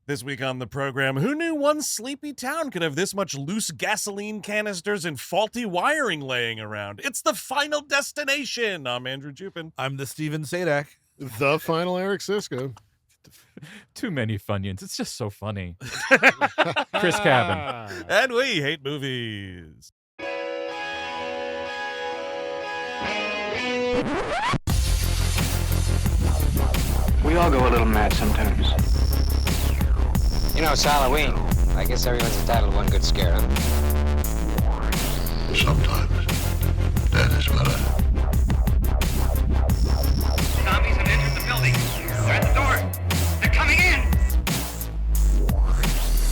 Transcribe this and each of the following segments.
This week on the program, who knew one sleepy town could have this much loose gasoline canisters and faulty wiring laying around? It's the Final Destination. I'm Andrew Jupin. I'm the Steven Sadak. The final Eric Sisko. Too many Funyuns. It's just so funny. Chris Cabin. And we hate movies. We all go a little mad sometimes. You know, it's Halloween. I guess everyone's entitled to one good scare, huh? Sometimes that is better. Zombies have entered the building. They're at the door. They're coming in.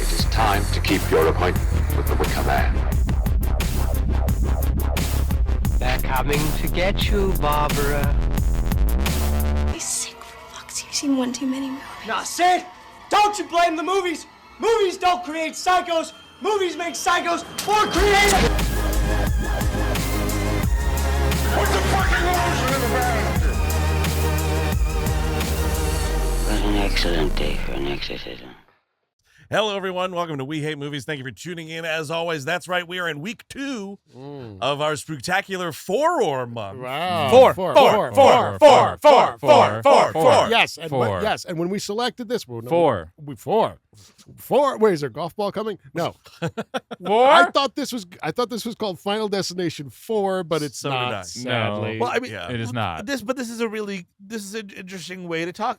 It is time to keep your appointment with the Wicker Man. They're coming to get you, Barbara. He's sick for fucks. You've seen one too many movies. Now, Sid, don't you blame the movies. Movies don't create psychos. Movies make psychos more creative. What's the fucking motion in the band? What an excellent day for an exorcism. Hello, everyone. Welcome to We Hate Movies. Thank you for tuning in. As always, that's right. We are in week 2 of our Spooktacular 4-or month. Wow. Four. Yes, and Four. yes, and when we selected this, well, no, Four. Four. Wait, is there a golf ball coming? No. Four? I thought this was called Final Destination 4, but it's So did I. not. Sadly. Well, I mean, Yeah. It is not. this is an interesting way to talk.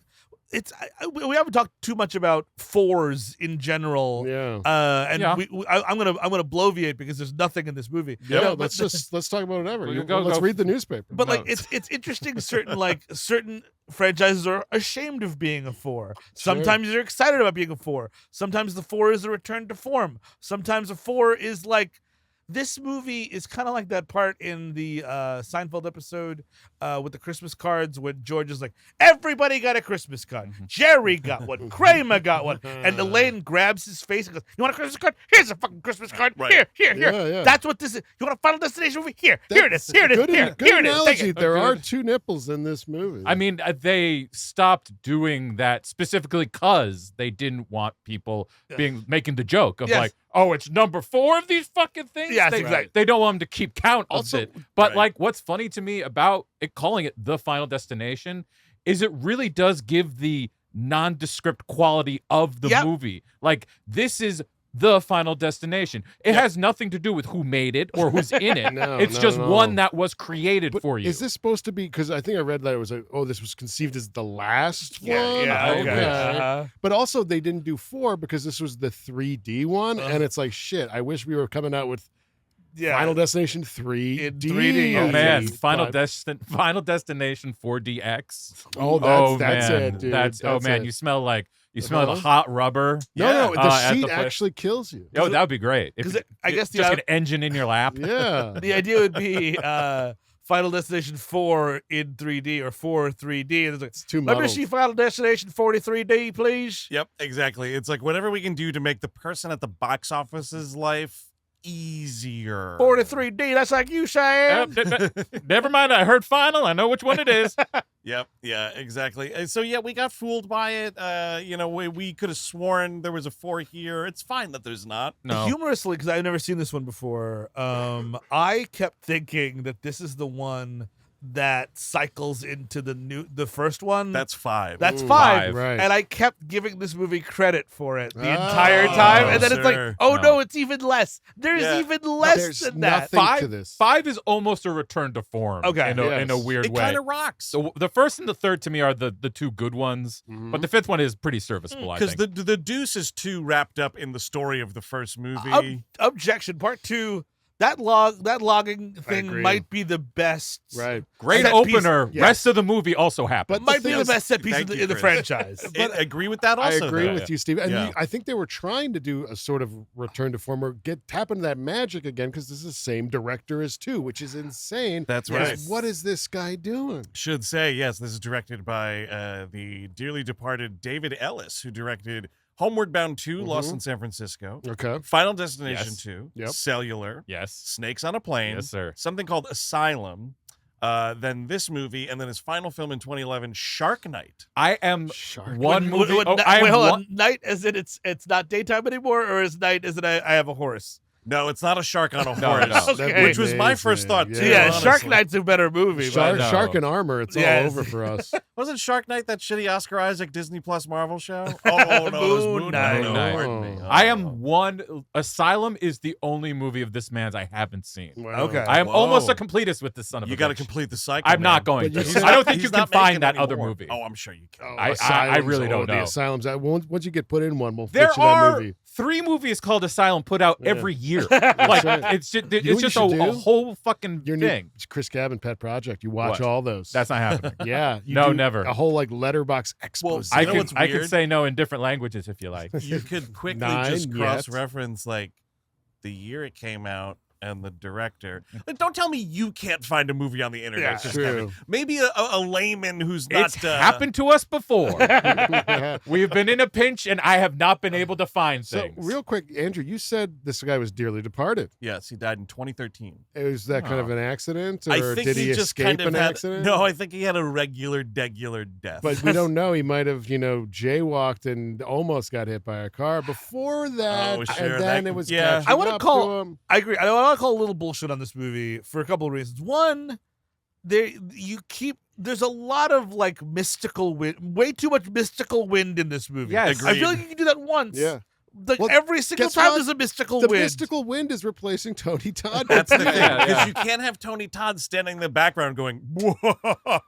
We haven't talked too much about fours in general. Yeah. And Yeah. I'm gonna bloviate because there's nothing in this movie. Yeah, No, but let's talk about whatever. Well, Let's go. read the newspaper. But No. like it's interesting. Certain franchises are ashamed of being a 4. Sometimes they're excited about being a 4. Sometimes the 4 is a return to form. Sometimes a 4 is like. This movie is kind of like that part in the Seinfeld episode with the Christmas cards when George is like, everybody got a Christmas card. Jerry got one. Kramer got one. And Elaine grabs his face and goes, you want a Christmas card? Here's a fucking Christmas card. Right. Here. Yeah. That's what this is. You want a Final Destination movie? Here it is. Here it is. Good Here it is. analogy. Take it. There are Good. 2 nipples in this movie. I mean, they stopped doing that specifically because they didn't want people making the joke of Yes. like, oh, it's number 4 of these fucking things. Yes, they, exactly. They don't want them to keep count Also- of it. But Right. like, what's funny to me about it calling it the Final Destination is it really does give the nondescript quality of the Yep. movie. Like, this is the Final Destination. It has nothing to do with who made it or who's in it. It's just no. one that was created But for you. is this supposed to be? Because I think I read that it was like, oh, this was conceived as the last one. Okay. But also, they didn't do 4 because this was the 3D one, and it's like shit. I wish we were coming out with Final Destination 3D. In 3D, Oh yeah. man, But- Final Destination 4DX. Oh, that's man. it, dude. That's That's man. it. You smell like the hot rubber. No, the at sheet the place. actually kills you. Oh, that would be great. If 'Cause I guess the just out- an engine in your lap. Yeah. The idea would be Final Destination 4 in 3D or 4 3D. And it's like, It's too let me muddled. see Final Destination 43D, please. Yep, exactly. It's like whatever we can do to make the person at the box office's life easier. 43D, that's like you saying. Never mind. I heard final. I know which one it is. Yep, yeah, exactly. And so yeah, we got fooled by it. We could have sworn there was a 4 here. It's fine that there's not. No. Humorously, because I've never seen this one before, I kept thinking that this is the one that cycles into the first one. That's 5. That's Ooh, 5. right. And I kept giving this movie credit for it the entire time. And then it's like, sir. oh No. no, it's even less. There's Yeah. even less There's than that. nothing to this. 5 is almost a return to form. Okay. In a Yes. weird It way. kind of rocks. So the first and the third to me are the 2 good ones, but the 5th one is pretty serviceable. I Because think. the deuce is too wrapped up in the story of the first movie. Objection. Part 2. That logging thing agree. might be the best. Right. Great set piece- opener. yes. Rest of the movie also happens. But Might the be thing the is- best set piece Thank in you, the Chris. franchise. I agree with that also. I agree though. with you, Steve. And Yeah. I think they were trying to do a sort of return to form or tap into that magic again because this is the same director as 2, which is insane. That's Because right. What is this guy doing? Should say, yes, this is directed by the dearly departed David Ellis, who directed Homeward Bound 2, Lost in San Francisco, Okay. Final Destination Yes. 2, Yep. Cellular, yes. Snakes on a Plane, Yes, sir. something called Asylum, then this movie, and then his final film in 2011, Shark Night. I am Shark one movie. Wait, hold on. Night as in it's not daytime anymore, or is night as in I have a horse? No, it's not a shark on a No, horse, no. Okay. which was my first thought too. Yeah, honestly. Shark Night's a better movie. Shark, but- Shark and Armor. It's all Yes. over for us. Wasn't Shark Night that shitty Oscar Isaac Disney Plus Marvel show? Oh no, it was Moon Moon Knight. Knight. Moon Knight. Pardon me. Oh. I am one. Asylum is the only movie of this man's I haven't seen. Wow. Okay. I am Whoa. almost a completist with this son of You a got to bitch. complete the cycle. I'm not man. going But to. you- I don't think He's you can not making find that any other more. movie. Oh, I'm sure you can. I really don't The know. Asylums. Once you get put in one, we'll There get you that are movie. 3 movies called Asylum put out Yeah. every year. Like right. it's just, You know it's what just you should a do? whole fucking Your new thing. Chris Cabin pet project. You watch What? all those. That's not happening. yeah. You No, do never. A whole like letterbox expose. You I know can what's I can weird? say no in different languages if you like. You could quickly 9 just yet. cross-reference like the year it came out and the director. Like, don't tell me you can't find a movie on the internet. Yeah. Just True. Kevin. Maybe a layman who's not. It's happened to us before. We've been in a pinch, and I have not been able to find So things. real quick, Andrew, you said this guy was dearly departed. Yes, he died in 2013. Is that kind of an accident, or I think did he just escape kind of an had. accident? No, I think he had a regular death. But we don't know. He might have, jaywalked and almost got hit by a car before that. Oh, sure, And then that- it was yeah. catching I want to up call. to him. I agree. I want to call a little bullshit on this movie for a couple of reasons. One, there's a lot of like mystical wind, way too much mystical wind in this movie. Yes. I feel like you can do that once. Yeah. Like Well, every single guess time what? there's a mystical The wind. mystical wind is replacing Tony Todd. That's the thing, Yeah, because yeah. you can't have Tony Todd standing in the background going.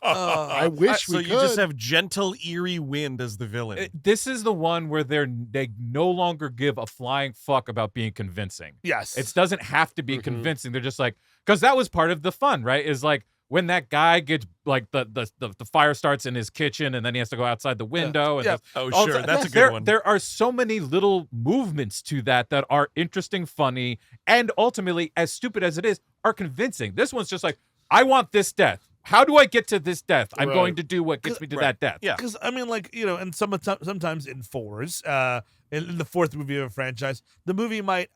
I wish so we you just could. have gentle, eerie wind as the villain. This is the one where they no longer give a flying fuck about being convincing. Yes. It doesn't have to be convincing. They're just like, because that was part of the fun, right? Is like when that guy gets like the fire starts in his kitchen and then he has to go outside the window. And Yeah. Oh, all sure. the- That's a there, good one. There are so many little movements to that are interesting, funny, and ultimately, as stupid as it is, are convincing. This one's just like, I want this death. How do I get to this death? I'm Right. going to do what gets me to that death. Yeah. Because I mean, like and sometimes in fours, in the fourth movie of a franchise, the movie might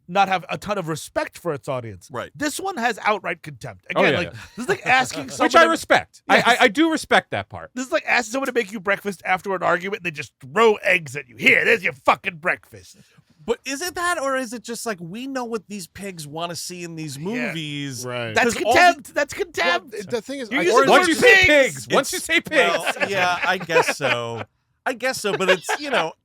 not have a ton of respect for its audience. Right. This one has outright contempt. Oh, Again, yeah, like yeah. this is like asking Which someone I to- respect. Yes. I do respect that part. This is like asking someone to make you breakfast after an argument and they just throw eggs at you. Here, there's your fucking breakfast. But is it that, or is it just like we know what these pigs want to see in these movies? Right. That's 'Cause all contempt. That's contempt. Well, the thing is, You're I- using the Once word you say pigs. pigs, once you say pigs. Well, yeah, I guess so. But it's,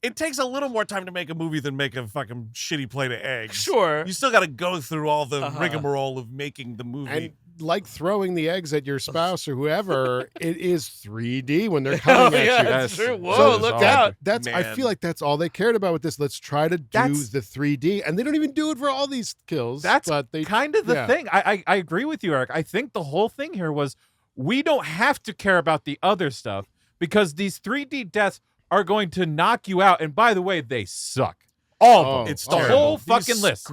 it takes a little more time to make a movie than make a fucking shitty plate of eggs. Sure. You still got to go through all the Uh-huh. rigmarole of making the movie. and like throwing the eggs at your spouse or whoever, it is 3D when they're coming at yeah, you. that's Yes. true. Whoa, So look that- out. That's I Man. feel like that's all they cared about with this. Let's try to do That's- the 3D, and they don't even do it for all these kills. That's but they kind of the yeah. thing. I agree with you, Eric. I think the whole thing here was we don't have to care about the other stuff because these 3D deaths are going to knock you out. And by the way, they suck. All of them. It's the terrible. whole These fucking list.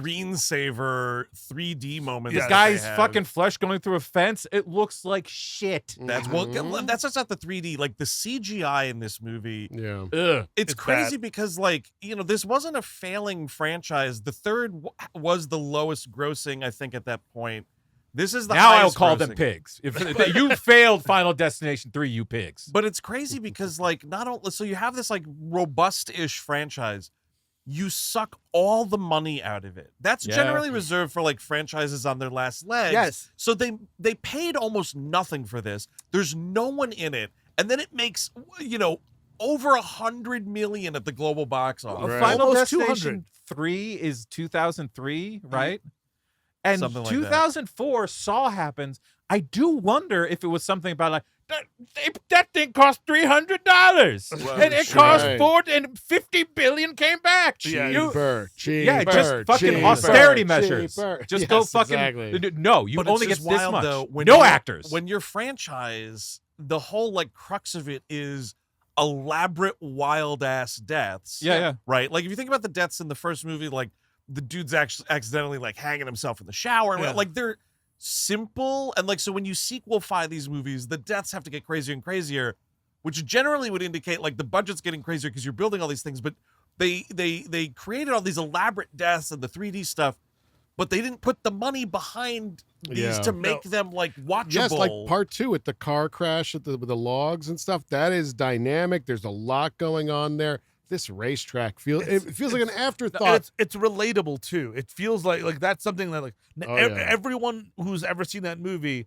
Screensaver 3D moments. This that guy's they have. fucking flesh going through a fence. It looks like shit. That's that's just not the 3D. Like the CGI in this movie. Yeah. Ugh. It's crazy bad. because, this wasn't a failing franchise. The third was the lowest grossing, I think, at that point. This is the Now I'll highest call them grossing. pigs. If you failed Final Destination 3, you pigs. But it's crazy because, not only, so you have this robust-ish franchise, you suck all the money out of it. That's Yeah. generally reserved for franchises on their last legs. Yes. So they paid almost nothing for this. There's no one in it, and then it makes over $100 million at the global box office. Right. Final Almost Destination 3 is 2003, right? And Something like that. 2004 Saw happens. I do wonder if it was something about that thing cost $300 Well, and it sure. cost Right. $50 billion came back. Cheaper, Yeah, just fucking austerity measures. Just go Yes, fucking. exactly. No, you But only it's get just this wild, much. though, when No you- actors. When your franchise, the whole crux of it is elaborate wild ass deaths. Yeah. Right? If you think about the deaths in the first movie, the dude's actually accidentally hanging himself in the shower. Yeah. They're simple. And so when you sequelify these movies, the deaths have to get crazier and crazier, which generally would indicate the budget's getting crazier because you're building all these things. But they created all these elaborate deaths and the 3D stuff. but they didn't put the money behind these to make them like watchable. Yes, like part 2 with the car crash with the logs and stuff. That is dynamic. There's a lot going on there. This racetrack feels like an afterthought. It's relatable too. It feels like that's something that everyone who's ever seen that movie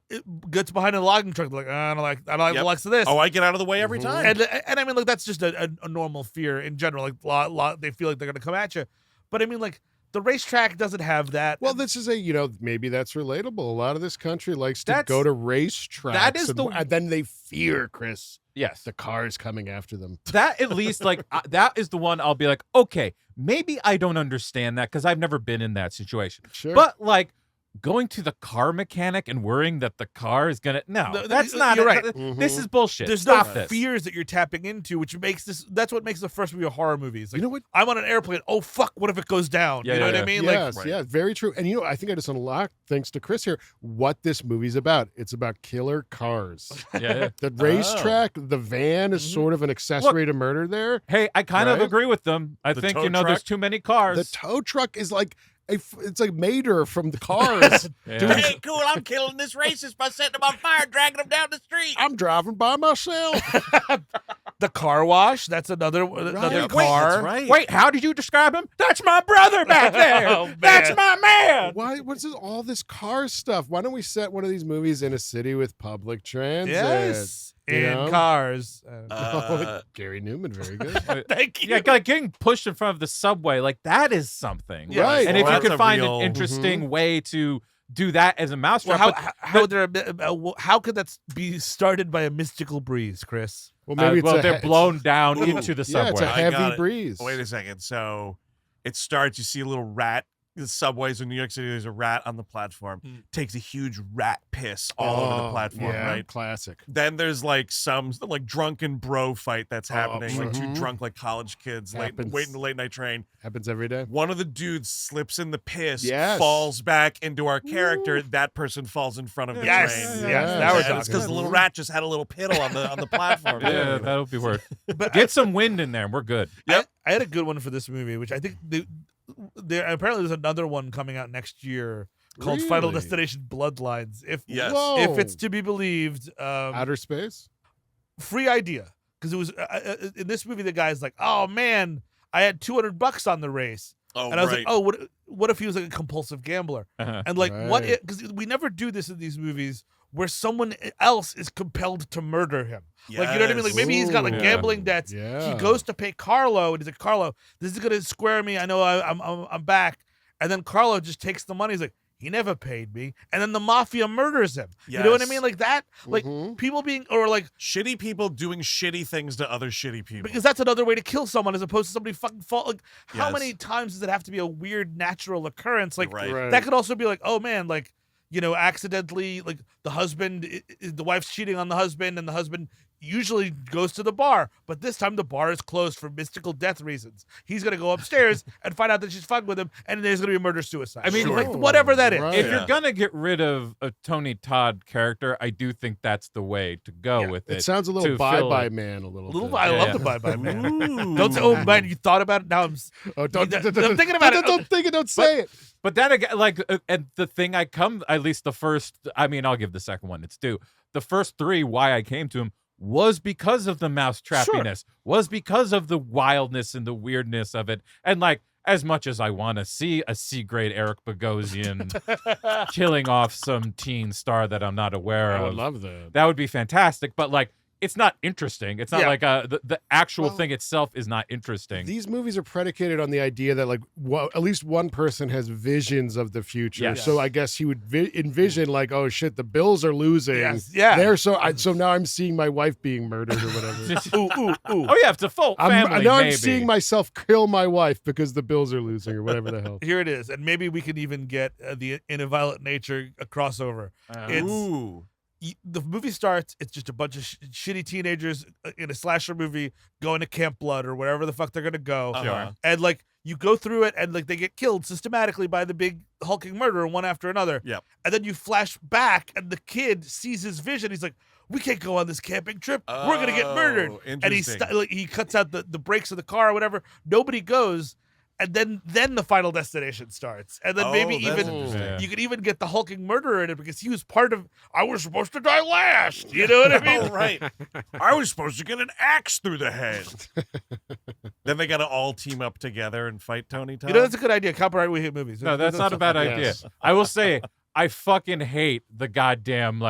it gets behind a logging truck. Like I don't like the likes of this. Oh, I get out of the way every time. And I mean, like that's just a normal fear in general. Like they feel like they're gonna come at you, but I mean, like the racetrack doesn't have that. Well, this is maybe that's relatable. A lot of this country likes to go to racetracks. That is and then they fear, Chris. Yes, the car is coming after them. That at least that is the one I'll be like, okay, maybe I don't understand that because I've never been in that situation. Sure, but like. Going to the car mechanic and worrying that the car is gonna that's not. You're right. This is bullshit. There's Stop no fears that you're tapping into, which makes this. That's what makes the first movie a horror movie. It's like, you know what? I'm on an airplane. Oh fuck! What if it goes down? You know what I mean? Yes, very true. And I think I just unlocked, thanks to Chris here, what this movie's about. It's about killer cars. Yeah. The racetrack, the van is sort of an accessory to murder there. Hey, I kind of agree with them. I think there's too many cars. The tow truck is like. It's like Mater from the Cars. Hey, cool, I'm killing this racist by setting him on fire, dragging him down the street. I'm driving by myself. The car wash, that's another car. That's right. Wait, how did you describe him? That's my brother back there. That's my man. What's all this car stuff? Why don't we set one of these movies in a city with public transit? Yes. Cars. Gary Newman, very good. Thank you. Yeah, like getting pushed in front of the subway, like that is something. Right. And if you could find an interesting way to do that as a mousetrap. How could that be started by a mystical breeze, Chris? Well, maybe they're blown down into the subway. Yeah, it's a heavy breeze. Wait a second. So it starts, you see a little rat. The subways in New York City, there's a rat on the platform. Takes a huge rat piss all over the platform, right? Classic. Then there's like some drunken bro fight that's happening. Like two drunk college kids waiting the late night train. Happens every day. One of the dudes slips in the piss, falls back into our character. That person falls in front of the train. Yes. Now we're talking. It's because the little rat just had a little piddle on the platform. Yeah, that'll be worth. But get some wind in there, and we're good. Yep. I had a good one for this movie, which I think apparently there's another one coming out next year called Final Destination Bloodlines. If it's to be believed, outer space, free idea, because it was in this movie the guy's like, oh man, I had $200 on the race, and I was like, oh, what if he was like a compulsive gambler, and like what? Because we never do this in these movies where someone else is compelled to murder him. Yes. Like, you know what I mean? Like, maybe he's got like gambling debts. Yeah. He goes to pay Carlo, and he's like, Carlo, this is gonna square me. I know I'm back. And then Carlo just takes the money. He's like, he never paid me. And then the mafia murders him. Yes. You know what I mean? Like that. Like people being, or like shitty people doing shitty things to other shitty people. Because that's another way to kill someone, as opposed to somebody fucking fall. Like, how many times does it have to be a weird natural occurrence? Like that could also be like, oh man, like, you know, accidentally, like the wife's cheating on the husband, and the husband usually goes to the bar, but this time the bar is closed for mystical death reasons. He's gonna go upstairs and find out that she's fucking with him, and there's gonna be a murder-suicide. I mean, like whatever that is. If you're gonna get rid of a Tony Todd character, I do think that's the way to go with it. It sounds a little Bye-Bye Man, a little bit. I love the Bye-Bye Man. Don't say, oh man, you thought about it? Now I'm thinking about it. Don't say it. But then again, like, and the thing at least the first, I mean, I'll give the second one its due. The first three, why I came to him was because of the mousetrappiness, was because of the wildness and the weirdness of it. And like, as much as I want to see a C-grade Eric Bogosian killing off some teen star that I'm not aware of. I would love that. That would be fantastic. But like, it's not interesting. It's not like the actual thing itself is not interesting. These movies are predicated on the idea that like at least one person has visions of the future. Yes. So I guess he would envision like, oh shit, the Bills are losing. Yes. Yeah. So now I'm seeing my wife being murdered or whatever. ooh. Oh yeah, it's a full family. Now I'm seeing myself kill my wife because the Bills are losing or whatever the hell. Here it is, and maybe we can even get the In a Violent Nature a crossover. The movie starts, it's just a bunch of shitty teenagers in a slasher movie going to Camp Blood or wherever the fuck they're going to go. And like, you go through it and like they get killed systematically by the big hulking murderer one after another. Yep. And then you flash back and the kid sees his vision. He's like, we can't go on this camping trip. We're going to get murdered. And he cuts out the brakes of the car or whatever. Nobody goes. and then the Final Destination starts, and then maybe even you could even get the hulking murderer in it because he was part of. I was supposed to die last. You know what I mean? Oh, right. I was supposed to get an axe through the head. Then they got to all team up together and fight Tony Todd. You know, that's a good idea. Copyright We Hate Movies. No, that's not a bad idea. I will say, I fucking hate the goddamn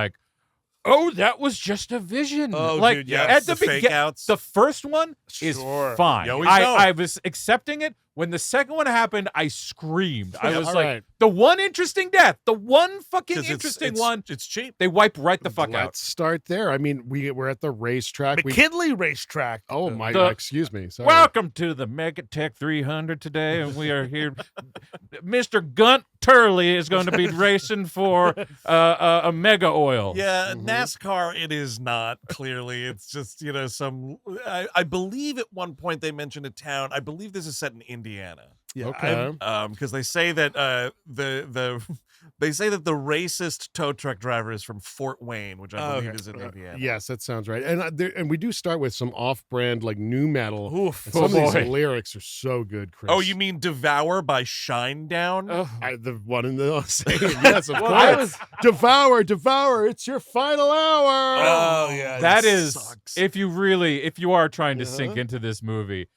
oh, that was just a vision. Oh, like dude, yeah. at the the fake beginning, outs. the first one is fine. You always know. I was accepting it. When the second one happened, I screamed. I was all like, right. the one interesting death, the one fucking 'Cause interesting it's, one. It's cheap. They wipe right the fuck Let's out. start there. I mean, we're at the racetrack. McKinley Racetrack. Oh my! Excuse me. Sorry. Welcome to the Megatech 300 today, and we are here. Mr. Gunt Turley is going to be racing for a mega oil. Yeah, NASCAR, it is not, clearly. It's just, some... I believe at one point they mentioned a town. I believe this is set in Indiana. Yeah, Okay. Because they say that they say that the racist tow truck driver is from Fort Wayne, which I believe is in Indiana. Yes, that sounds right. And we do start with some off-brand new metal. Oof. And some of these lyrics are so good, Chris. Oh, you mean Devour by Shinedown? The one in the saying, yes, of course. Devour, it's your final hour. Oh yeah, That is, sucks. if you are trying to sink into this movie,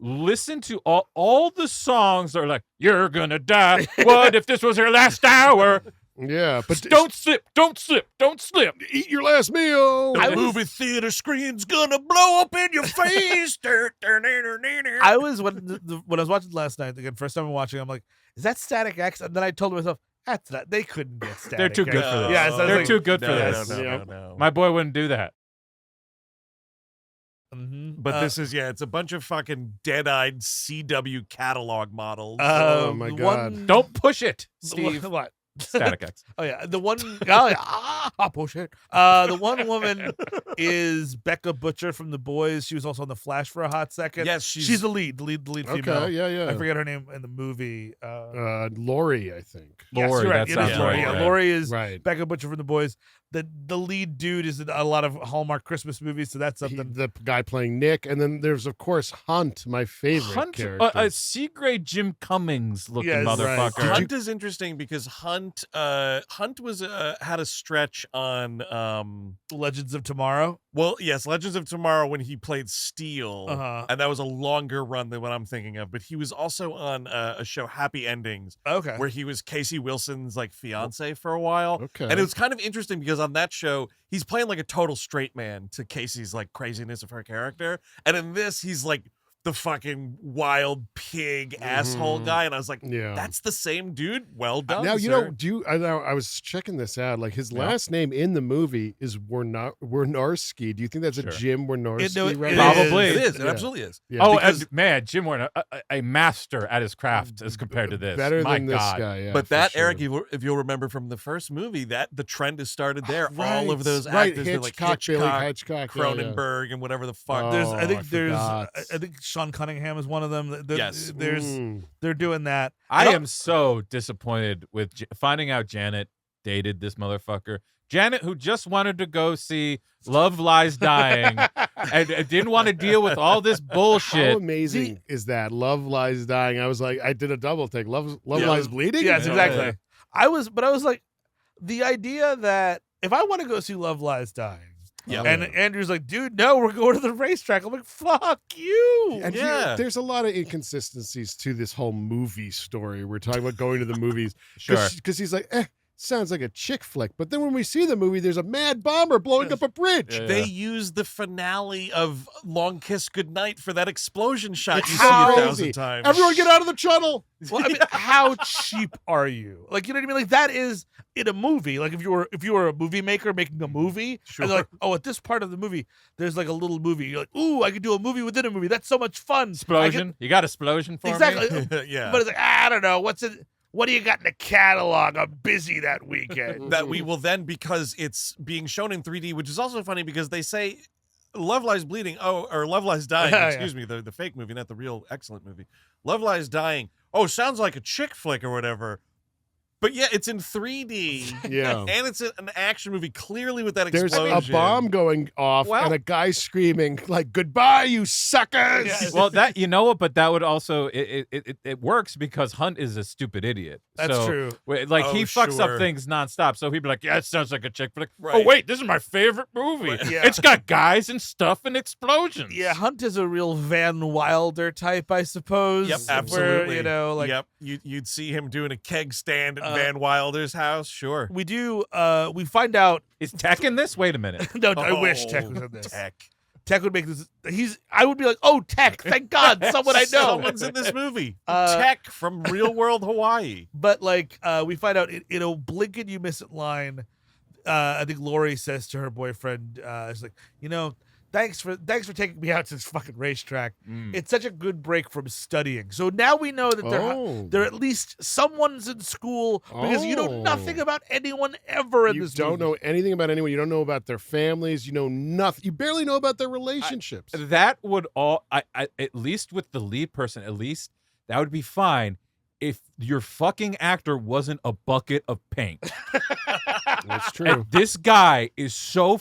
listen to all the songs that are like, you're gonna die. What if this was your last hour? Yeah, but Don't slip, don't slip, don't slip. eat your last meal. The movie theater screen's gonna blow up in your face. I was when I was watching last night again, first time watching, I'm like, is that Static X? And then I told myself, that's not. They couldn't get Static. They're too good X. for this. Yeah, so I was They're like, too good for No, this. no. My boy wouldn't do that. But this is, it's a bunch of fucking dead-eyed CW catalog models. Oh, my God. Don't push it, Steve. Steve. What? Static X. Oh yeah, the one. Oh yeah, I'll push it. The one woman is Becca Butcher from The Boys. She was also on The Flash for a hot second. Yes, she's the lead female. Okay, yeah. I forget her name in the movie. Lori, I think. Yes, Lori, you're right. that It sounds is Lori. right. Yeah, Lori is Right. Becca Butcher from The Boys. The lead dude is in a lot of Hallmark Christmas movies, so that's something. The guy playing Nick, and then there's of course Hunt, my favorite Hunt, character. a C-grade Jim Cummings looking Yes, motherfucker. right. Hunt is interesting because Hunt was had a stretch on Legends of Tomorrow. Well, yes, Legends of Tomorrow when he played Steel, Uh-huh. and that was a longer run than what I'm thinking of. But he was also on a show, Happy Endings, Okay. where he was Casey Wilson's fiance for a while. Okay. And it was kind of interesting because on that show he's playing like a total straight man to Casey's craziness of her character, and in this he's like the fucking wild pig asshole guy, and I was like, Yeah. that's the same dude. Well done. Now sir. I was checking this out. His last name in the movie is Warnarski. Do you think that's a Sure. Jim Warnarski? It Probably. It is. It Yeah. absolutely is. Yeah, Oh, because man, Jim Warner, a master at his craft as compared to this. better My than this God. guy. Yeah, But for that, sure. Eric, if you'll remember from the first movie, that the trend has started there. All of those right, actors, they're like Hitchcock, Billy Hitchcock, Hitchcock, yeah, yeah. Cronenberg, and whatever the fuck. Oh, I forgot. think Sean Cunningham is one of them. Yes. They're doing that. I am so disappointed with finding out Janet dated this motherfucker. Janet, who just wanted to go see Love Lies Dying and didn't want to deal with all this bullshit. How amazing is that? Love Lies Dying. I was like, I did a double take. Love Lies Bleeding? Yes, Yeah. exactly. I was like, the idea that if I want to go see Love Lies Dying, Yeah. and Andrew's like, dude, no, we're going to the racetrack. I'm like, fuck you. And Yeah. there's a lot of inconsistencies to this whole movie story. We're talking about going to the movies. Sure. Because he's like, sounds like a chick flick. But then when we see the movie, there's a mad bomber blowing up a bridge. Yeah. They used the finale of Long Kiss Goodnight for that explosion shot It's you so see crazy. 1,000 times. Everyone get out of the tunnel. Well, I mean, how cheap are you? You know what I mean? That is in a movie. If you were a movie maker making a movie, Sure. and they're like, oh, at this part of the movie, there's like a little movie. You're like, ooh, I could do a movie within a movie. That's so much fun. Explosion. You got explosion for me? Exactly. Yeah. But it's like, I don't know. What do you got in the catalog? I'm busy that weekend. That we will then, because it's being shown in 3D, which is also funny because they say Love Lies Bleeding, or Love Lies Dying, Yeah. excuse me, the fake movie, not the real excellent movie. Love Lies Dying. Oh, sounds like a chick flick or whatever. But yeah, it's in 3D. Yeah. And it's an action movie, clearly with that There's explosion. a bomb going off and a guy screaming like, "Goodbye, you suckers!" Yes. Well, that but that would also it works because Hunt is a stupid idiot. That's So, true. Like he fucks sure. up things nonstop. So he'd be like, "Yeah, it sounds like a chick." But like, Right. oh wait, this is my favorite movie. Right. Yeah. It's got guys and stuff and explosions. Yeah, Hunt is a real Van Wilder type, I suppose. Yep, Where, absolutely. you know, like yep, you'd see him doing a keg stand at Van Wilder's house. Sure. we do. We find out. Is Tech in this? Wait a minute. No, I wish Tech was in this. Tech. Tech would make this. I would be like, oh, Tech! Thank God, someone I know. Someone's in this movie. Tech from real world Hawaii. But like, we find out in a blink and you miss it line. I think Lori says to her boyfriend, "It's like, thanks for taking me out to this fucking racetrack. It's such a good break from studying. So now we know that they're at least someone's in school because you know nothing about anyone ever in this movie. You don't know anything about anyone. You don't know about their families. You know nothing. You barely know about their relationships. That would all. I at least with the lead person, at least that would be fine. If your fucking actor wasn't a bucket of paint. That's true. And this guy is so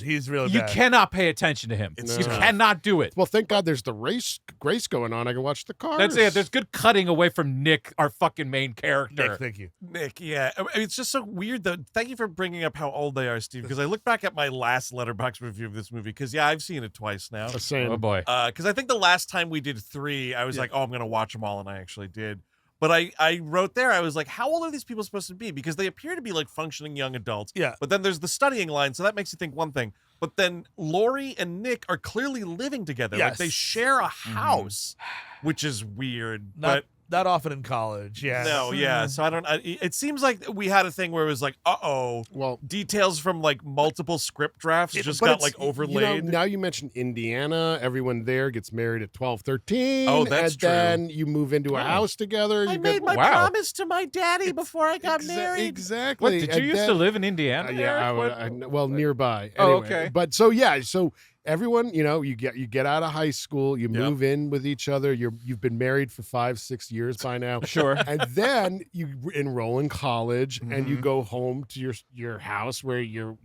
He's really you bad. cannot pay attention to him. You cannot do it. Well, thank God there's the Grace going on. I can watch the cars. That's it. There's good cutting away from Nick, our fucking main character. Nick, thank you. Nick, yeah. I mean, it's just so weird, though. Thank you for bringing up how old they are, Steve, because I look back at my last Letterboxd review of this movie, because, yeah, I've seen it twice now. Same. Oh, boy. Because I think the last time we did 3, I was like, oh, I'm going to watch them all, and I actually did. But I wrote there, I was like, how old are these people supposed to be? Because they appear to be like functioning young adults. Yeah. But then there's the studying line, so that makes you think one thing. But then Lori and Nick are clearly living together. Like Yes. they share a house, which is weird. Not often in college, yeah. No, yeah. So I don't. It seems like we had a thing where it was like, well, details from like multiple script drafts just but got it's, like overlaid. Now you mentioned Indiana. Everyone there gets married at 12, 13. Oh, that's and true. then you move into a house together. I made my promise to my daddy before I got married. Exactly. What, did you used to live in Indiana? Yeah, Eric? well, nearby. Oh, Anyway, okay. But so everyone, you get out of high school, you move in with each other. You've been married for 5-6 years by now. Sure. And then you enroll in college and you go home to your house where your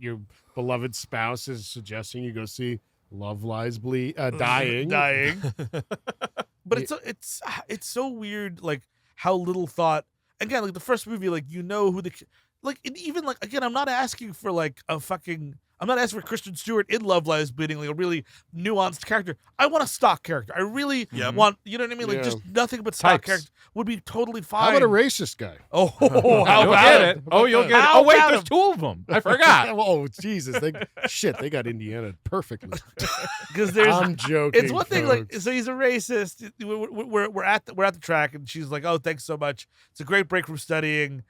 beloved spouse is suggesting you go see Love Lies Dying. But it's so weird, like how little thought. Again, like the first movie, like who the and even like again, I'm not asking for like a fucking. I'm not asking for Kristen Stewart in Love Lies Bleeding, like a really nuanced character. I want a stock character. I really want, you know what I mean? Like just nothing but stock character would be totally fine. How about a racist guy? Oh, how You'll about get it? it. Oh, you'll get it. Oh, wait, there's 2 of them. I forgot. Oh, Jesus. They got Indiana perfectly. Because there's I'm joking. It's one thing, folks. like, so he's a racist. We're at the track, and she's like, "Oh, thanks so much. It's a great break from studying."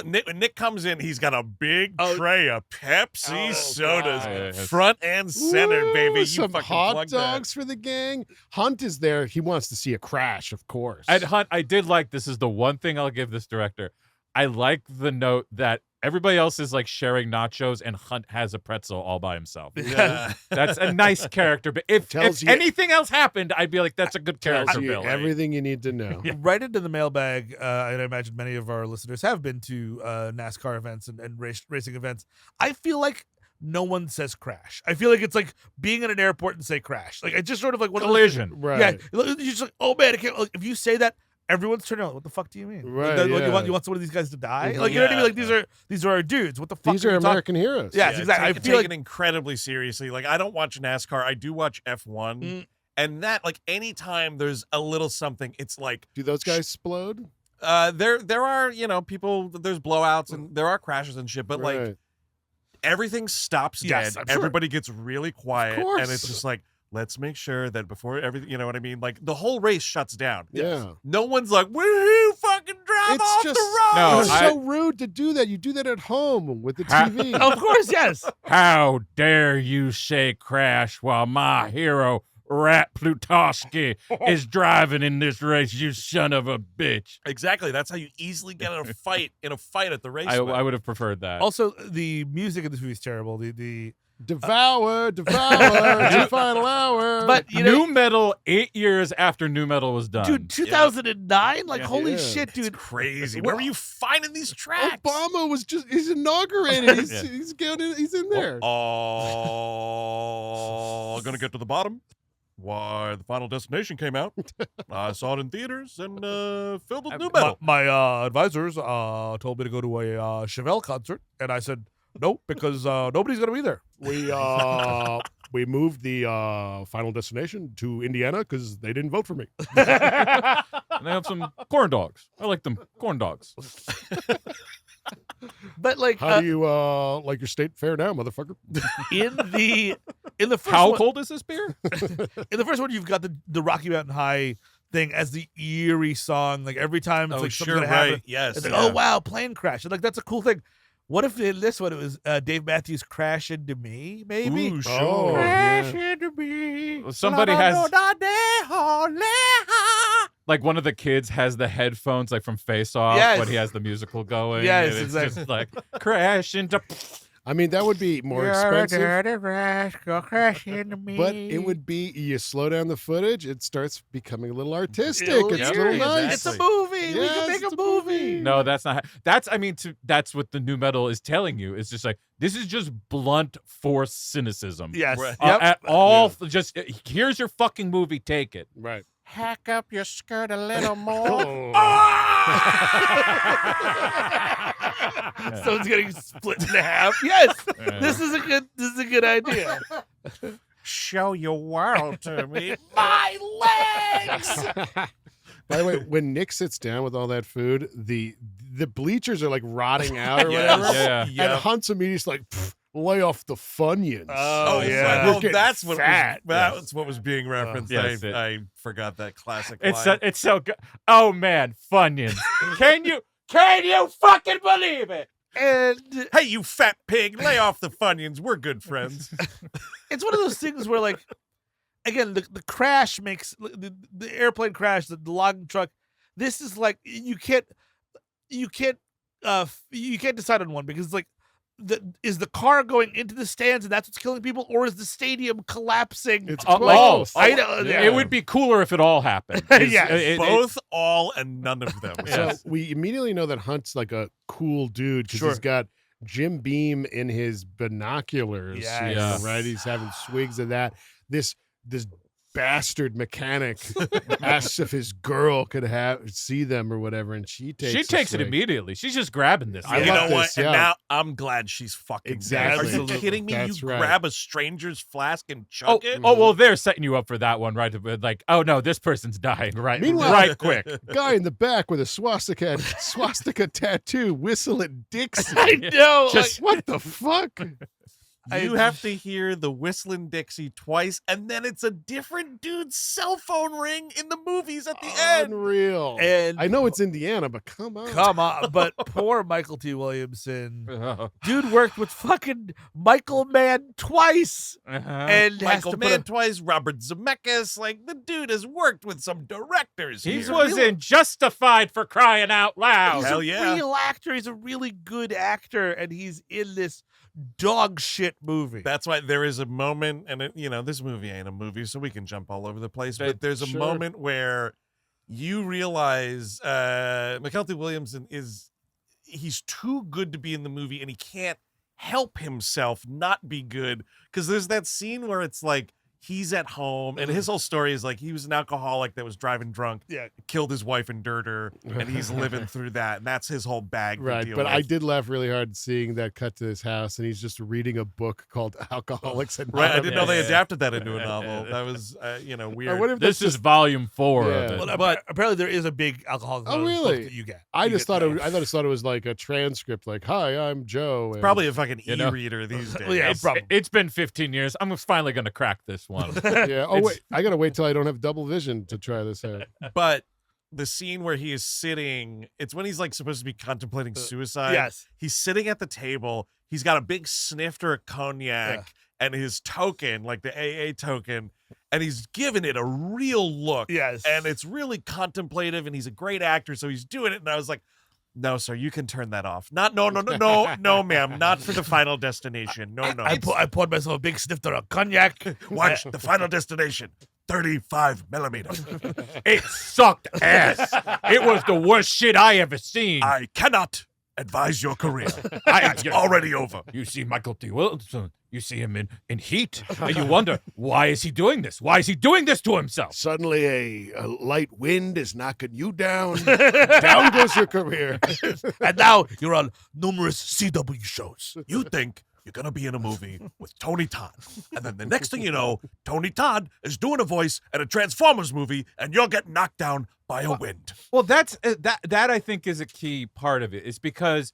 Nick comes in. He's got a big tray of Pepsi sodas, Yes. front and center, Ooh, baby. You some fucking hot plug dogs for the gang. Hunt is there. He wants to see a crash, of course. At Hunt, I did like, this is the one thing I'll give this director. I like the note that everybody else is like sharing nachos and Hunt has a pretzel all by himself. Yeah. That's a nice character. But if anything else happened, I'd be like, that's a good character Tells you build. everything you need to know. Right into the mailbag, and I imagine many of our listeners have been to NASCAR events and racing events. I feel like no one says crash. I feel like it's like being in an airport and say crash. Like it's just sort of like one collision. Right. Yeah, you're just like, oh man, I can't. Like, if you say that, everyone's turning on. What the fuck do you mean? Right, Like, you want some of these guys to die? Like you know what I mean? Like these are our dudes. What the fuck? These are American heroes. Yes, exactly. I feel taken incredibly seriously. Like I don't watch NASCAR. I do watch F1. And that, like, anytime there's a little something, it's like, do those guys explode? There are, people, there's blowouts and there are crashes and shit, but like everything stops dead. Sure. Everybody gets really quiet, and it's just like, let's make sure that before everything, you know what I mean? Like the whole race shuts down. Yeah. No one's like, woohoo, fucking drive off the road. No, it's so rude to do that. You do that at home with the TV. Of course, yes. How dare you say crash while my hero, Rat Plutowski, is driving in this race, you son of a bitch. Exactly. That's how you easily get in a fight at the race. I would have preferred that. Also, the music in this movie is terrible. Devour, the final hour. But New Metal 8 years after New Metal was done. dude, 2009, like holy Yeah. shit, dude. It's crazy. Where were you finding these tracks? Obama was he's inaugurated. He's in there. Oh, gonna get to the bottom. Why, the Final Destination came out. I saw it in theaters and filled with new metal. My advisors told me to go to a Chevelle concert, and I said nope because nobody's gonna be there. We moved the Final Destination to Indiana because they didn't vote for me. And they have some corn dogs. I like them corn dogs. But like, How do you like your state fair now, motherfucker? in the first How one, cold is this beer? in the first one, you've got the Rocky Mountain High thing as the eerie song. Like every time it's Oh, like sure, something's gonna happen, right. Yes. it's like, yeah. oh wow, plane crash. And like that's a cool thing. What if in this one it was Dave Matthews Crash Into Me? Maybe. Ooh, sure. Oh, Crash yeah. into me. Somebody has like one of the kids has the headphones like from Face Off Yes. when he has the musical going. Yes, and it's exactly. just like crash into. I mean, that would be more You're a expensive, dirty rascal, crash into me. but it would be you slow down the footage, it starts becoming a little artistic. It'll- It's a yeah, little exactly. nice. It's a movie. We Yes, can make it's a movie. No, that's not. That's that's what the new metal is telling you. It's just like this is just blunt force cynicism. Yes. Right. Yep. At all, just here's your fucking movie. Take it. Right. Hack up your skirt a little more. Someone's getting split in half. Yes. This is a good idea. Show your world to me. My legs. By the way, when Nick sits down with all that food, the bleachers are like rotting out or Yes. whatever. Yeah. Yeah. And Hunt's immediately like, lay off the Funyuns. Oh, yeah. right. We're Well, getting that's what fat. that's what was being referenced. Yes, I forgot that classic It's line. it's so good. Oh man, Funyuns. Can you fucking believe it? And Hey, you fat pig! Lay off the Funyuns. We're good friends. it's one of those things where, like, again, the crash makes the airplane crash, the logging truck. This is like you can't decide on one because like is the car going into the stands and that's what's killing people, or is the stadium collapsing? It's Like, close. I know. Yeah. It would be cooler if it all happened. Yes. Both, all, and none of them. So we immediately know that Hunt's like a cool dude because Sure. he's got Jim Beam in his binoculars. Yes. you know, Yeah. right? He's having swigs of that. This bastard mechanic asks if his girl could see them or whatever, and she takes it swig. immediately. She's just grabbing this. I You love know what? this, And yeah. now I'm glad she's fucking Exactly. dead. Are you Absolutely. kidding me? That's You right. grab a stranger's flask and Oh, chug it? well, they're setting you up for that one, right? Like, oh no, this person's dying, right? Meanwhile- right quick. Guy in the back with a swastika tattoo, whistling Dixie. I know. Just what the fuck? You have to hear the whistling Dixie twice, and then it's a different dude's cell phone ring in the movies at the end. Unreal. And I know it's Indiana, but come on. come on, but poor Mykelti Williamson. Dude worked with fucking Michael Mann twice, and has Michael to put Mann a- twice, Robert Zemeckis. Like, the dude has worked with some directors. He here. was in Justified for crying out loud. He's Hell a yeah. real actor. He's a really good actor, and he's in this dog shit movie. That's why there is a moment, and this movie ain't a movie, so we can jump all over the place. But there's a Sure. moment where you realize Mykelti Williamson he's too good to be in the movie, and he can't help himself not be good. Because there's that scene where it's like he's at home, and his whole story is like he was an alcoholic that was driving drunk, killed his wife and dirt her, and he's living through that, and that's his whole bag. to Right, deal but I with. did laugh really hard seeing that cut to his house, and he's just reading a book called Alcoholics Anonymous. Right, I didn't know they Yeah. adapted that into a novel. That was, weird. What if This that's is volume 4 Yeah. of it. Well, but apparently there is a big alcoholic. Oh, book really? that you get. I You just get thought that. I thought it was like a transcript, like "Hi, I'm Joe." and- Probably a fucking You know? e-reader these days. Well, yeah, probably. It's been 15 years. I'm finally going to crack this one. yeah. Oh wait, I gotta wait till I don't have double vision to try this out. But the scene where he is sitting, it's when he's like supposed to be contemplating suicide. Yes. He's sitting at the table. He's got a big snifter of cognac and his token, like the AA token, and he's giving it a real look. Yes. And it's really contemplative, and he's a great actor, so he's doing it. And I was like, No, sir, you can turn that off. No, ma'am, not for the Final Destination. No. I poured myself a big snifter of cognac. Watch the Final Destination. 35 millimeters. It sucked ass. It was the worst shit I ever seen. I cannot advise your career. It's already over. You see Mykelti Williamson. You see him in Heat, and you wonder, why is he doing this? Why is he doing this to himself? Suddenly a light wind is knocking you down. Down goes your career. And now you're on numerous CW shows. You think you're going to be in a movie with Tony Todd. And then the next thing you know, Tony Todd is doing a voice at a Transformers movie, and you'll get knocked down by a wind. Well, that's that I think is a key part of it. Is because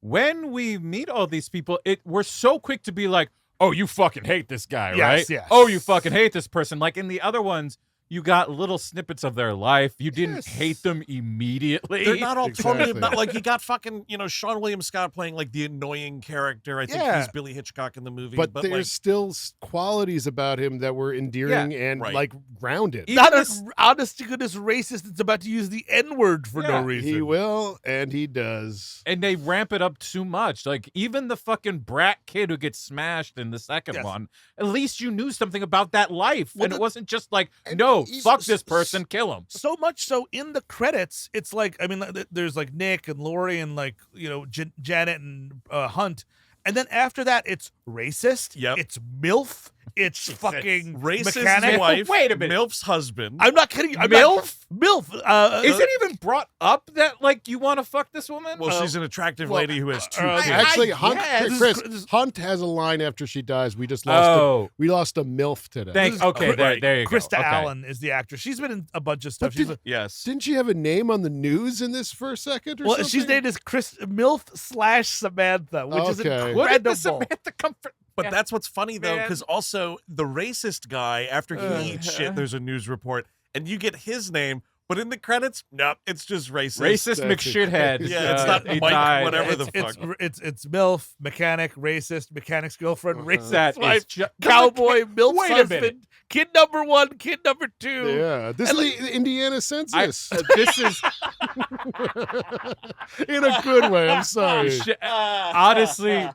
when we meet all these people, we're so quick to be like, oh, you fucking hate this guy, right? Yes. Oh, you fucking hate this person. Like in the other ones, you got little snippets of their life. You didn't hate them immediately. They're not all Exactly. totally not like you got fucking, Sean William Scott playing like the annoying character. I think he's Billy Hitchcock in the movie. But like, there's still qualities about him that were endearing and right. like grounded. Not a honest to goodness racist that's about to use the N-word for no reason. He will, and he does. And they ramp it up too much. Like even the fucking brat kid who gets smashed in the second one, at least you knew something about that life. Well, and it wasn't just like, no, fuck this person, kill him. So much so in the credits, it's like, I mean, there's like Nick and Lori and like, Janet and Hunt. And then after that, it's racist. Yep. It's MILF. It's fucking racist mechanic. wife. Wait a minute. MILF's husband. I'm not kidding. MILF? MILF. Is it even brought up that like you want to fuck this woman? Well, she's an attractive lady who has two kids. Actually, guess. Chris, Hunt has a line after she dies. We just lost. We lost a MILF today. There you go. Krista Okay. Allen is the actress. She's been in a bunch of stuff. Yes. Didn't she have a name on the news in this for a second? Or Well, something? she's named as MILF/Samantha, which is Okay. What did the incredible. Samantha comfort? But that's what's funny, though, Man. because also the racist guy, after he eats shit, there's a news report, and you get his name, but in the credits, nope, it's just racist. Racist McShithead. Yeah, it's not he Mike, died. whatever the It's fuck. it's MILF, mechanic, racist, mechanic's girlfriend, racist That wife, is cowboy, MILF Wait a husband, minute. kid number 1, kid number 2. Yeah, this is the Indiana census. This is In a good way. I'm sorry. honestly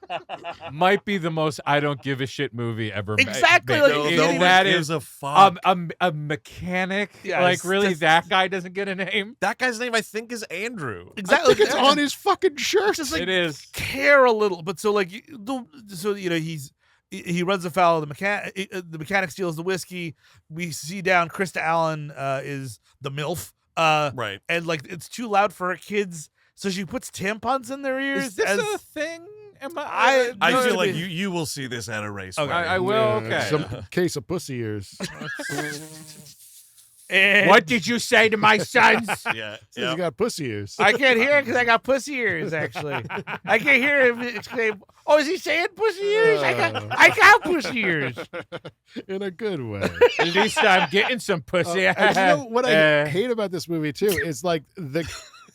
might be the most I don't give a shit movie ever made. Exactly, like, No, it- no one that gives is a fuck. a mechanic. Yes, like really, that's- that guy doesn't get a name. That guy's name, I think, is Andrew. Exactly. It's on his fucking shirt. Just like It is. care a little, but so like he runs afoul of the mechanic. The mechanic steals the whiskey. We see down Krista Allen is the MILF. Right. And like it's too loud for her kids, so she puts tampons in their ears. Is this as, a thing? Am I I feel like you will see this at a race. Okay. wedding. I will. Yeah, Okay. Some case of pussy ears. and What did you say to my sons? Yeah. He's got pussy ears. I can't hear it because I got pussy ears. Actually, I can't hear him exclaim, "Oh, is he saying pussy ears? I got pussy ears." In a good way. At least I'm getting some pussy. And you know what I hate about this movie too is like the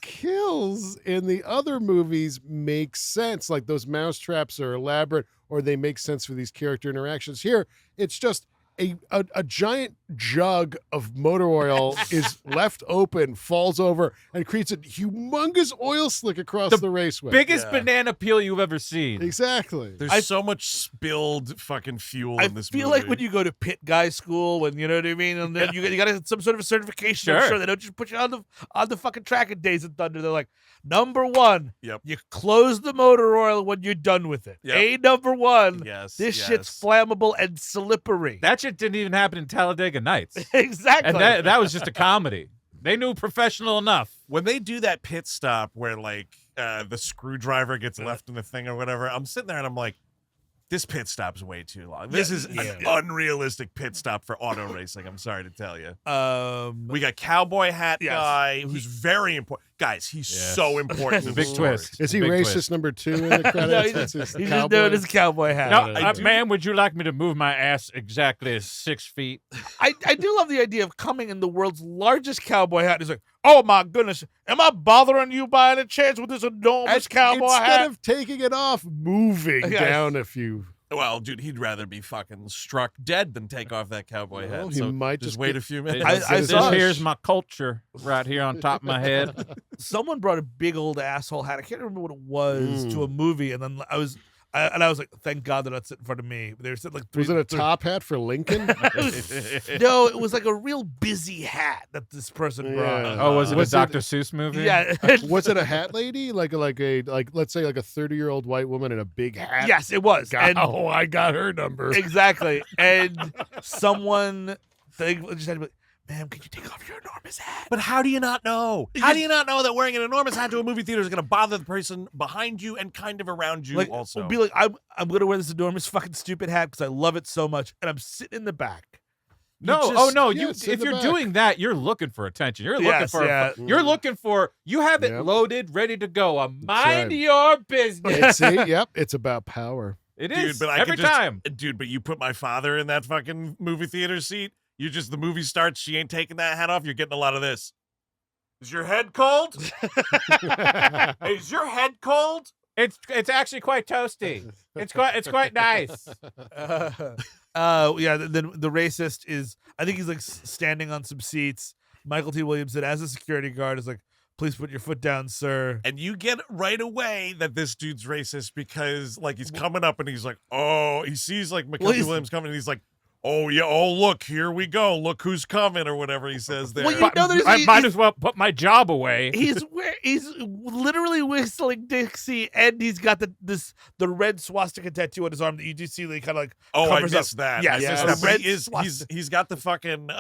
kills in the other movies make sense. Like those mouse traps are elaborate, or they make sense for these character interactions. Here, it's just a giant jug of motor oil is left open, falls over, and creates a humongous oil slick across the raceway. Biggest banana peel you've ever seen. Exactly. There's so much spilled fucking fuel I in this feel movie. like when you go to pit guy school, when you know what I mean, and then you got some sort of a certification. Sure. I'm sure they don't just put you on the fucking track at Days of Thunder. They're like, number 1, Yep. you close the motor oil when you're done with it. Yep. Number 1, Yes. this yes. shit's flammable and slippery. That shit didn't even happen in Talladega Nights. Exactly. And that was just a comedy. They knew professional enough. When they do that pit stop where like the screwdriver gets left in the thing or whatever, I'm sitting there and I'm like, this pit stop's way too long. This is an unrealistic pit stop for auto racing. I'm sorry to tell you. We got cowboy hat guy who's very important. Guys, he's so important. in Big the story. twist. Is he Big racist twist. number 2 in the credits? No, he's That's just his doing cowboy? his cowboy hat. No, ma'am, would you like me to move my ass exactly 6 feet? I do love the idea of coming in the world's largest cowboy hat. He's like, oh my goodness, am I bothering you by any chance with this enormous cowboy Instead hat? of taking it off, moving Yes. down a few. Well, dude, he'd rather be fucking struck dead than take off that cowboy Well, hat. he So might just just wait get- a few minutes. I This saw- here's my culture right here on top of my head. someone brought a big old asshole hat. I can't remember what it was to a movie, and then I was like, thank God they're not sitting in front of me. They were sitting like Was it a top hat for Lincoln? No, it was like a real busy hat that this person brought. Oh, was it a Dr. Seuss movie? Yeah. Was it a hat lady? Like let's say like a 30-year-old white woman in a big hat? Yes, it was. I got her number. Exactly. And someone just had to be like, ma'am, could you take off your enormous hat? But how do you not know? How do you not know that wearing an enormous hat to a movie theater is going to bother the person behind you and kind of around you also? Be like, I'm going to wear this enormous fucking stupid hat because I love it so much, and I'm sitting in the back. If you're doing that, you're looking for attention. You're looking for you have it loaded, ready to go. Mind your business. It's about power. It is, but every time. Dude, but you put my father in that fucking movie theater seat, the movie starts, she ain't taking that hat off, you're getting a lot of this. Is your head cold? Hey, is your head cold? It's actually quite toasty. It's quite nice. Then the racist is, I think he's like standing on some seats. Mykelti Williamson, as a security guard, is like, please put your foot down, sir. And you get right away that this dude's racist because like he's coming up and he's like, oh, he sees like Mykelti Williams coming and he's like, oh yeah, oh look, here we go. Look who's coming or whatever he says there. Well, I might as well put my job away. He's literally whistling Dixie, and he's got the red swastika tattoo on his arm that you do see that he kind of like covers I missed up. that. Yeah, I missed that. But he's got the fucking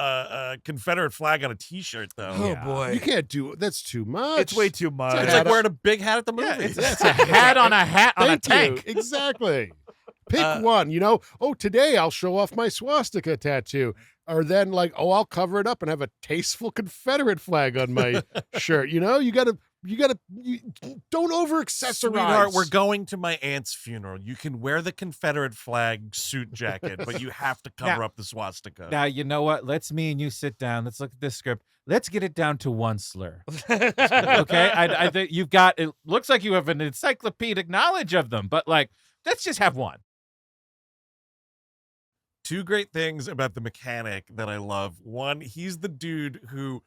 Confederate flag on a t-shirt though. Oh boy. You can't do that's too much. It's way too much. It's like wearing a big hat at the movie. It's a hat on a hat on a tank. Exactly. Pick one, Oh, today I'll show off my swastika tattoo. Or then I'll cover it up and have a tasteful Confederate flag on my shirt. You gotta don't over accessorize. Sweetheart, we're going to my aunt's funeral. You can wear the Confederate flag suit jacket, but you have to cover up the swastika. Now, you know what? Let's me and you sit down. Let's look at this script. Let's get it down to one slur. Okay? I think you've got, it looks like you have an encyclopedic knowledge of them, but let's just have one. Two great things about the mechanic that I love. One, he's the dude who,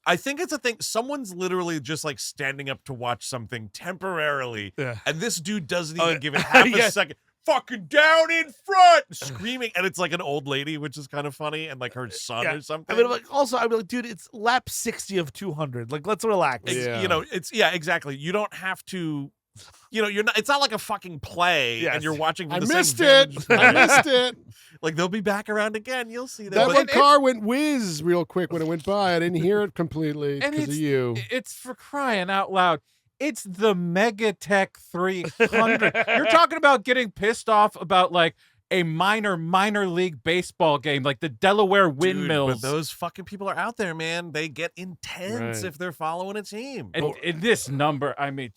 I think it's a thing, someone's literally just standing up to watch something temporarily, and this dude doesn't even give it half a second. Fucking down in front, screaming, and it's like an old lady, which is kind of funny, and her son or something. I'd be like, dude, it's lap 60 of 200. Let's relax. Exactly. You don't have to. You're not. It's not like a fucking play, and you're watching. I missed it. They'll be back around again. You'll see that. One car went whiz real quick when it went by. I didn't hear it completely because of you. It's for crying out loud. It's the Megatech 300. You're talking about getting pissed off about a minor league baseball game, like the Delaware Windmills. Dude, but those fucking people are out there, man. They get intense if they're following a team. And in this number, I mean,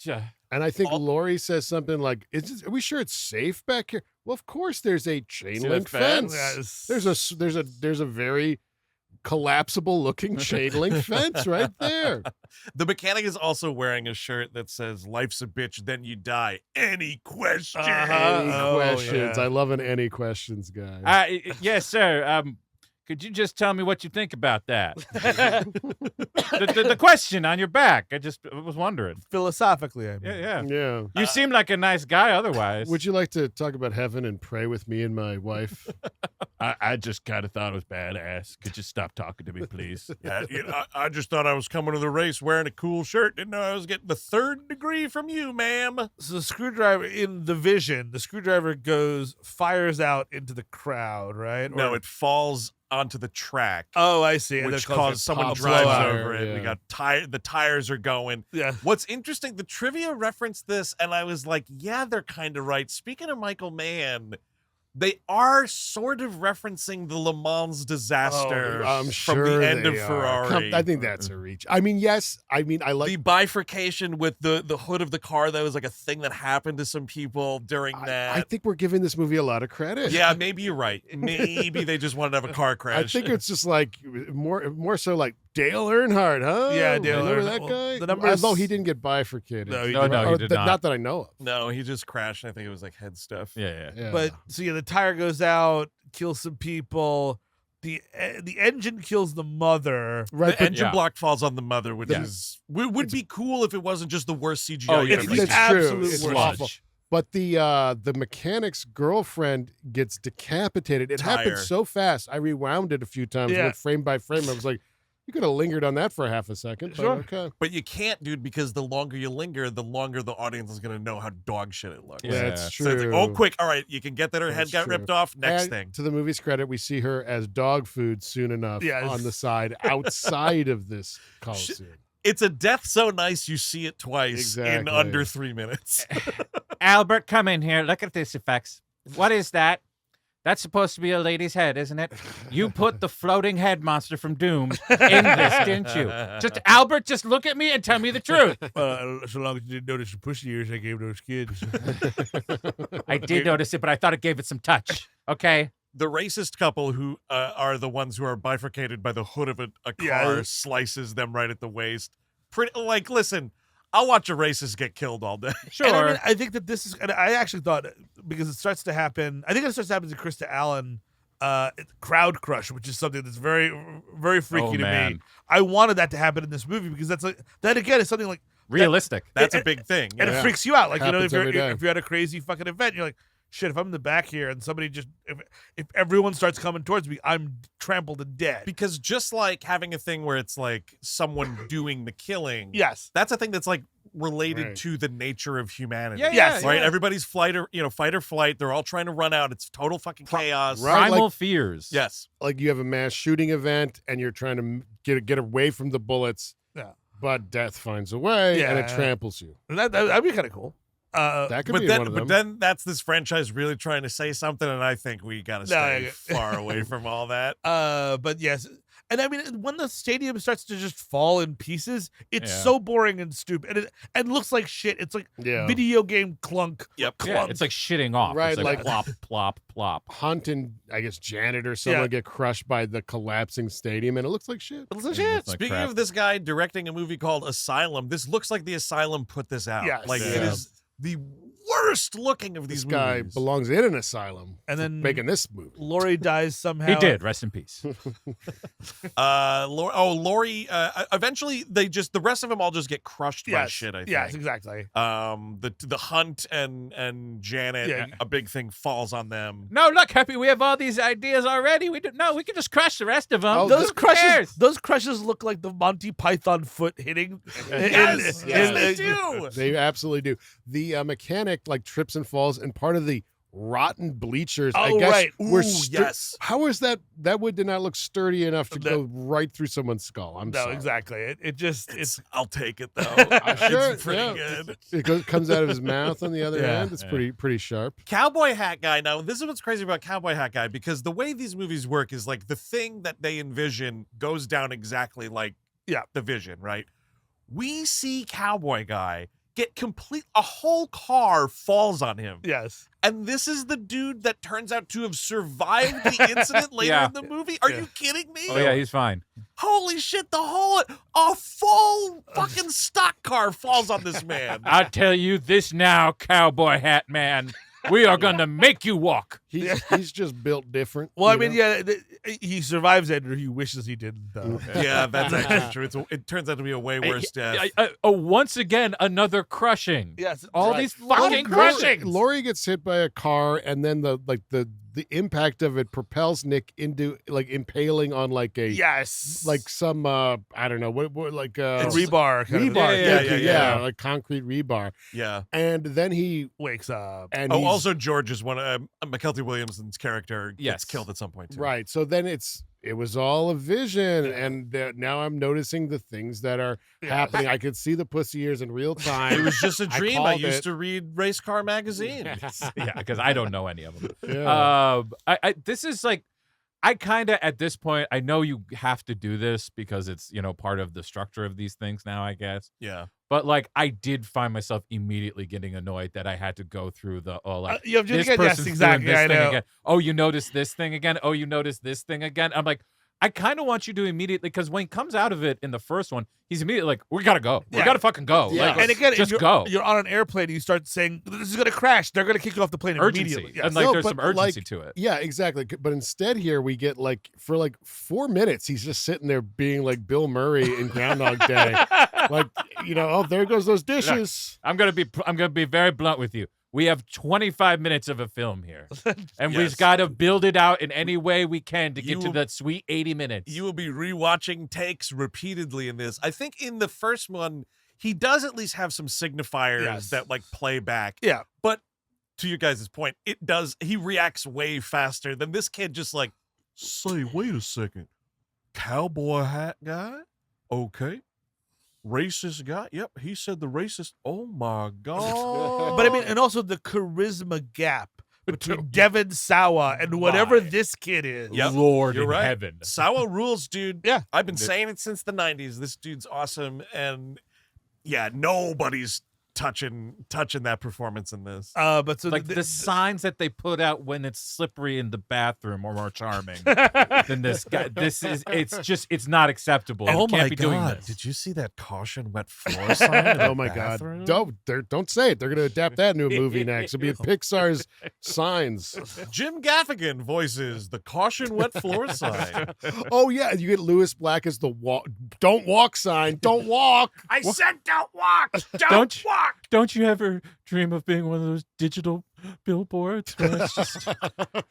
and I think Lori says something like, are we sure it's safe back here? Well, of course there's a chain link fence. Yes. There's a very collapsible looking chain link fence right there. The mechanic is also wearing a shirt that says life's a bitch, then you die. Any questions? Any questions. I love an any questions guy. Yes, sir. Could you just tell me what you think about that? the question on your back. I was wondering. Philosophically, I mean. Yeah. You seem like a nice guy otherwise. Would you like to talk about heaven and pray with me and my wife? I just kind of thought it was badass. Could you stop talking to me, please? I just thought I was coming to the race wearing a cool shirt. Didn't know I was getting the 3rd degree from you, ma'am. So the screwdriver in the vision, the screwdriver fires out into the crowd, right? No, it falls onto the track. Oh, I see. Which caused someone drives over it. We got the tires are going. Yeah. What's interesting, the trivia referenced this, and I was like, yeah, they're kind of right. Speaking of Michael Mann, they are sort of referencing the Le Mans disaster from the end of Ferrari. I think that's a reach. I mean, yes. I mean, I like the bifurcation with the hood of the car. That was a thing that happened to some people during that. I think we're giving this movie a lot of credit. Yeah, maybe you're right. Maybe they just wanted to have a car crash. I think it's just more so like Dale Earnhardt, huh? Yeah, Dale Remember Earnhardt. that guy? Although he didn't get bifurcated. No, he did not. Not that I know of. No, he just crashed. I think it was head stuff. Yeah. But the tire goes out, kills some people. the engine kills the mother. Right, the engine block falls on the mother, which would be cool if it wasn't just the worst CGI. Oh, you've it's ever the seen. absolute It's worst. awful. But the mechanic's girlfriend gets decapitated. It happened Tire. so fast. I rewound it a few times, went frame by frame. I was like, you could have lingered on that for a half a second. But okay. But you can't, dude, because the longer you linger, the longer the audience is going to know how dog shit it looks. Yeah. That's So it's true. like, oh, quick. All right, you can get that her head That's got true. ripped off. Next And thing. to the movie's credit, we see her as dog food soon enough on the side outside of this Coliseum. It's a death so nice you see it twice in Exactly. under 3 minutes. Albert, come in here. Look at this effects. What is that? That's supposed to be a lady's head, isn't it? You put the floating head monster from Doom in this, didn't you? Just Albert, just look at me and tell me the truth. So long as you didn't notice the pussy ears I gave those kids. I did notice it, but I thought it gave it some touch. Okay. The racist couple who are the ones who are bifurcated by the hood of a car Yeah. slices them right at the waist. Pretty like, listen, I'll watch a racist get killed all day. Sure. And I mean, I think that this is, and I actually thought, because it starts to happen, I think it starts to happen to Krista Allen, Crowd Crush, which is something that's very, very freaky to man. me. I wanted that to happen in this movie because that's like, that again is something like realistic. That's a big thing. And yeah. it freaks you out. Like, Happens every day. if you're at a crazy fucking event, you're like, shit, if I'm in the back here and somebody just, if everyone starts coming towards me, I'm trampled and dead. Because just like having a thing where it's like someone doing the killing, Yes. that's a thing that's like related Right. to the nature of humanity. Yeah, Yes. Right? yeah. Everybody's fight or flight. They're all trying to run out. It's total fucking chaos. Right. Primal like- fears. Yes. Like you have a mass shooting event and you're trying to get away from the bullets, Yeah. but death finds a way and it Yeah. tramples you. And that'd be kind of cool. That could But be then, one of them. but then that's this franchise really trying to say something, and I think we gotta stay far away from all that. But yes, and I mean, when the stadium starts to just fall in pieces, it's Yeah. so boring and stupid, and looks like shit. It's like Yeah. video game clunk. Yep. Yeah, clunk. it's like shitting off. Right, It's like like- plop, plop, plop. Hunt and I guess Janet or someone Yeah. get crushed by the collapsing stadium and it looks like shit. It looks like It shit. looks like Speaking crap. of this guy directing a movie called Asylum, this looks like the Asylum put this out. Yes. Like it Yeah. is the worst looking of these This guy movies. belongs in an asylum And then making this movie. Lori dies somehow. He did. Rest in peace. Lori. Eventually, the rest of them all just get crushed by Yes. shit. I think. Yes, exactly. The Hunt and Janet, Yeah. a big thing falls on them. No, look, Happy, we have all these ideas already. We can just crush the rest of them. Oh, Those Who crushes, cares? those crushes look like the Monty Python foot hitting. Yes, yes, they do. They absolutely do. The mechanic like trips and falls, and part of the rotten bleachers, I Oh, guess, right. were Ooh, yes. How is that? That wood did not look sturdy enough to That- go right through someone's skull. I'm No, sorry. exactly. It's I'll take it though. Sure, It's pretty yeah. good. It comes out of his mouth on the other Yeah, end. It's yeah. pretty sharp. Cowboy Hat Guy. Now, this is what's crazy about Cowboy Hat Guy, because the way these movies work is like the thing that they envision goes down exactly like the vision, right? We see Cowboy Guy get a whole car falls on him. yes. And this is the dude that turns out to have survived the incident later Yeah. in the movie. Are Yeah. you kidding me? Oh, yeah, he's fine. Holy shit, a full fucking stock car falls on this man. I tell you this now, Cowboy Hat Man. We are going to make you walk. He's just built different. Well, I you mean, know? he survives it, or he wishes he didn't. Though. Yeah, that's actually true. It turns out to be a way worse death. Once again, another crushing. Yes, All right. these fucking crushings. Lori gets hit by a car, and then the impact of it propels Nick into like impaling on like a Yes, like some I don't know what like rebar, kind of rebar, Yeah, thank you, yeah. like concrete rebar, Yeah. and then he wakes up. and Oh, he's- also George is one of Mykelti Williamson's character gets Yes. killed at some point too. right. So then it was all a vision, and now I'm noticing the things that are happening. I could see the pussy ears in real time. It was just a dream. I called used it. to read Race Car Magazine. Yeah, because I don't know any of them. Yeah. This is like, I kind of at this point, I know you have to do this because it's part of the structure of these things now, I guess. Yeah. But like, I did find myself immediately getting annoyed that I had to go through the you have to this get- yes, person's exactly, doing this I thing know. again. Oh, you noticed this thing again. Oh, you noticed this thing again. I'm like, I kind of want you to immediately, because when he comes out of it in the first one, he's immediately like, we gotta go. We Yeah. gotta fucking go. Yeah. Like, And again, just if go. you're on an airplane and you start saying, this is going to crash, they're going to kick you off the plane Urgency. immediately. Yes. And like, No, there's but, some urgency like, to it. Yeah, exactly. But instead here we get like for like 4 minutes, he's just sitting there being like Bill Murray in Groundhog Day. Like, oh, there goes those dishes. I'm gonna be very blunt with you. We have 25 minutes of a film here, and Yes. we've got to build it out in any way we can to get to You- that sweet 80 minutes. You will be rewatching takes repeatedly in this. I think in the first one, he does at least have some signifiers Yes. that like play back. Yeah. But to you guys' point, he reacts way faster than this kid just like, say, wait a second. Cowboy hat guy? Okay. Racist guy? Yep, he said the racist. Oh my God. But I mean, and also the charisma gap between Devin Sawa and whatever this kid is. Yep. Lord You're in right. heaven. Sawa rules, dude. Yeah. I've been saying it since the 90s. This dude's awesome. And yeah, nobody's touching that performance in this. But so Like the signs that they put out when it's slippery in the bathroom are more charming than this guy. It's not acceptable. Oh You can't my be doing God. this. Did you see that caution wet floor sign? in the Oh my bathroom? God. Don't say it. They're going to adapt that into a movie next. It'll be Pixar's Signs. Jim Gaffigan voices the caution wet floor sign. Oh, yeah. You get Lewis Black as the don't walk sign. Don't walk. I said don't walk. Don't walk. Don't you ever dream of being one of those digital billboards? Where it's just,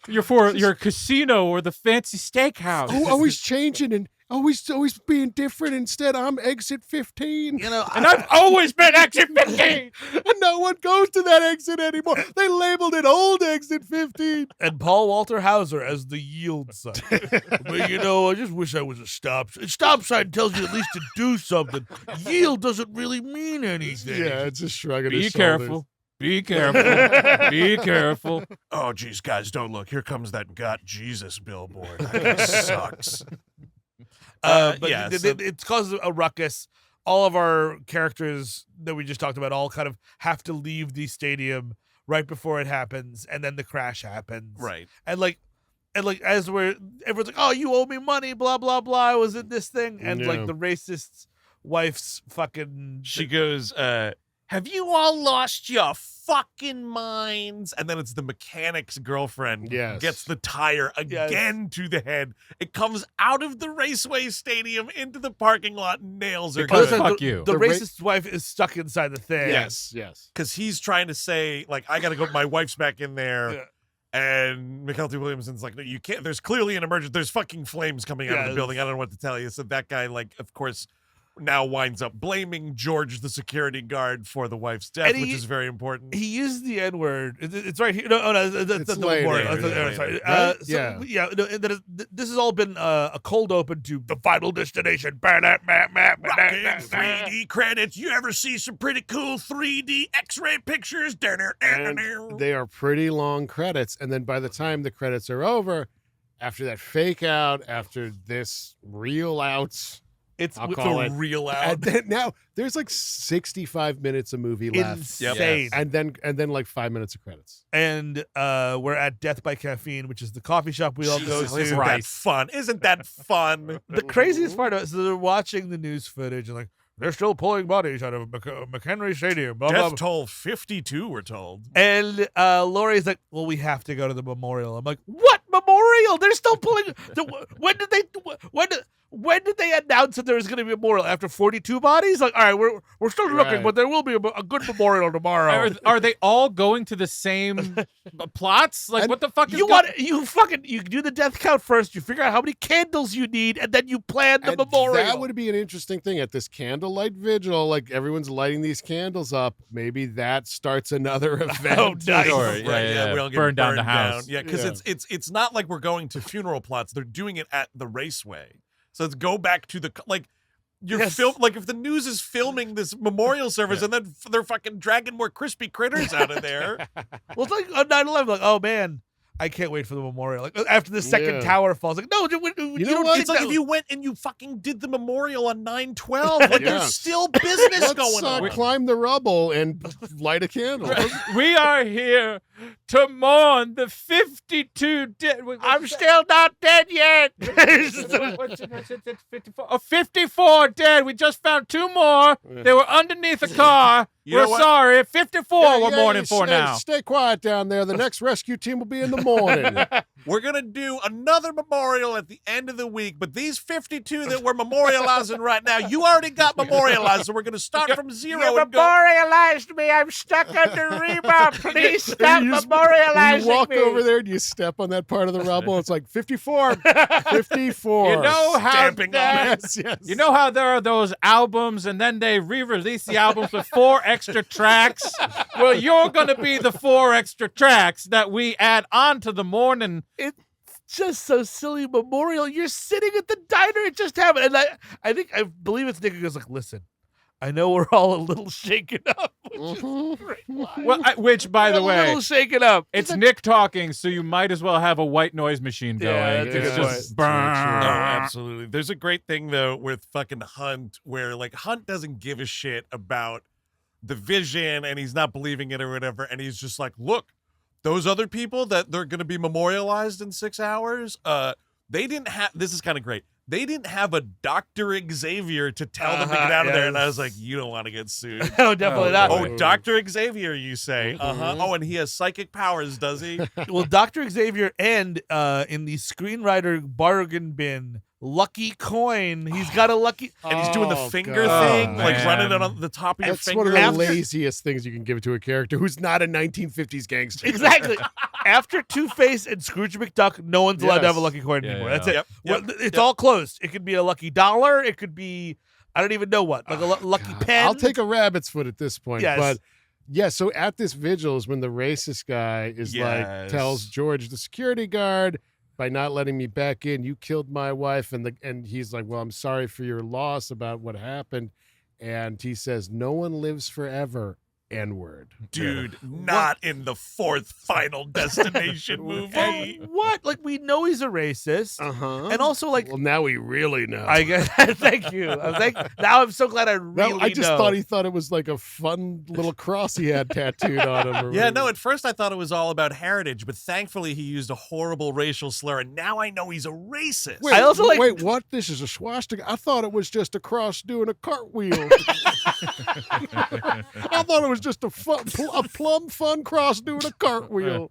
you're for your casino or the fancy steakhouse. Oh, always changing and always being different. Instead, I'm exit 15. you know, And I've always been exit 15. And no one goes to that exit anymore. They labeled it old exit 15. and Paul Walter Hauser as the yield sign. But I just wish I was a stop. A stop sign tells you at least to do something. Yield doesn't really mean anything. Yeah, it's just shrugging Be his shoulders. careful. Be careful. Be careful. Oh, geez, guys, don't look. Here comes that Got Jesus billboard. That guy sucks. But yeah, it causes a ruckus. All of our characters that we just talked about all kind of have to leave the stadium right before it happens, and then the crash happens. Right. And as everyone's like, oh, you owe me money, blah blah blah. I was in this thing, and Yeah. like the racist's wife's fucking. She goes, have you all lost your fucking minds? And then it's the mechanic's girlfriend Yes. gets the tire again to the head. It comes out of the raceway stadium into the parking lot and nails her. Because good. fuck you. The The ra- racist's wife is stuck inside the thing. Yes. Because he's trying to say, like, I got to go. My wife's back in there. Yeah. And Mykelti Williamson's like, no, you can't. There's clearly an emergency. There's fucking flames coming out of the building. I don't know what to tell you. So that guy, like, of course, now winds up blaming George, the security guard, for the wife's death, And which is very important. He used the N-word. It's right here. No, that's It's the later. word. Later. Sorry. Right? Yeah. No, and this has all been a cold open to the final destination. Rockin' 3D credits. You ever see some pretty cool 3D X-ray pictures? And they are pretty long credits. And then by the time the credits are over, after that fake out, after this reel outs, I'll call it real out. And then now there's like 65 minutes of movie left. Insane. And then like 5 minutes of credits. And we're at Death by Caffeine, which is the coffee shop we all go Jesus, to. isn't that fun? Isn't that fun? The craziest part of it is they're watching the news footage and like, they're still pulling bodies out of McHenry Stadium. Blah, blah, Death blah. toll 52, we're told. And Lori's like, well, we have to go to the memorial. I'm like, what memorial? They're still pulling. When did they announce that there was going to be a memorial after 42 bodies? Like, all right, we're still looking, Right. but there will be a good memorial tomorrow. Are they all going to the same plots? Like, And what the fuck is You do the death count first. You figure out how many candles you need, and then you plan the And memorial. that would be an interesting thing at this candlelight vigil. Like everyone's lighting these candles up. Maybe that starts another event. Oh, nice. Sure, yeah. we all get Burn down burned the house. Yeah, because Yeah. it's not like we're going to funeral plots. They're doing it at the raceway. So let's go back to the you're Yes. like if the news is filming this memorial service and then they're fucking dragging more crispy critters out of there. Well, it's like on 9/11, like, oh man, I can't wait for the memorial. Like after the second Yeah. tower falls, like, no, you know don't what? think It's like that- if you went and you fucking did the memorial on 9/12. Like Yeah. there's still business Let's going on. climb the rubble and light a candle. We are here to mourn the 52 dead. I'm still not dead yet. 54 dead. We just found 2 more. They were underneath a car. You know We're what? sorry. 54 we're mourning for now. Stay quiet down there. The next rescue team will be in the morning. We're going to do another memorial at the end of the week, but these 52 that we're memorializing right now, you already got memorialized, so we're going to start from zero You and go. memorialized me. I'm stuck under Reba. Please stop You memorializing walk me. over there and you step on that part of the rubble. It's like 54. 54. You know how Stamping on it. Yes. You know how there are those albums and then they re-release the albums with 4 extra tracks? Well, you're going to be the 4 extra tracks that we add on to the morning. It's just so silly. Memorial. You're sitting at the diner. It just happened. And I believe it's Nick who goes like, listen, I know we're all a little shaken up. Which, is a great line. Well, which, by the a way, little shaken up. it's Nick talking, so you might as well have a white noise machine going. Yeah, that's a It's good just Oh, point. absolutely. There's a great thing though with fucking Hunt where like Hunt doesn't give a shit about the vision and he's not believing it or whatever, and he's just like, look, those other people that they're going to be memorialized in 6 hours, they didn't have, this is kind of great, they didn't have a Dr. Xavier to tell them to get out of there, and I was like, you don't want to get sued. No, definitely not. Oh, Dr. Xavier, you say? Oh, and he has psychic powers, does he? Well, Dr. Xavier and in the screenwriter bargain bin, Lucky Coin. He's got a lucky. And he's doing the Oh, finger God. thing, like Man. running it on the top of your That's finger. one of the After- laziest things you can give to a character who's not a 1950s gangster. Exactly. After Two-Face and Scrooge McDuck, no one's allowed to have a Yes. lucky coin Yeah, anymore. yeah. That's it. Yep, Well, yep, it's yep. all closed. It could be a lucky dollar. It could be, I don't even know what, like a lucky God, pen. I'll take a rabbit's foot at this point. Yes. But yeah, so at this vigil is when the racist guy is like Yes. tells George, the security guard, by not letting me back in, you killed my wife. And he's like, well, I'm sorry for your loss about what happened. And he says, no one lives forever. N-word. Dude, not in the 4th Final Destination movie. What? Like, we know he's a racist. Uh-huh. And also, like, Well, now we really know. I guess, thank you. Now I'm so glad I really I just know. thought he thought it was like a fun little cross he had tattooed on him. Or Yeah, whatever. no, at first I thought it was all about heritage, but thankfully he used a horrible racial slur, and now I know he's a racist. Wait, I also like- wait, what? This is a swastika? I thought it was just a cross doing a cartwheel. I thought it was just a plum fun cross doing a cartwheel.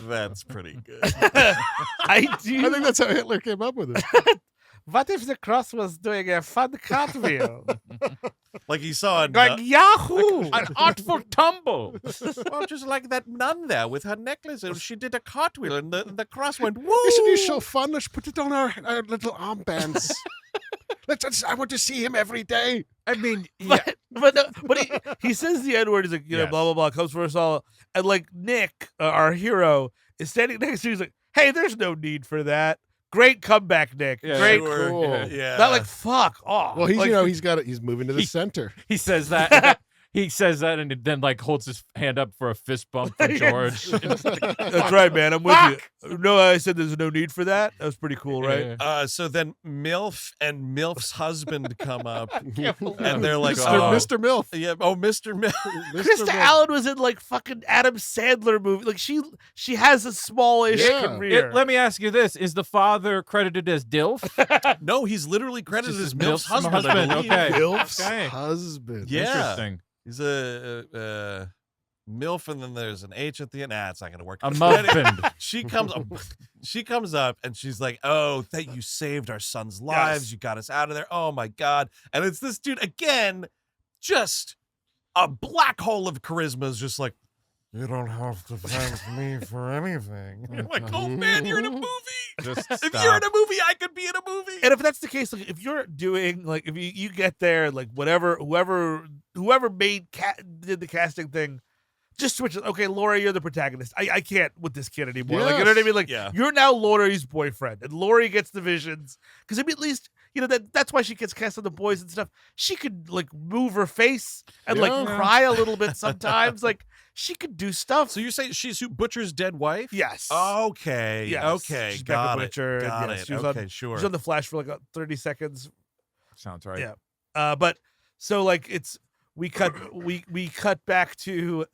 That's pretty good. I do. I think that's how Hitler came up with it. What if the cross was doing a fun cartwheel? Like he saw Going Yahoo! An artful tumble. well, just like that nun there with her necklace, and she did a cartwheel, and the cross went, woo! Isn't he so fun? Let's put it on our little armbands. I want to see him every day. I mean, yeah. But he says the N-word. He's like, you know, Yes. blah, blah, blah, comes for us all. And like Nick, our hero, is standing next to you. He's like, hey, there's no need for that. Great comeback, Nick. Yeah, Great. Sure. Cool. Yeah. Not like, fuck off. Well, he's like, he's moving to the center. He says that. He says that and then like holds his hand up for a fist bump for George. that's right, man. I'm with you. No, I said there's no need for that. That was pretty cool, right? Yeah. So then MILF and MILF's husband come up, and they're like, Mr. Milf. yeah, oh, Mr. MILF. Krista Allen was in like fucking Adam Sandler movie. Like she has a smallish Yeah. career. Let me ask you this: is the father credited as Dilf? No, he's literally credited Just as his MILF's MILF's husband. I husband, believe. okay. Milf's Okay. husband. Yeah. Interesting. He's a MILF, and then there's an H at the end. It's not going to work. A But anyway, muffin. she comes up, and she's like, oh, thank you, saved our son's lives. Yes. You got us out of there. Oh, my God. And it's this dude, again, just a black hole of charisma is just like, you don't have to thank me for anything. I'm like, oh, man, you're in a movie. Just If stop. you're in a movie, I could be in a movie. And if that's the case, like if you're doing like if you get there, like whoever did the casting thing, just switch it. Okay, Laura, you're the protagonist. I can't with this kid anymore. Like you know what I mean? Like Yeah. you're now Laurie's boyfriend, and Laurie gets the visions because I mean, at least you know that's why she gets cast on The Boys and stuff. She could like move her face and like Yeah. cry a little bit sometimes. Like she could do stuff. So you're saying she's Butcher's dead wife? Yes. Okay. Yes. Okay. She's Got Becca it. Butcher, and Got yes, it. she was Okay, on- sure. She's on The Flash for like 30 seconds. Sounds right. Yeah. But so like it's we cut back to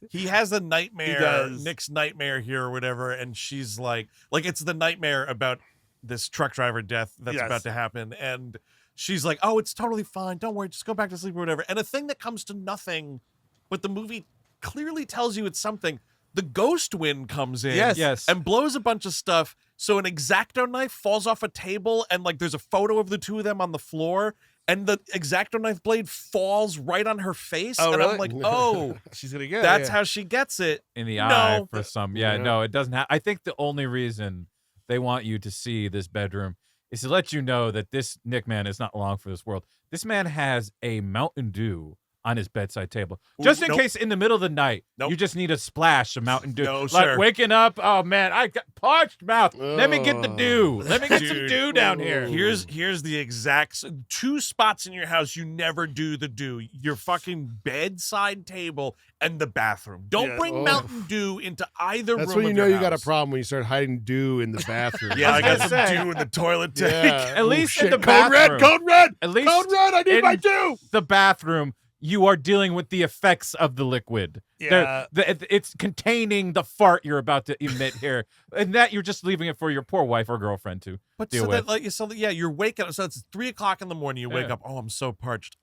he has a nightmare, does. Nick's nightmare here or whatever, and she's like it's the nightmare about this truck driver death that's Yes. about to happen, and she's like, oh, it's totally fine, don't worry, just go back to sleep or whatever. And a thing that comes to nothing, but the movie clearly tells you it's something. The ghost wind comes in, Yes. and blows a bunch of stuff. So an X-Acto knife falls off a table, and like there's a photo of the two of them on the floor, and the X-Acto knife blade falls right on her face. Oh, and really? I'm like, oh, she's gonna get that's how she gets it. in the No. eye for some. Yeah, Yeah. no, it doesn't have. I think the only reason they want you to see this bedroom is to let you know that this Nick man is not long for this world. This man has a Mountain Dew on his bedside table, just in nope. case in the middle of the night Nope. you just need a splash of Mountain Dew. No, like sir. waking up, oh man, I got parched mouth. Let me get the dew. Let me get some Dude. dew down here. Here's the exact two spots in your house you never do the do: your fucking bedside table and the bathroom. Don't Yeah. bring Oh. Mountain Dew into either That's room. when you of know your you got a house. problem when you start hiding dew in the bathroom. Yeah, I got gonna some say. dew in the toilet tank. Yeah. At least in shit. the Code bathroom. red, code red, At least code red. I need in my dew. the bathroom, you are dealing with the effects of the liquid. Yeah. It's containing the fart you're about to emit here, and that you're just leaving it for your poor wife or girlfriend to But deal so with. that yeah, you're waking up. So it's 3:00 in the morning. You wake Yeah. up. Oh, I'm so parched.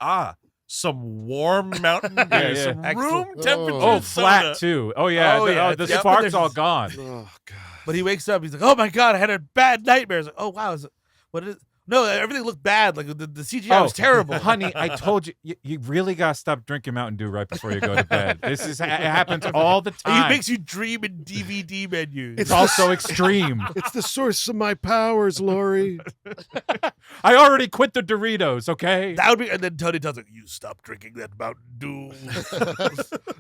Some warm Mountain Dew, Yeah, yeah. some Excellent. room temperature. oh, soda. flat too. Oh yeah, Oh, yeah. the Yep. spark's There's- all gone. Oh god. But he wakes up. He's like, "Oh my god, I had a bad nightmare." He's like, "Oh wow, what is?" No, everything looked bad. Like the CGI was terrible. Honey, I told you, you really gotta stop drinking Mountain Dew right before you go to bed. This is it happens all the He time. makes you dream in DVD menus. It's also extreme. It's the source of my powers, Lori. I already quit the Doritos. Okay. That would be, and then Tony Todd's like, "You stop drinking that Mountain Dew."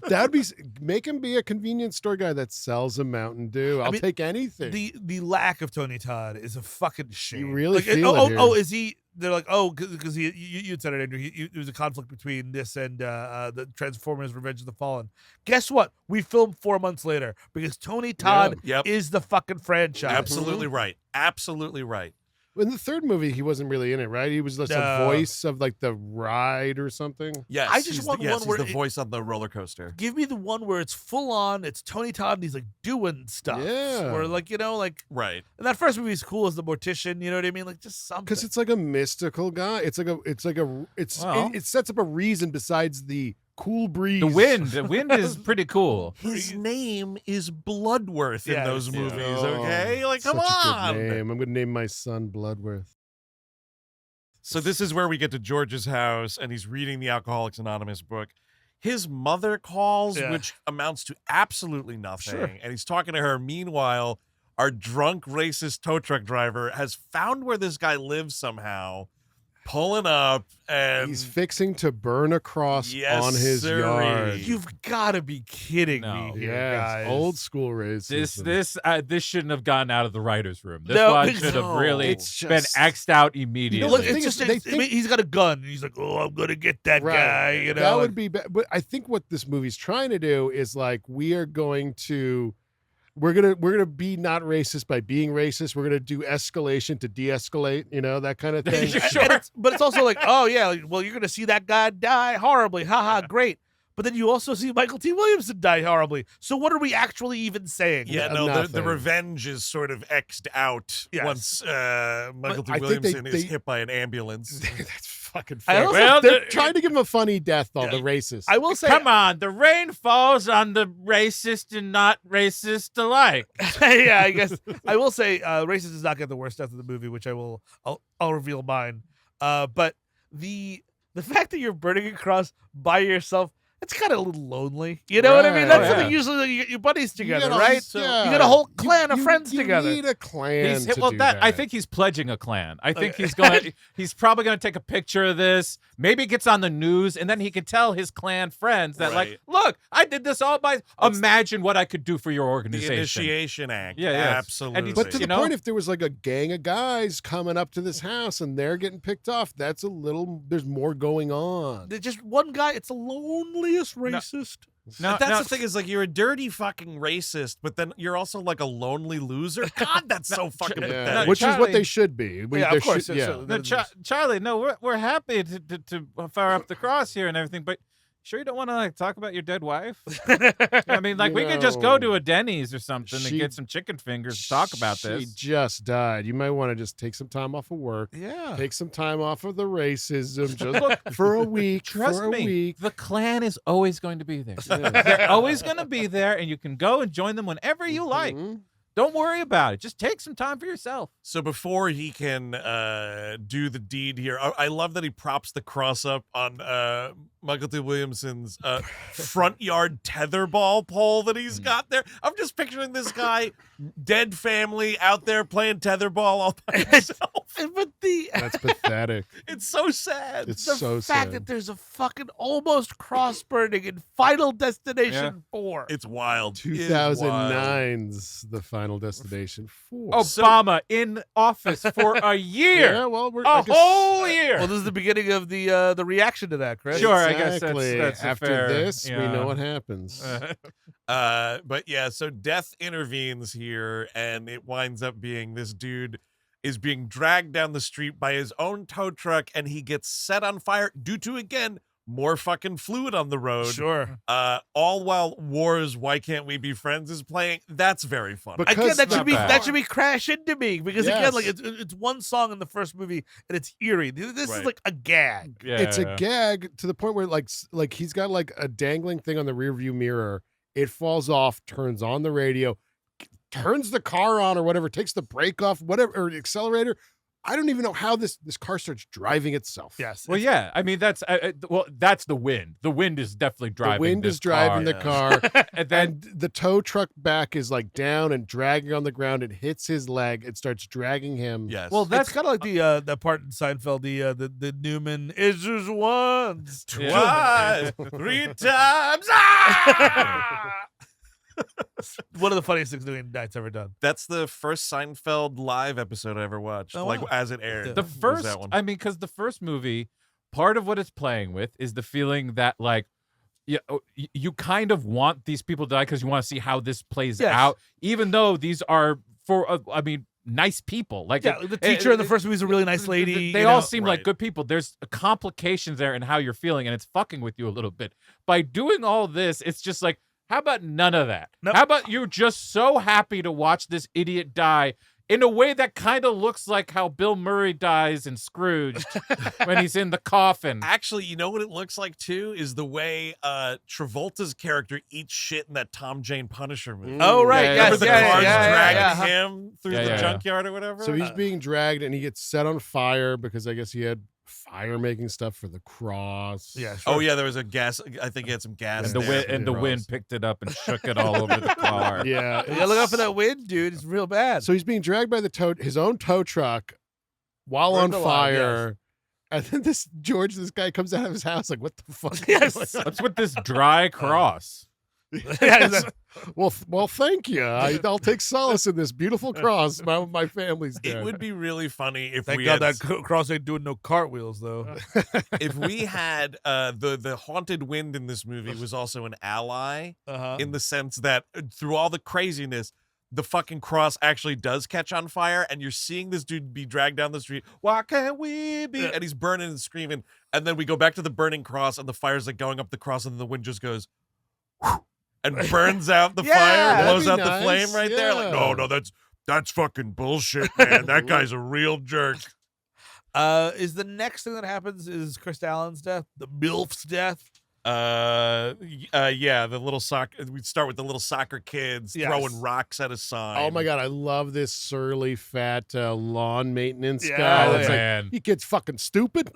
That would be make him be a convenience store guy that sells a Mountain Dew. I'll mean, take anything. The lack of Tony Todd is a fucking shame. You really like, feel it here. is he? They're like, because you said it, Andrew. There was a conflict between this and the Transformers: Revenge of the Fallen. Guess what? We filmed 4 months later because Tony Todd Yep. is the fucking franchise. Absolutely right. Absolutely right. In the third movie, he wasn't really in it, right? He was just a No. voice of like the ride or something. Yes, I just he's want the, yes, one where he's the it- voice on the roller coaster. Give me the one where it's full on. It's Tony Todd and he's like doing stuff. Yeah. Or like Right. and that first movie is cool as the mortician. You know what I mean? Like just something. Because it's like a mystical guy. It sets up a reason besides the cool breeze. The wind is pretty cool. His name is Bloodworth in Yes. those Yeah. movies, Oh, okay? Like, such come a on. good name. I'm gonna name my son Bloodworth. So this is where we get to George's house, and he's reading the Alcoholics Anonymous book. His mother calls, Yeah. which amounts to absolutely nothing, Sure. and he's talking to her. Meanwhile, our drunk, racist tow truck driver has found where this guy lives somehow, pulling up, and He's fixing to burn a cross Yes, on his sirree. yard. You've got to be kidding No. me here, Yes, guys. old school racism. This shouldn't have gotten out of the writers' room. This No, one it's- should have no. really It's been just- axed out immediately. know, Look, the it's thing just is, they think- he's got a gun. And he's like, "Oh, I'm gonna get that Right. guy." You know, that like- would be but I think what this movie's trying to do is like we're gonna be not racist by being racist. We're gonna do escalation to de-escalate, that kind of thing. But it's also like, oh yeah, like, well, you're gonna see that guy die horribly. Haha, great. But then you also see Mykelti Williamson die horribly. So what are we actually even saying? yeah, no, the nothing. revenge is sort of X'd out Yes. once Michael T. I think Williamson is they- hit by an ambulance. That's fucking I fair. also- Well, They're the- trying to give him a funny death, though, the racist. I will say, Come on, the rain falls on the racist and not racist alike. yeah, I guess I will say, racist does not get the worst death of the movie, which I'll reveal mine. But the fact that you're burning a cross by yourself. It's kind of a little lonely. You know what I mean? Right. That's Oh, something yeah. usually you get your buddies together, gotta- right? yeah. You got a whole clan of friends you together. need a clan. He's, to well, do that I think he's pledging a clan. I think Okay. he's probably going to take a picture of this. Maybe it gets on the news, and then he can tell his clan friends that, Right. like, look, I did this all by. Imagine what I could do for your The organization. initiation act. Yeah, yeah. Absolutely. And But to You the know? point, if there was like a gang of guys coming up to this house and they're getting picked off, there's more going on. There's just one guy. It's the loneliest racist. But that's the thing is like you're a dirty fucking racist, but then you're also like a lonely loser. God, that's so fucking pathetic. Which is what they should be. Of course. Charlie, no, we're happy to fire up the cross here and everything, but sure you don't want to like talk about your dead wife? I mean, like we could just go to a Denny's or something and get some chicken fingers to talk about this. She just died. You might want to just take some time off of work. Yeah. Take some time off of the racism just for a week. Trust me, the Klan is always going to be there. They're always going to be there, and you can go and join them whenever you like. Don't worry about it. Just take some time for yourself. So before he can do the deed here, I love that he props the cross up on Mykelti Williamson's front yard tetherball pole that he's got there. I'm just picturing this guy, dead family, out there playing tetherball all by himself. That's pathetic. It's so sad. It's the so fact sad. that there's a fucking almost cross burning in Final Destination 4. It's wild. 2009's the Final Destination 4. Obama in office for a year. Yeah, well, a whole year. Well, this is the beginning of the reaction to that, Chris. Sure, exactly. I guess that's after fair, this, we know what happens. But yeah, so death intervenes here, and it winds up being this dude is being dragged down the street by his own tow truck, and he gets set on fire due to, again, more fucking fluid on the road. Sure. All while War's "Why Can't We Be Friends" is playing. That's very fun. Again, that should be Crash Into Me, because again, like it's one song in the first movie and it's eerie. This is like a gag. It's a gag to the point where like he's got like a dangling thing on the rearview mirror. It falls off, turns on the radio, turns the car on or whatever, takes the brake off, whatever, or the accelerator. I don't even know how this car starts driving itself. Yes. Well, yeah. I mean, that's that's the wind. The wind is definitely driving. The wind this is driving car. the car, and then the tow truck back is like down and dragging on the ground. It hits his leg. It starts dragging him. Yes. Well, that's kind of like the that part in Seinfeld. The Newman is just once, twice, 3 times. Ah! One of the funniest things New Night's ever done. That's the first Seinfeld live episode I ever watched, Oh, like wow. as it aired. The was first, that one. I mean, because the first movie, part of what it's playing with is the feeling that like, you kind of want these people to die because you want to see how this plays out, even though these are nice people. Like the teacher in the first movie is a really nice lady. They all seem like good people. There's complications there in how you're feeling, and it's fucking with you a little bit. By doing all this, it's just like, how about none of that? Nope. How about you're just so happy to watch this idiot die in a way that kind of looks like how Bill Murray dies in Scrooge when he's in the coffin. Actually, you know what it looks like too is the way Travolta's character eats shit in that Tom Jane Punisher movie. Oh right, Remember the cars dragging yeah. him through the junkyard or whatever. So he's being dragged and he gets set on fire because I guess he had fire making stuff for the cross. Yeah. Sure. Oh yeah, there was a gas. I think he had some gas. And the wind picked it up and shook it all over the car. Yeah. You gotta look out for that wind, dude. It's real bad. So he's being dragged by his own tow truck while on fire. And then this guy comes out of his house like, what the fuck? Yes. What's with this dry cross? Well, thank you. I'll take solace in this beautiful cross. My family's dead. It would be really funny if Thank we God had, that cross ain't doing no cartwheels though. if we had the haunted wind in this movie was also an ally in the sense that through all the craziness, the fucking cross actually does catch on fire, and you're seeing this dude be dragged down the street. Why can't we be? And he's burning and screaming, and then we go back to the burning cross, and the fire's like going up the cross, and then the wind just goes. Whew, and burns out the fire, blows out the flame right there. Like, no, that's fucking bullshit, man. That guy's a real jerk. Is the next thing that happens is Krista Allen's death, the MILF's death? Yeah, the little soccer. We start with the little soccer kids throwing rocks at a sign. Oh my God, I love this surly, fat lawn maintenance guy. That's man. Like, he gets fucking stupid.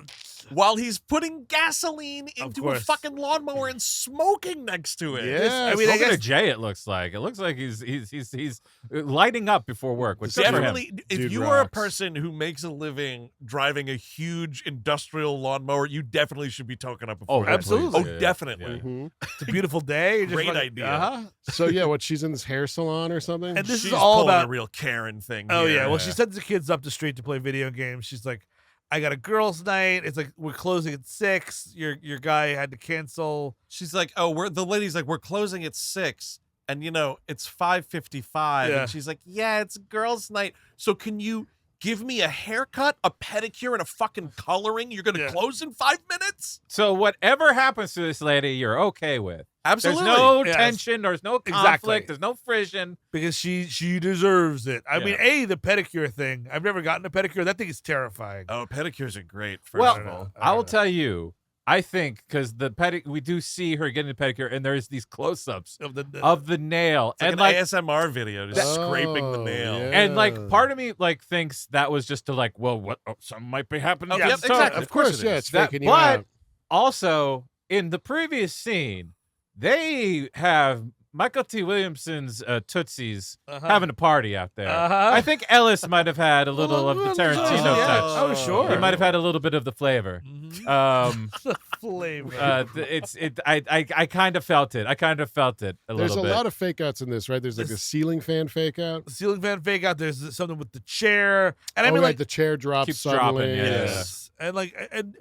While he's putting gasoline into a fucking lawnmower and smoking next to it. Yeah, I mean, I guess a Jay. It looks like he's lighting up before work. Which Definitely, if Dude you are a rocks. person who makes a living driving a huge industrial lawnmower, you definitely should be token up before. Oh, absolutely. Oh, definitely. Mhm. It's a beautiful day. You're just Great like, idea. Uh-huh. So yeah, what, she's in this hair salon or something? And this She's is all pulling about a real Karen thing. Oh here. yeah. Well, she sends the kids up the street to play video games. She's like, I got a girls' night. It's like we're closing at 6. Your guy had to cancel. She's like, oh, the lady's like, we're closing at 6, and it's 5:55, Yeah. and she's like, yeah, it's girls' night. So can you give me a haircut, a pedicure, and a fucking coloring? You're gonna close in 5 minutes? So whatever happens to this lady, you're okay with. Absolutely. There's no Yes. tension. There's no conflict. Exactly. There's no frisson. Because she deserves it. I mean, the pedicure thing. I've never gotten a pedicure. That thing is terrifying. Oh, pedicures are great. First of all, I will tell you. I think because we do see her getting the pedicure, and there's these close-ups of the nail, it's like and an ASMR video, just scraping the nail. yeah. And like, part of me like thinks that was just to like, well, what something might be happening. Oh, to yep, the tongue. exactly. Of course, it is. it's faking you But out. also in the previous scene, they have Mykelti Williamson's Tootsies having a party out there. I think Ellis might have had a little of the Tarantino touch. Oh, sure. He might have had a little bit of the flavor. Flavor. I kind of felt it. I kind of felt it a There's little a bit. lot of fake outs in this, right? There's like a ceiling fan fake out. Ceiling fan fake out. There's something with the chair. And I Oh, mean, right, like, the chair drops keeps suddenly. dropping, yeah. yes. And like, and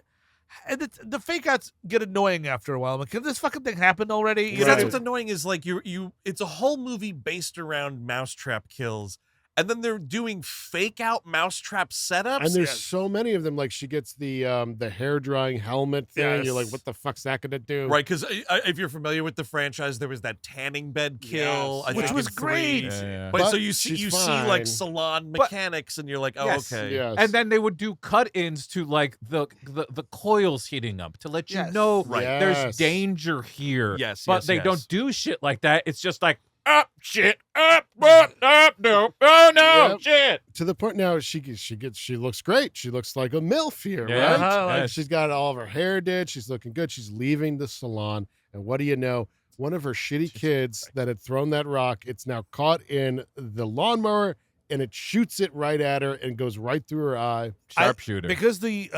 the fake outs get annoying after a while. I'm like, can this fucking thing happen already? Because that's what's annoying is like it's a whole movie based around mousetrap kills, and then they're doing fake out mousetrap setups. And there's so many of them. Like she gets the hair drying helmet thing. Yes. You're like, what the fuck's that gonna do? Right, because if you're familiar with the franchise, there was that tanning bed kill, Yes. I Which think was in 3. great. Yeah. But so But you see she's like fine. salon mechanics, and you're like, oh, Yes. okay. Yes. And then they would do cut-ins to like the coils heating up to let you Yes. know Right. Yes. there's danger here. Yes, but yes, they yes. don't do shit like that. It's just like up shit, up, what, up, no, oh no, Yep. shit. To the point now, she looks great. She looks like a MILF here, Yeah. right? Uh-huh. Like she's got all of her hair did. She's looking good. She's leaving the salon, and what do you know? One of her shitty kids that had thrown that rock, it's now caught in the lawnmower, and it shoots it right at her and goes right through her eye. Sharpshooter. Because the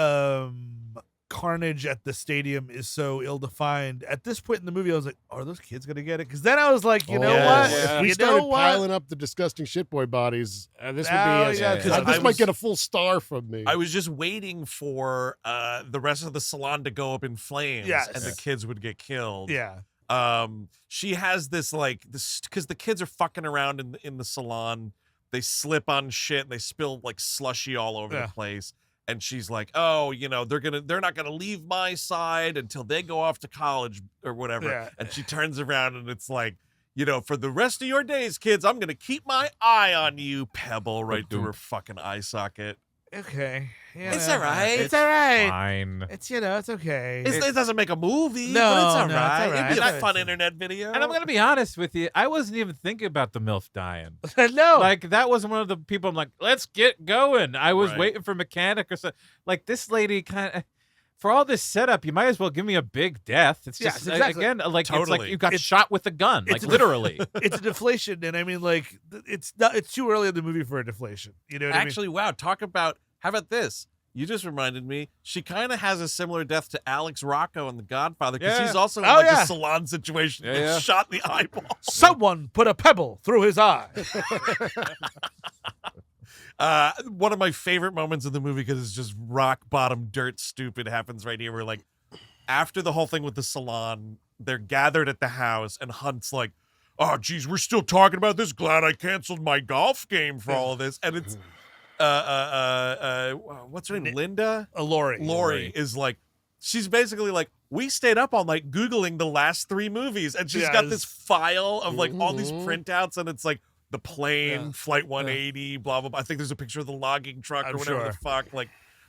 carnage at the stadium is so ill-defined. At this point in the movie, I was like, are those kids going to get it? Because then I was like, you know yes. what? If we You started know what? piling up the disgusting shitboy bodies, this would be Oh, it. yeah, because This I might was- get a full star from me. I was just waiting for the rest of the salon to go up in flames, Yes. and the kids would get killed. Yeah. She has this because the kids are fucking around in the salon. They slip on shit and they spill like slushy all over the place. And she's like, oh, they're not gonna leave my side until they go off to college or whatever. Yeah. And she turns around and it's like, for the rest of your days, kids, I'm gonna keep my eye on you. Pebble right through her fucking eye socket. Okay. Yeah. It's all right. It's all right. Fine. It's, it's okay. It doesn't make a movie, No, but it's all no, it's right. all right. It'd be a It's fun all right. internet video. And I'm gonna be honest with you, I wasn't even thinking about the MILF dying. No. Like that was one of the people I'm like, let's get going. I was Right. waiting for mechanic or something. Like this lady kind of, for all this setup, you might as well give me a big death. It's Yes, just exactly. again, like it's Totally. like you got shot with a gun, like it's- literally. It's a deflation, and I mean, like, it's too early in the movie for a deflation. You know what Actually, wow, how about this? You just reminded me, she kind of has a similar death to Alex Rocco in The Godfather, because Yeah. he's also in Oh, like yeah. a salon situation, Yeah, gets yeah. shot in the eyeball. I mean? Someone put a pebble through his eye. One of my favorite moments in the movie, because it's just rock bottom dirt stupid, happens right here, where like after the whole thing with the salon, they're gathered at the house, and Hunt's like, oh geez, we're still talking about this, glad I canceled my golf game for all of this. And it's what's her name, Linda? Lori is like, she's basically like, we stayed up all night Googling the last 3 movies, and she's got this file of like all these printouts, and it's like the plane, Flight 180, blah, blah, blah. I think there's a picture of the logging truck or I'm whatever sure. the fuck. Like,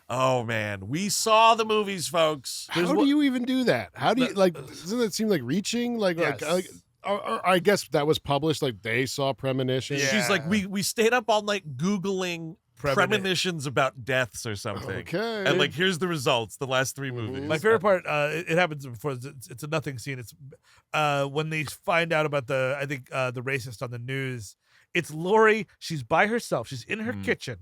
oh man, we saw the movies, folks. How do you even do that? How do you doesn't it seem like reaching? Or I guess that was published, like they saw premonition. She's like, we stayed up all night Googling premonitions about deaths or something. Okay. And like, here's the results, the last 3 movies. My favorite part, it happens before. It's a nothing scene. It's when they find out about the racist on the news. It's Lori. She's by herself. She's in her kitchen.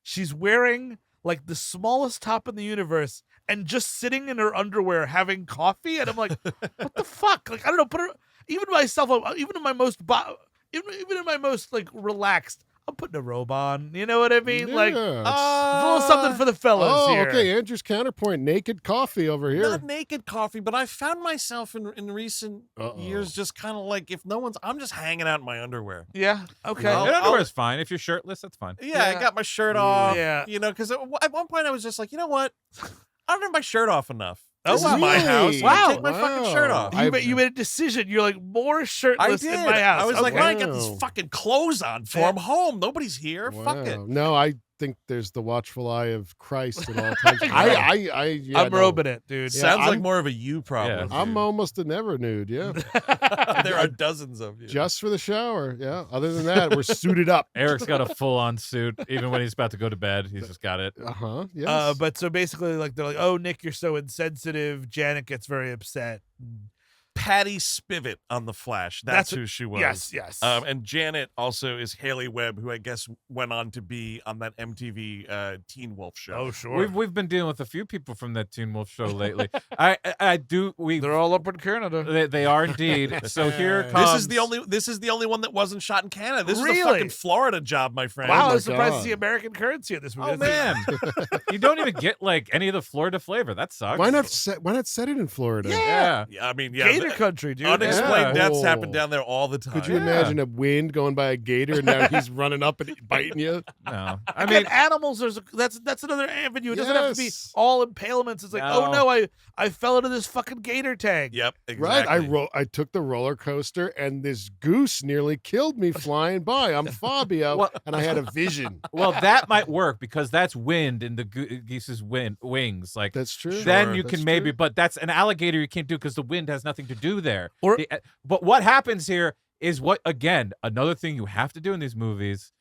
She's wearing like the smallest top in the universe and just sitting in her underwear having coffee. And I'm like, what the fuck? Like, I don't know. Put her even myself. Even in my most like relaxed, I'm putting a robe on. You know what I mean? Yeah, Like, it's a little something for the fellas oh, here. okay. Andrew's counterpoint: naked coffee over here. Not naked coffee, but I found myself in recent years just kind of like, if no one's, I'm just hanging out in my underwear. Yeah. Okay. And underwear's fine. If you're shirtless, that's fine. Yeah, I got my shirt off. Yeah. You know, because at one point I was just like, you know what? I don't have my shirt off enough. Oh, This is my house. really? Wow. Take my fucking shirt off. You made a decision. You're like, more I shirtless did. in my house. I was like, Okay. I got these fucking clothes on for I'm home. Nobody's here. Fuck it. No, I think there's the watchful eye of Christ at all times. Yeah, I'm robing it, dude. Yeah, Sounds like I'm- more of a you problem. I'm almost a never nude. Yeah, There are dozens of you. just for the shower. Yeah. Other than that, we're suited up. Eric's got a full-on suit. Even when he's about to go to bed, he's just got it. Yes. But so basically, like, they're like, oh, Nick, you're so insensitive. Janet gets very upset. Patty Spivot on The Flash. That's who she was. Yes. And Janet also is Haley Webb, who I guess went on to be on that MTV Teen Wolf show. Oh, sure. We've been dealing with a few people from that Teen Wolf show lately. I do. They're all up in Canada. They are indeed. So here comes. This is the only one that wasn't shot in Canada. This is Really? a fucking Florida job, my friend. Wow, my I was surprised God. to see American currency in this movie. Oh man, you don't even get like any of the Florida flavor. That sucks. why not set it in Florida? Yeah. Yeah, I mean, yeah. Gator country, dude. Unexplained Yeah. deaths happen Oh. down there all the time. Could you imagine a wind going by a gator and now he's running up and biting you? No, I mean, animals. That's another avenue. It doesn't have to be Yes. all impalements. It's like, oh No. no, I fell into this fucking gator tank. Yep, exactly. Right. I took the roller coaster and this goose nearly killed me flying by. I'm Fabio, Well- and I had a vision. well, that might work because that's wind in the goose's wings. Like That's true. then Sure, you that's can maybe, true. but that's an alligator you can't do because the wind has nothing to do there. Or- But what happens here is what, again, another thing you have to do in these movies.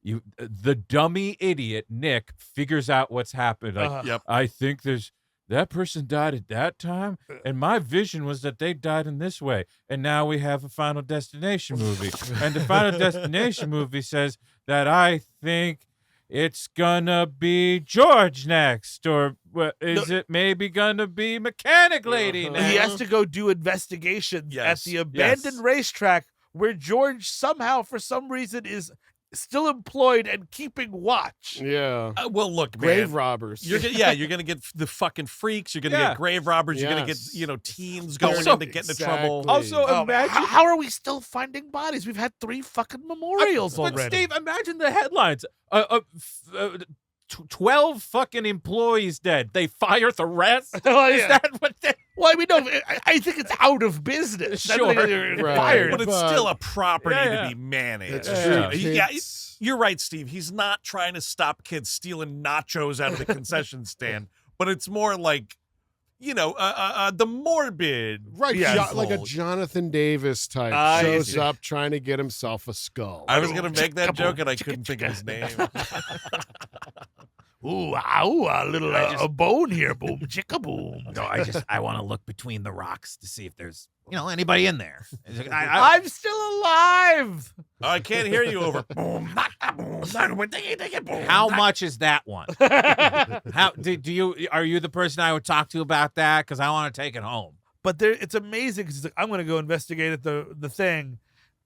The dummy idiot Nick figures out what's happened. Like, Yep. I think that person died at that time, and my vision was that they died in this way. And now we have a Final Destination movie, and the Final Destination movie says that I think it's gonna be George next, or is it maybe gonna be Mechanic Lady next? He has to go do investigations at Yes, the abandoned racetrack where George somehow, for some reason, is still employed and keeping watch. Yeah. Well, look, man. Grave robbers. You're gonna get the fucking freaks. You're gonna Yeah. get grave robbers. You're gonna get Yes. Teens going Also- in to get into trouble. Exactly. Also, imagine. How are we still finding bodies? We've had 3 fucking memorials But already. Steve, imagine the headlines. 12 fucking employees dead. They fire the rest. Oh, Is yeah. that what they... Well, I mean, no, I think it's out of business. I Sure. think they're Right. fired. But it's But- still a property Yeah. to be managed. That's Yeah. true. Yeah, Kids. you're right, Steve. He's not trying to stop kids stealing nachos out of the concession stand, but it's more like, the morbid. Right, Yeah. like a Jonathan Davis type I shows see. up trying to get himself a skull. I was gonna make that joke and I couldn't think of his name. Ooh, a little a bone here, boom, chicka boom. No, I want to look between the rocks to see if there's anybody in there. I'm still alive. I can't hear you over. How much is that one? How are you the person I would talk to about that? Because I want to take it home. But it's amazing because like, I'm going to go investigate at the thing,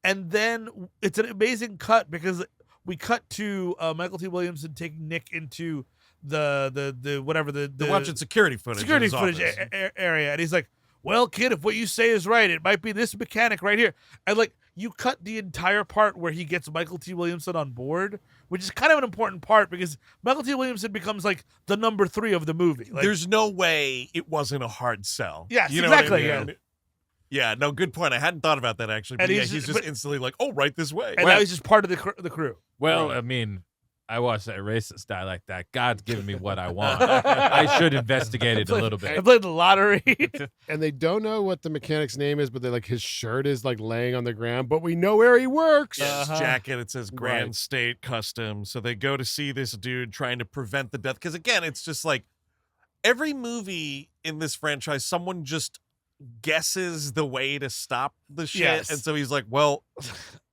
and then it's an amazing cut because we cut to Mykelti Williamson taking Nick into the whatever the They're watching security footage. security in his footage office. area, and he's like, "Well, kid, if what you say is right, it might be this mechanic right here." And like, you cut the entire part where he gets Mykelti Williamson on board, which is kind of an important part because Mykelti Williamson becomes like the number 3 of the movie. Like, There's no way it wasn't a hard sell. Yes, You know what I exactly, mean? yeah. Yeah, no, good point. I hadn't thought about that actually. But And yeah, he's he's just- just instantly like, "Oh, right this way." and now he's just part of the crew. Well, I mean, I watched that racist guy like that. God's giving me what I want. I should investigate it a little I bit. played the lottery. And they don't know what the mechanic's name is, but they like his shirt is like laying on the ground, but we know where he works. Yeah, his Uh-huh. jacket, it says Grand Right. State Custom. So they go to see this dude trying to prevent the death. Because again, it's just like every movie in this franchise, someone just guesses the way to stop the shit. Yes. And so he's like, well,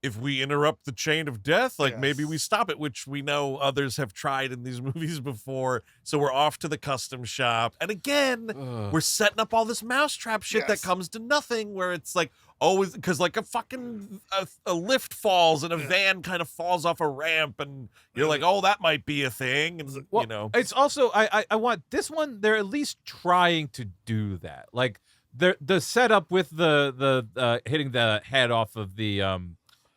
if we interrupt the chain of death, like maybe we stop it, which we know others have tried in these movies before. So we're off to the custom shop. And again, we're setting up all this mousetrap shit that comes to nothing, where it's like, always, because like a lift falls and a van kind of falls off a ramp, and you're like, oh, that might be a thing. And, Well, you know, it's also I want this one. They're at least trying to do that. Like the setup with the hitting the head off of the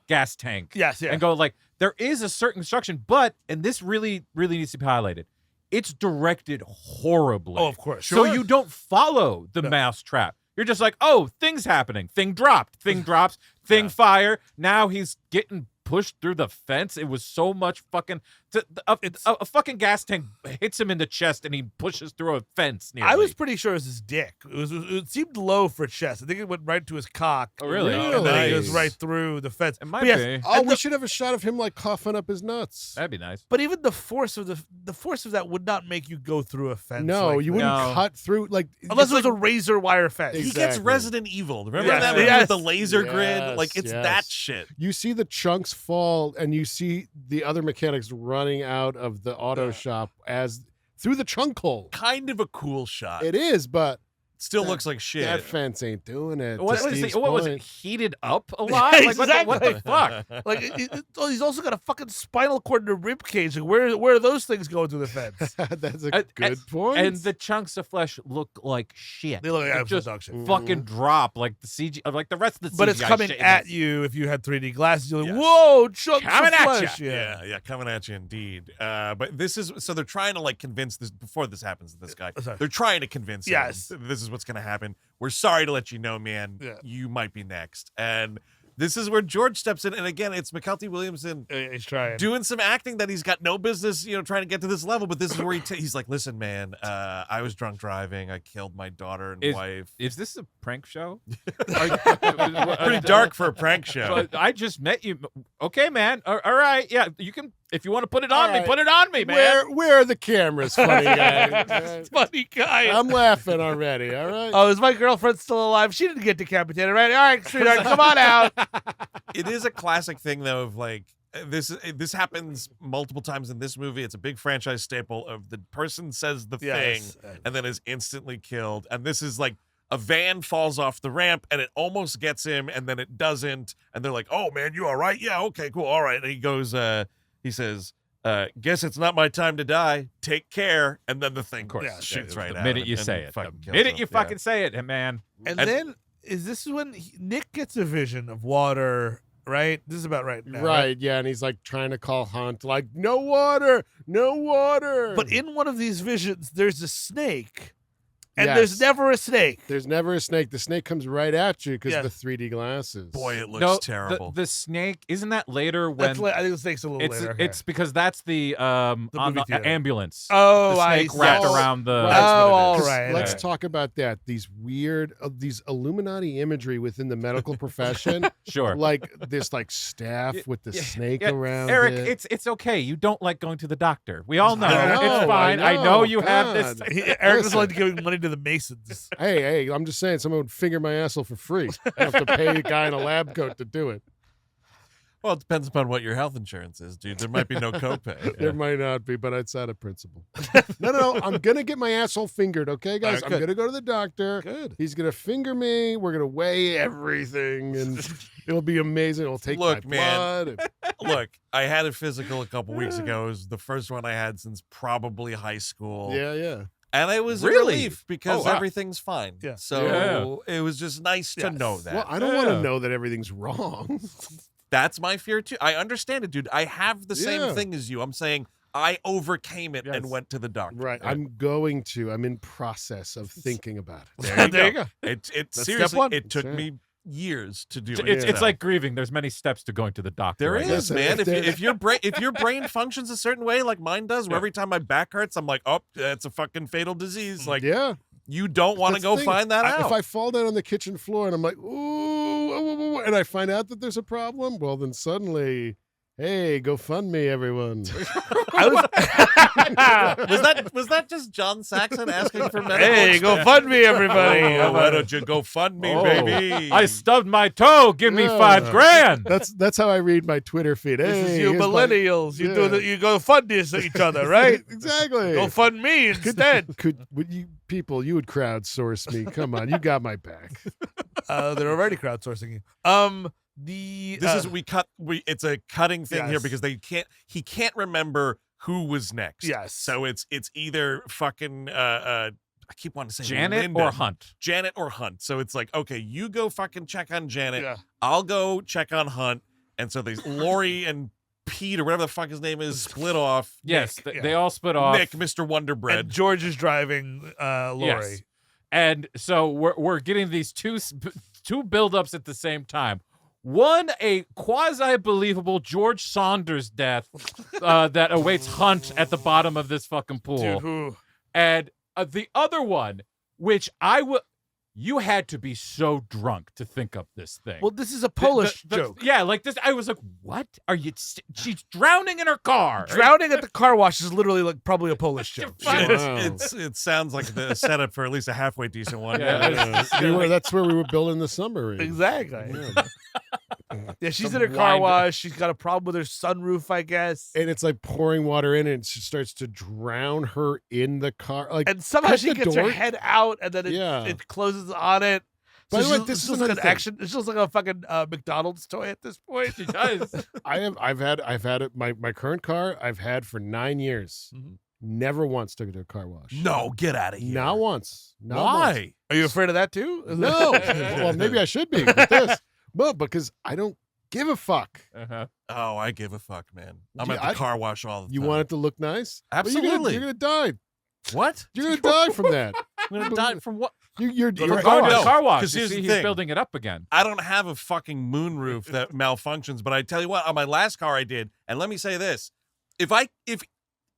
gas tank. Yes, yeah. And go like there is a certain construction, but and this really needs to be highlighted. It's directed horribly. Oh, of course. So you don't follow the mouse trap. You're just like, oh, thing's happening. Thing dropped. Thing drops. Thing fire. Now he's getting pushed through the fence. It was so much fucking... A fucking gas tank hits him in the chest and he pushes through a fence nearly. I was pretty sure it was his dick. It seemed low for chest. I think it went right to his cock. Oh, really? And then it goes right through the fence. It might But yes, be. Oh, we should have a shot of him like coughing up his nuts. That'd be nice. But even the force of that would not make you go through a fence. No, like you that. wouldn't cut through like Unless it was a razor wire fence. he gets Exactly. Resident Evil. Remember Yes. that movie Yes. with the laser grid? Yes, Like, it's yes. that shit. You see the chunks fall, and you see the other mechanics running out of the auto shop as through the chunk hole. Kind of a cool shot. It is, but Still looks like shit. that fence ain't doing it. What to was Steve's it point. heated up a lot? Like, what the fuck? Like he's also got a fucking spinal cord and a rib cage. Like where are those things going through the fence? That's a good point. And the chunks of flesh look like shit. They look like They absolute just dog shit. fucking drop like the CG, like the rest of the CGI. But it's coming shit. at you if you had 3D glasses. You're like, Yes. whoa, chunks Coming of at flesh. ya. Yeah, coming at you indeed. But this is so they're trying to like convince this before this happens to this guy. Sorry. They're trying to convince him Yes. this is what's going to happen. We're sorry to let you know, man. Yeah. You might be next. And this is where George steps in, and again, it's Mykelti Williamson He's trying. doing some acting that he's got no business, trying to get to this level. But this is where he's like, "Listen, man, I was drunk driving. I killed my daughter and wife." Is this a prank show? Pretty dark for a prank show. But I just met you. Okay, man. All right. Yeah, you can. If you want to put it on All me, right. put it on me, man. Where are the cameras, funny guy? Funny guy. I'm laughing already. All right. Oh, is my girlfriend still alive? She didn't get decapitated, right? All right, sweetheart, come on out. It is a classic thing, though, of like this happens multiple times in this movie. It's a big franchise staple of the person says the thing and then is instantly killed. And this is like a van falls off the ramp and it almost gets him and then it doesn't. And they're like, "Oh man, you all right? Yeah, okay, cool, all right." And he goes, he says, "Guess it's not my time to die. Take care." And then the thing shoots right The out. minute you and say it. fucking The kills minute him. you fucking say it, man. And then this is when Nick gets a vision of water, right? This is about right now. Right, yeah, and he's like trying to call Hunt, like, no water, no water. But in one of these visions, there's a snake. And Yes. there's never a snake. There's never a snake. The snake comes right at you because Yes. of the 3D glasses. Boy, it looks No, terrible. The snake isn't that later when That's I think the snake's a little it's later. Okay. it's because that's the on movie the theater. ambulance. Oh, the I snake see. wrapped Yes. around the. Right. That's what it all is. right. Let's right. talk about that. These weird, these Illuminati imagery within the medical profession. Sure. Like this, like staff with the snake Yeah, around Eric, it. it's okay. You don't like going to the doctor. We all know. I know, It's fine. I I know, know. you have this. God. Eric doesn't Listen. like giving money to the Masons. Hey, I'm just saying, someone would finger my asshole for free. I have to pay a guy in a lab coat to do it. Well, it depends upon what your health insurance is, dude. There might be no copay. There might not be, but it's out of principle. No. I'm gonna get my asshole fingered, okay, guys? All right, I'm good. gonna go to the doctor. Good. He's gonna finger me. We're gonna weigh everything, and it'll be amazing. It'll take Look, my man. blood. Look, I had a physical a couple weeks ago. It was the first one I had since probably high school. Yeah. And it was Really? a relief because Oh, wow. everything's fine. Yeah. So it was just nice to Yes. know that. Well, I don't want Yeah. to know that everything's wrong. That's my fear too. I understand it, dude. I have the same Yeah. thing as you. I'm saying I overcame it and Yes. went to the doctor. Right. I'm in process of thinking about it. There you go. It step seriously, one. it took That's me years to do it. It's So. like grieving. There's many steps to going to the doctor. There I is, guess. Listen, man. if there- If your brain functions a certain way, like mine does, where every time my back hurts, I'm like, oh, that's a fucking fatal disease. Like, Yeah. you don't want to That's the go thing. find that out. If I fall down on the kitchen floor and I'm like, ooh, and I find out that there's a problem, well, then suddenly Hey, go fund me, everyone. Was that just John Saxon asking for medical? Hey, go fund me, everybody. Why don't you go fund me, baby? I stubbed my toe. Give me $5,000. That's how I read my Twitter feed. Hey, This is you millennials. You do that. You go fund each other, right? Exactly. Go fund me instead. Would you people? You would crowdsource me. Come on, you got my back. They're already crowdsourcing you. It's a cutting thing here Yes. because he can't remember who was next. Yes. So it's either fucking I keep wanting to say Janet Linda. or Hunt. Janet or Hunt. So it's like, okay, you go fucking check on Janet. Yeah. I'll go check on Hunt. And so there's Lori and Pete or whatever the fuck his name is split off. Yes, Nick. they all split off. Nick, Mr. Wonderbread. And George is driving Lori. Yes. And so we're getting these two buildups at the same time. One, a quasi-believable George Saunders death that awaits Hunt at the bottom of this fucking pool. Dude, And the other one, which you had to be so drunk to think up this thing. well, this is a Polish joke. Yeah, like this. I was like, what? She's drowning in her car. Drowning at the car wash is literally like probably a Polish joke. It sounds like the setup for at least a halfway decent one. Yeah. That's where we were building the submarine. Exactly. Yeah. Yeah, she's Some in her car wind- wash. She's got a problem with her sunroof, I guess. And it's like pouring water in, and she starts to drown her in the car. Like, And somehow cut she the gets door. her head out, and then Yeah. it closes on it. By the way, she's- this it's is just like another an thing. action. It's just like a fucking McDonald's toy at this point. She does. I've had it. My current car I've had for 9 years. Mhm. Never once took it to a car wash. No, get out of here. Not once. Not Why? once. Are you afraid of that too? No. Well, maybe I should be with this. No, because I don't give a fuck. Uh-huh. Oh, I give a fuck, man. I'm Yeah, at the car wash all the time. You want it to look nice? But Absolutely. You're gonna die. What? You're gonna die from that. I'm gonna die from what? You're Go you're to car wash. no, Car wash. 'cause You here's see, the he's thing. building it up again. I don't have a fucking moonroof that malfunctions, but I tell you what, on my last car I did, and let me say this: if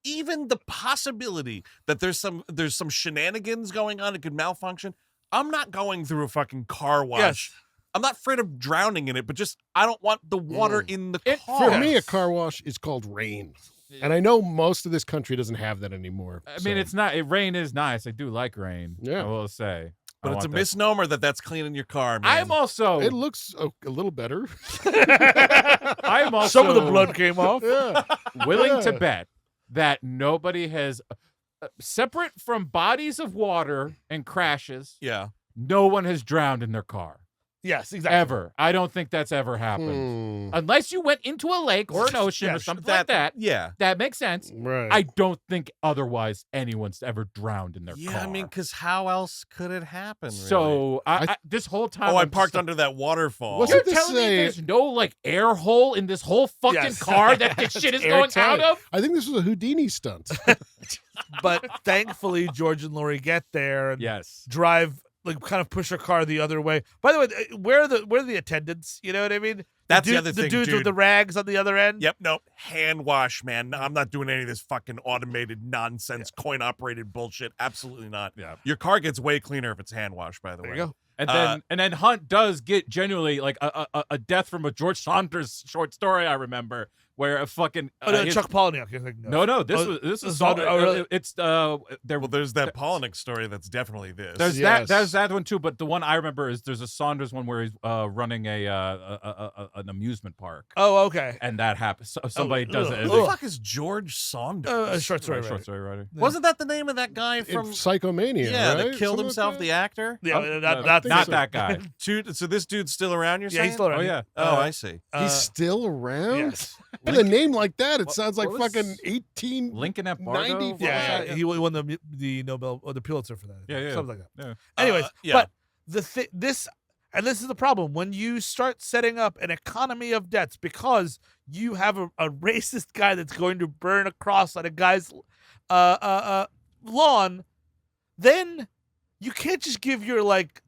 even the possibility that there's some shenanigans going on, it could malfunction, I'm not going through a fucking car wash. Yes. I'm not afraid of drowning in it, but just I don't want the water in the car. For me, a car wash is called rain. And I know most of this country doesn't have that anymore. I mean, it's not. Rain is nice. I do like rain. Yeah. I will say. But I it's a want that. misnomer that's cleaning your car, man. I'm also. It looks a little better. I'm also. Some of the blood came off. Yeah. willing to Yeah. bet that nobody has, separate from bodies of water and crashes, yeah. no one has drowned in their car. Yes, exactly. Ever. I don't think that's ever happened. Hmm. Unless you went into a lake or an ocean or something like that. Yeah. That makes sense. Right. I don't think otherwise anyone's ever drowned in their car. Yeah, I mean, because how else could it happen? Really? So this whole time, I I'm parked just- under that waterfall. What's You're it to telling me say- there's no like air hole in this whole fucking Yes. car that this shit is going out of? I think this was a Houdini stunt. But thankfully, George and Lori get there and Yes. drive, like, kind of push her car the other way. By the way, where are the attendants? You know what I mean? That's the dude- other the thing, dudes dude. with the rags on the other end. Yep, nope. Hand wash, man. No, I'm not doing any of this fucking automated nonsense, coin operated bullshit. Absolutely not. Yeah. Your car gets way cleaner if it's hand washed, by the There way. you go. And then Hunt does get genuinely like a death from a George Saunders short story I remember where a fucking Oh, no, his- Chuck Palahniuk. I think. no this Oh, was it's all, Saunders- oh, really? it's there Well, there's that Polnick story that's definitely this. there's Yes. there's that one too, but the one I remember is there's a Saunders one where he's running an amusement park, Oh, okay. and that happens. So somebody does it. Who as the a- fuck is George Saunders? A short story. short writer. story writer. Wasn't that the name of that guy In from Psychomania, Yeah, right? that killed Something himself, like the that? actor? Yeah, Oh, not not so. that guy. Dude, so this dude's still around, you're Yeah, saying? he's still around. Oh yeah. Oh, I see. He's still around? Yes. With a name like that, it What- sounds like what was- fucking 18. Lincoln at Bardo. 90 What was Yeah, that? he won the Nobel or the Pulitzer for that. Yeah. Something like that. Yeah. Anyways, yeah. but this is the problem when you start setting up an economy of debts because you have a racist guy that's going to burn a cross on a guy's lawn, then you can't just give your like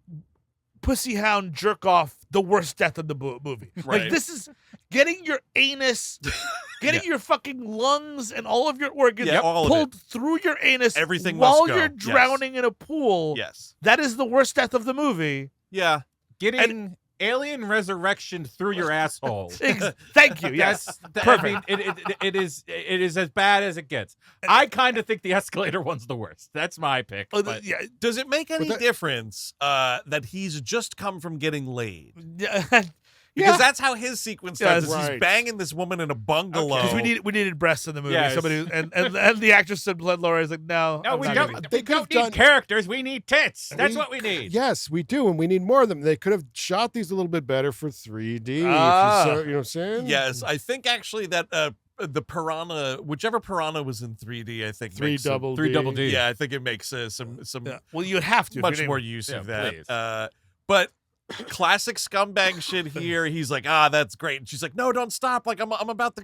pussy hound jerk off the worst death in the movie. Right. Like this is getting your anus, getting your fucking lungs and all of your organs Yeah, all of pulled through your anus Everything while must go. you're Yes. drowning in a pool. Yes. That is the worst death of the movie. Yeah. Getting alien resurrection through your asshole. Thank you. Yes. I mean, it is as bad as it gets. I kind of think the escalator one's the worst. That's my pick. But Yeah. Does it make any difference that he's just come from getting laid? Because that's how his sequence starts. Is He's banging this woman in a bungalow. Because we needed breasts in the movie. Yes. Somebody and the actress said Laura is like, no, we don't need characters. We need tits. That's what we need. Yes, we do, and we need more of them. They could have shot these a little bit better for 3D. You know what I'm saying? Yes, I think actually that the piranha, whichever piranha was in 3D, I think 3 double D. Yeah, I think it makes some. Yeah. Well, you have to much more use of that. But classic scumbag shit here. He's like, that's great, and she's like, no, don't stop. Like I'm about to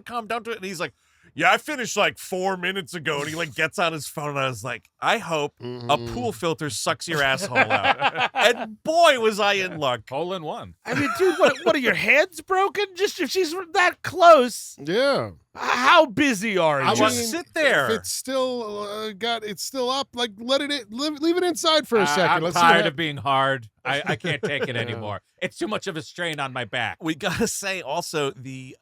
come. Don't do it. And he's like, yeah, I finished like 4 minutes ago. And he like gets on his phone, and I was like, I hope a pool filter sucks your asshole out. And boy, was I in luck. Hole in one. I mean, dude, what are your hands broken? Just if she's that close. Yeah. How busy are you? I just sit there. If it's still it's still up. Like leave it inside for a second. I'm tired of being hard. I can't take it anymore. It's too much of a strain on my back. We gotta say also the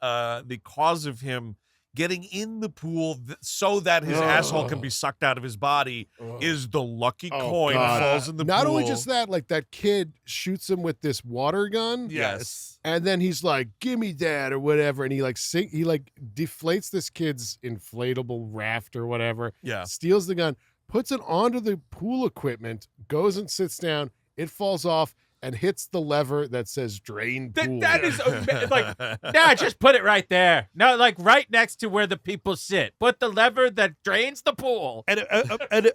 cause of him getting in the pool so that his asshole can be sucked out of his body is the lucky coin falls in the pool. Not only just that, like that kid shoots him with this water gun. Yes. And then he's like, "Give me that," or whatever, and he deflates this kid's inflatable raft or whatever. Yeah. Steals the gun, puts it onto the pool equipment, goes and sits down. It falls off and hits the lever that says "drain pool." That is like, nah, just put it right there. No, like right next to where the people sit. Put the lever that drains the pool. And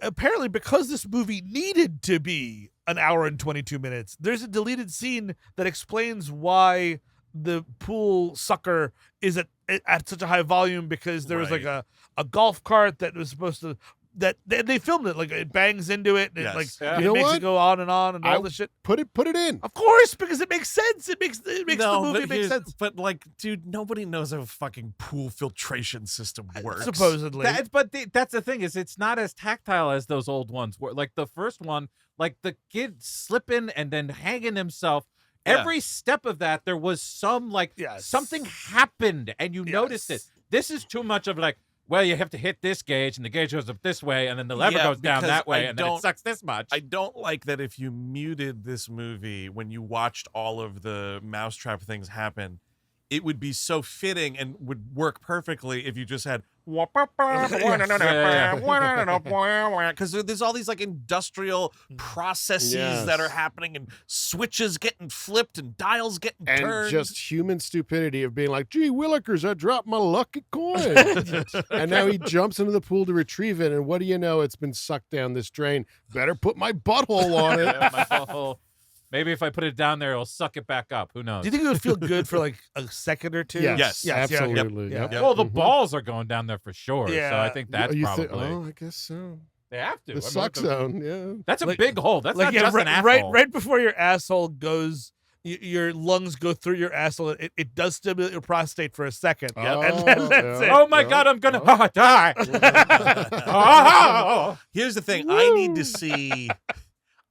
apparently, because this movie needed to be an hour and 22 minutes, there's a deleted scene that explains why the pool sucker is at such a high volume, because there was like a golf cart that was supposed to. That they filmed it, like it bangs into it, and it makes it go on and all this shit. Put it in, of course, because it makes sense. It makes the movie make sense. But like, dude, nobody knows how a fucking pool filtration system works. Supposedly, that's the thing, is it's not as tactile as those old ones were. Like the first one, like the kid slipping and then hanging himself. Every step of that, there was some something happened, and you noticed it. This is too much of like, well, you have to hit this gauge, and the gauge goes up this way, and then the lever goes down that way, and then it sucks this much. I don't like that if you muted this movie when you watched all of the mousetrap things happen, it would be so fitting and would work perfectly if you just had because there's all these like industrial processes that are happening, and switches getting flipped and dials getting turned, and just human stupidity of being like, "Gee willikers, I dropped my lucky coin." And now he jumps into the pool to retrieve it, and what do you know? It's been sucked down this drain. Better put my butthole on it. My butthole. Maybe if I put it down there, it'll suck it back up. Who knows? Do you think it would feel good for like a second or two? Yes, absolutely. Yep. Well, the balls are going down there for sure. Yeah. So I think that's probably. I guess so. They have to. The suck zone, That's a big hole. That's like, not just an asshole. Right before your asshole goes, your lungs go through your asshole. It does stimulate your prostate for a second. And then that's it. Oh my God, I'm gonna die. Here's the thing.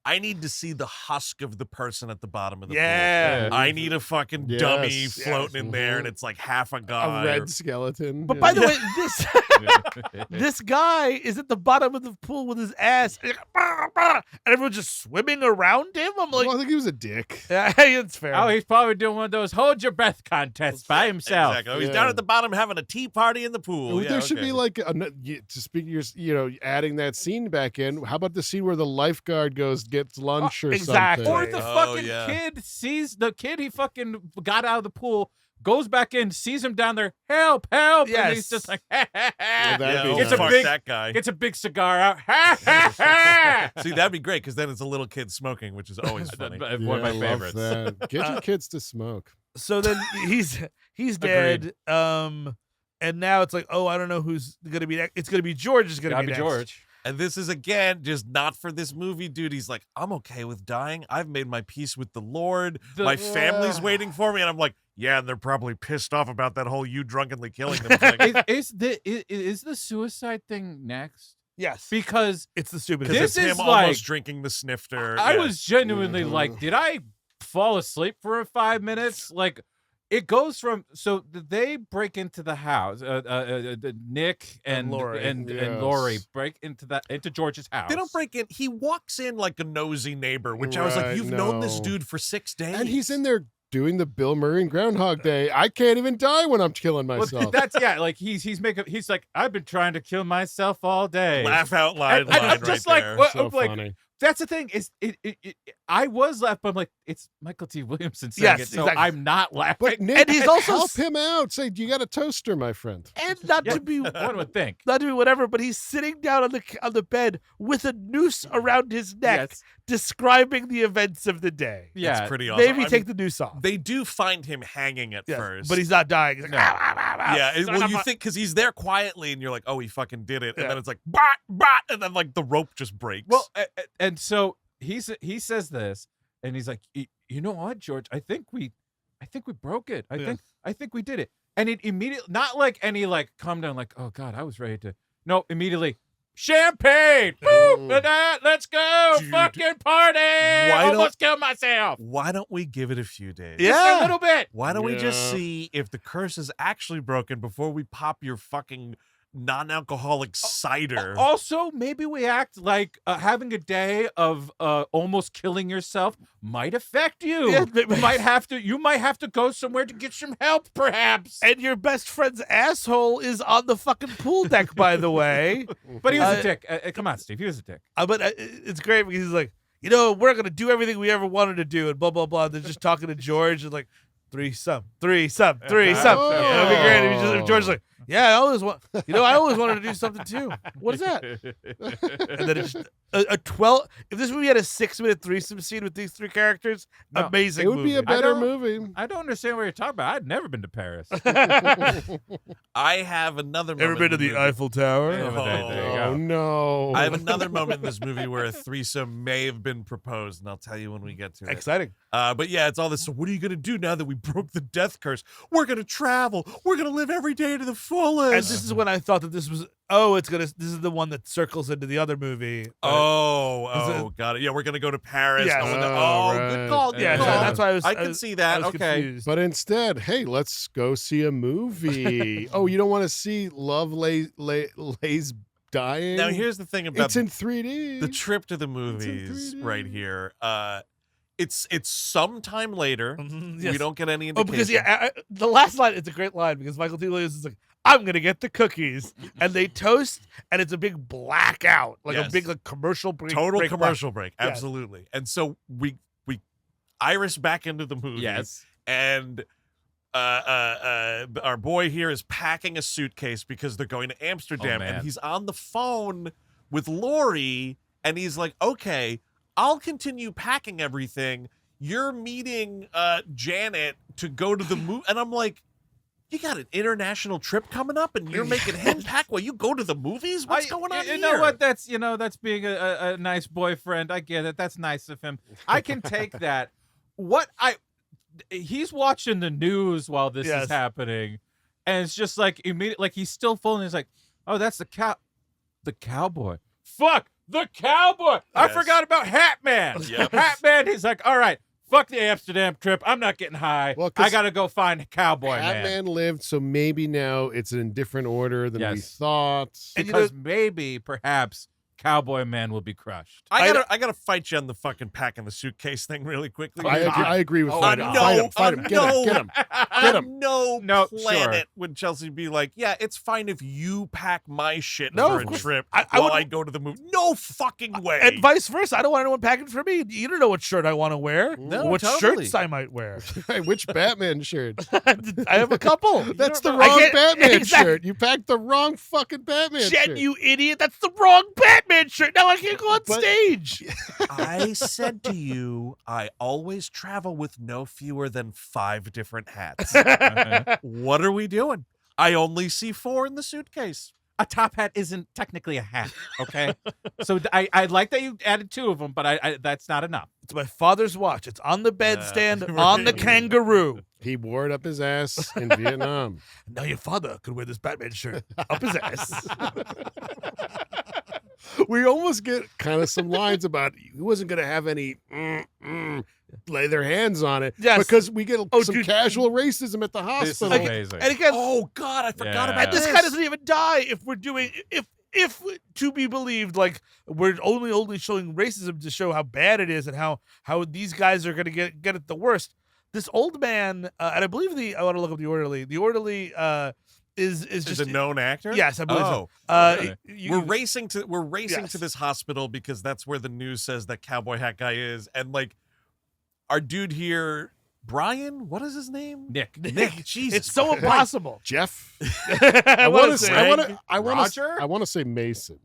I need to see the husk of the person at the bottom of the pool. I need a fucking dummy floating in there, and it's like half a guy. A red skeleton. But by the way, this guy is at the bottom of the pool with his ass, and everyone's just swimming around him. I'm like, well, I think he was a dick. Yeah, it's fair. Oh, he's probably doing one of those hold your breath contests by himself. Exactly. He's down at the bottom having a tea party in the pool. Well, there should be like to speak adding that scene back in. How about the scene where the lifeguard gets lunch or something? Or the fucking kid sees the kid he fucking got out of the pool, goes back in, sees him down there, help, and he's just like, it's a big cigar out. See, that'd be great, because then it's a little kid smoking, which is always funny. One of my favorites. Get your kids to smoke. So then he's dead. And now it's like, I don't know who's gonna be next. It's gonna be George. Is gonna be next. George. And this is, again, just not for this movie, dude. He's like, I'm okay with dying. I've made my peace with the Lord. My family's waiting for me. And I'm like, yeah, and they're probably pissed off about that whole you drunkenly killing them thing. Is the suicide thing next? Yes. Because it's the stupidest. This is him almost drinking the snifter. I was genuinely like, did I fall asleep for 5 minutes. Like, it goes from they break into the house. Nick and Laurie. and Yes. Laurie break into George's house. They don't break in. He walks in like a nosy neighbor, which I was like, Right, you've known this no. dude for 6 days. And he's in there doing the Bill Murray and Groundhog Day. I can't even die when I'm killing Well, myself. that's like he's like, I've been trying to kill myself all day. Laugh out loud And line I'm just right like, there. what- so like, funny. That's the thing is, I was laughing, but I'm like, it's Mykelti Williamson saying Yes, it, so exactly. I'm not laughing. But Nick, And he's also help him out. Say, you got a toaster, my friend. And not Yeah, to be one would think. not to be whatever, but he's sitting down on the bed with a noose around his neck, Yes. describing the events of the day. Yeah, It's pretty awesome. Maybe I take mean, the noose off. They do find him hanging at Yes, first. but he's not dying. He's like, No. "Ah, ah, ah, ah, Yeah, son well, of you a-" think because he's there quietly, and you're like, oh, he fucking did it, and Yeah. then it's like, bot, bot, and then like the rope just breaks. Well, and so he says this, and he's like, you know what, George? I think we broke it. I think we did it. And it immediately, not like any like calm down, like, oh God, I was ready to. No, immediately, champagne. Boom, let's go, Dude, fucking party. Almost killed myself. why don't we give it a few days? Yeah. Just a little bit. Why don't we just Yeah. see if the curse is actually broken before we pop your fucking non-alcoholic cider? Also, maybe we act like having a day of almost killing yourself might affect you. Yeah, You might have to go somewhere to get some help, perhaps. And your best friend's asshole is on the fucking pool deck, by the way. But he was a dick. Come on, Steve. He was a dick. But it's great because he's like, we're going to do everything we ever wanted to do and blah, blah, blah. They're just talking to George and like, threesome. Oh. It'll be great. If George's like, yeah, I always wanted to do something too. What is that? And then it's just a 12. If this movie had a 6-minute threesome scene with these three characters, No, amazing. It would be a better movie. I don't understand what you're talking about. I'd never been to Paris. I have another moment. Ever been to in the movie- Eiffel Tower? There you go. Oh, no. I have another moment in this movie where a threesome may have been proposed, and I'll tell you when we get to it. Exciting. But yeah, it's all this. So what are you going to do now that we broke the death curse? We're going to travel. We're going to live every day to the fullest. And this is when I thought that this was, this is the one that circles into the other movie. Got it. Yeah, we're going to go to Paris. Yes. Right. Good call. Good Yeah, call. so that's why I can see that. was Okay. confused. But instead, hey, let's go see a movie. Oh, you don't want to see Love Lays Dying? Now, here's the thing about It's in 3D. the trip to the movies 3D. right here. It's sometime later. Yes. We don't get any Oh, indication. because the last line, it's a great line because Mykelti Williams is like, I'm gonna get the cookies, and they toast, and it's a big blackout, like a Yes. big commercial break. Total break commercial break. Yes. Absolutely. And so we iris back into the movie. Yes. And our boy here is packing a suitcase because they're going to Amsterdam, man. and he's on the phone with Laurie, and he's like, okay, I'll continue packing everything. You're meeting Janet to go to the movie. And I'm like, you got an international trip coming up and you're making him pack while you go to the movies? What's going on you here? know what? That's being a nice boyfriend. I get it. That's nice of him. I can take that. He's watching the news while this Yes. is happening, and it's just like immediately, like he's still full, and he's like, "Oh, that's the cowboy. Fuck the cowboy. I Yes. forgot about Hat Man. Yep. Hat Man. He's like, all right, fuck the Amsterdam trip. I'm not getting high. Well, 'cause I gotta go find Cowboy Hat Man. Man lived, so maybe now it's in different order than we Yes. thought. Because maybe, perhaps, Cowboy Man will be crushed. I gotta fight you on the fucking packing the suitcase thing really quickly. I agree with fight him. no, Fight him. Fight him. Get him. Get him. Get him. On no No, planet sure. would Chelsea be like, yeah, it's fine if you pack my shit No, for of a course. trip I while would- I go to the movie. No fucking way. And vice versa. I don't want anyone packing for me. You don't know what shirt I want to wear. No, what totally. shirts I might wear. Hey, which Batman shirt? I have a couple. That's the I wrong can't- Batman exactly. shirt. You packed the wrong fucking Batman Jen, shirt. you idiot. That's the wrong Batman shirt. Now I can't go on stage. I said to you, I always travel with no fewer than 5 different hats. What are we doing? I only see 4 in the suitcase. A top hat isn't technically a hat, okay? So I like that you added 2 of them, but I that's not enough. It's my father's watch. It's on the bedstand on the kangaroo. He wore it up his ass in Vietnam. Now your father could wear this Batman shirt up his ass. We almost get kind of some lines about he wasn't going to have any lay their hands on it. Yes. Because we get some dude. casual racism at the This is hospital. amazing. And again, Oh God, I forgot Yeah. about and this guy doesn't even die if we're doing if to be believed, like we're only showing racism to show how bad it is and how these guys are gonna get it the worst. This old man, and I believe I want to look up the orderly. The orderly is just a known actor. Yes, I believe so. okay. We're racing to this hospital because that's where the news says that cowboy hat guy is, and like our dude here, Brian, what is his name? Nick. Nick. Jesus, It's so Christ. impossible. Jeff. I want to I Roger? want to say Mason.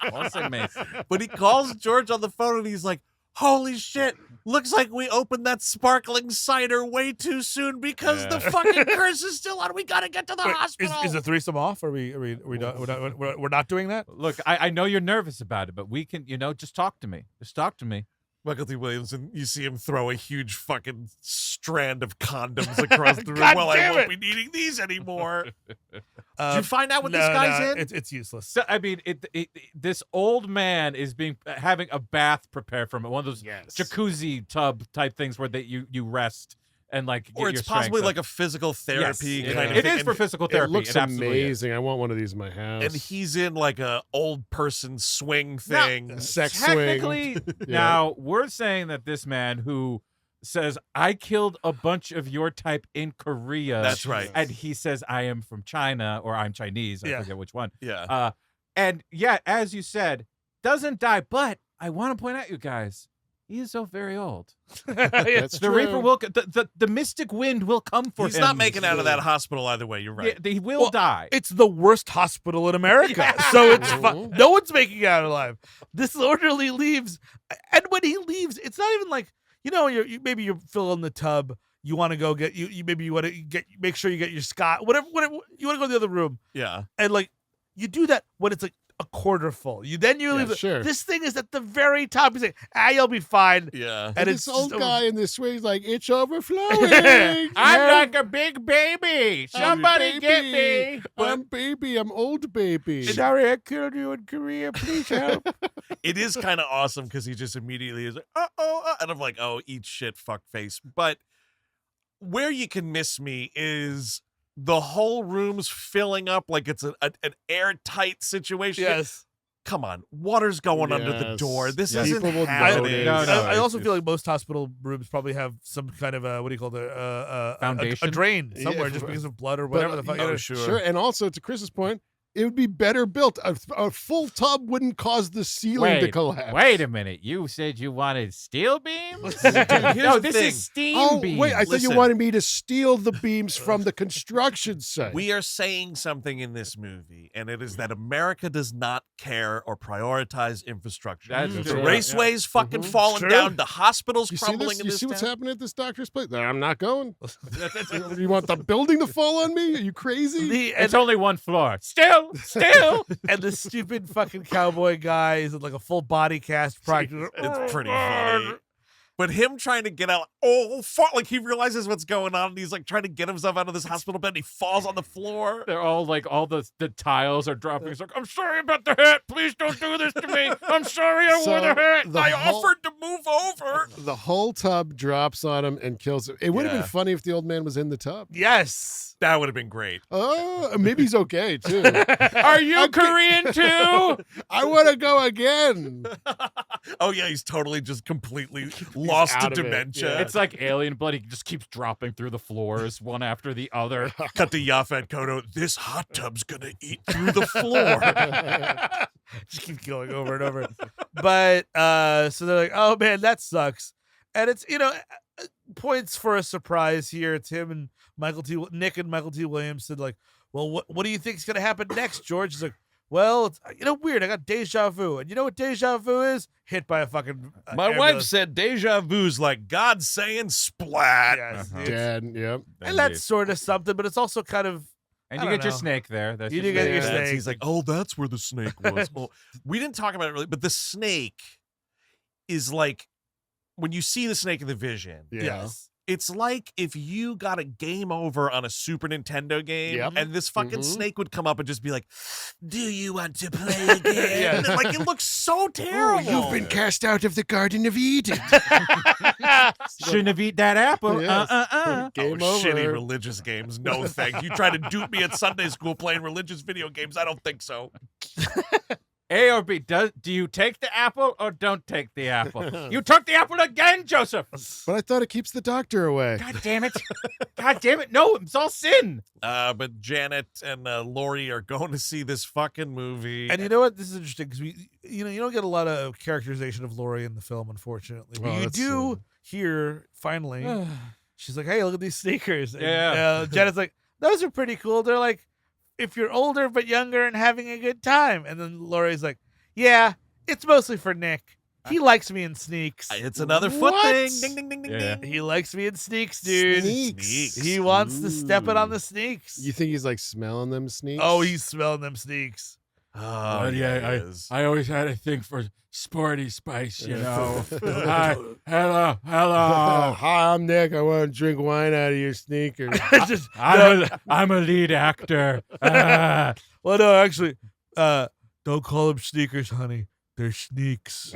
I want to say Mason. But he calls George on the phone and he's like, "Holy shit! Looks like we opened that sparkling cider way too soon because the fucking curse is still on. We gotta get to the hospital." Is the threesome off? Are we not, we're not doing that? Look, I know you're nervous about it, but we can, just talk to me. Just talk to me. Mykelti Williamson, you see him throw a huge fucking strand of condoms across the room. God Well, I damn won't it. be needing these anymore. Did you find out what this No, guy's no, in? It's useless. So I mean, this old man is having a bath prepared from it, one of those jacuzzi tub type things where you rest and like, Or get it's your possibly strength like up. a physical therapy Yes, kind of it thing. is for physical therapy. It looks absolutely is. amazing. I want one of these in my house. And he's in like a old person swing thing. Sex Technically, swing. now we're saying that this man who says, "I killed a bunch of your type in Korea." That's right. And he says, "I am from China," or "I'm Chinese." I forget which one. Yeah. And yeah, as you said, doesn't die. But I want to point out, you guys, he is so very old. That's The true. Reaper will, the mystic wind will come for him. He's not making out of that hospital either way. You're right. Yeah, he will die. It's the worst hospital in America, so it's fun. No one's making it out alive. This orderly leaves, and when he leaves, it's not even like maybe you're filling the tub. You want to go get maybe you want to make sure you get your Scott, whatever you want to go to the other room. Yeah. And like you do that when it's like a quarter full. You leave it. sure. This thing is at the very top. He's like, you'll be fine. Yeah. And it's this old just guy in this swing is like, it's overflowing. I'm like a big baby. Somebody get me. I'm baby. I'm old baby. Sorry, I killed you in Korea. Please help. It is kind of awesome because he just immediately is like, and I'm like, oh, eat shit, fuck face. But where you can miss me is the whole room's filling up like it's an airtight situation. Yes. Come on, water's going under the door. This Yes. isn't People will happening. donate. I also feel like most hospital rooms probably have some kind of Foundation? a drain somewhere Yeah, just because of blood or whatever the fuck. oh, sure. Sure. And also, to Chris's point, it would be better built. A full tub wouldn't cause the ceiling to collapse. Wait a minute. You said you wanted steel beams? No, this is steam Oh, beams. wait, I thought you Listen. wanted me to steal the beams from the construction site. We are saying something in this movie, and it is that America does not care or prioritize infrastructure. That's The true. raceways fucking falling True. down, the hospitals You see crumbling this? in You this see what's town. happening at this doctor's place? No, I'm not going. You want the building to fall on me? Are you crazy? It's only one floor. Still. And the stupid fucking cowboy guy is in like a full body cast practice. It's pretty funny. But him trying to get out, fuck, like he realizes what's going on and he's like trying to get himself out of this hospital bed and he falls on the floor. They're all like, all the tiles are dropping. It's like, I'm sorry about the hit. Please don't do this to me. I'm sorry I wore the hit. I offered to move over. The whole tub drops on him and kills him. It would have Yeah. been funny if the old man was in the tub. Yes. That would have been great. Oh, maybe he's okay too. Are you Korean too? I want to go again. Oh yeah, he's totally just completely lost to out of it, dementia. yeah. It's like alien blood. He just keeps dropping through the floors one after the other. Cut to Yaphet Kodo. This hot tub's gonna eat through the floor. Just keep going over and over. But so they're like, oh man, that sucks. And it's points for a surprise here. It's him and Nick and Mykelti Williamson. Like, well, what do you think's gonna happen next, George? He's like, well, it's weird. I got deja vu, and you know what deja vu is? Hit by a fucking. My wife ambulance. said deja vu's like God saying splat. Yes, Uh-huh. it's- Dad, yep. and that's sort of something, but it's also kind of. And I you don't get your know. snake there. That's You your do get your snake. snake. He's like, oh, that's where the snake was. Oh, we didn't talk about it really, but the snake is like when you see the snake in the vision. Yeah. Yes. It's like if you got a game over on a Super Nintendo game, Yep. and this fucking snake would come up and just be like, "Do you want to play again?" Yeah. And, like, it looks so terrible. You've been cast out of the Garden of Eden. Shouldn't have eaten that apple. Yes. Game Oh, over. shitty religious games. No thank you. Try to dupe me at Sunday school playing religious video games. I don't think so. A or B? Do you take the apple or don't take the apple? You took the apple again, Joseph. But I thought it keeps the doctor away. God damn it! God damn it! No, it's all sin. But Janet and Lori are going to see this fucking movie. And you know what? This is interesting because you don't get a lot of characterization of Lori in the film, unfortunately. But Well, you that's, do hear finally. She's like, "Hey, look at these sneakers." And, Yeah. Janet's like, "Those are pretty cool." They're like, if you're older but younger and having a good time. And then Lori's like, "Yeah, it's mostly for Nick. He likes me in sneaks." It's another foot What? thing. Ding, ding, ding, ding, Yeah. ding. He likes me in sneaks, dude. Sneaks. He wants to step it on the sneaks. You think he's like smelling them sneaks? Oh, he's smelling them sneaks. Oh, yeah, it is. I always had a thing for sporty spice, you know. Hi, hello. Hi, I'm Nick. I want to drink wine out of your sneakers. Just, I'm a lead actor. well, no, actually, don't call them sneakers, honey. They're sneaks.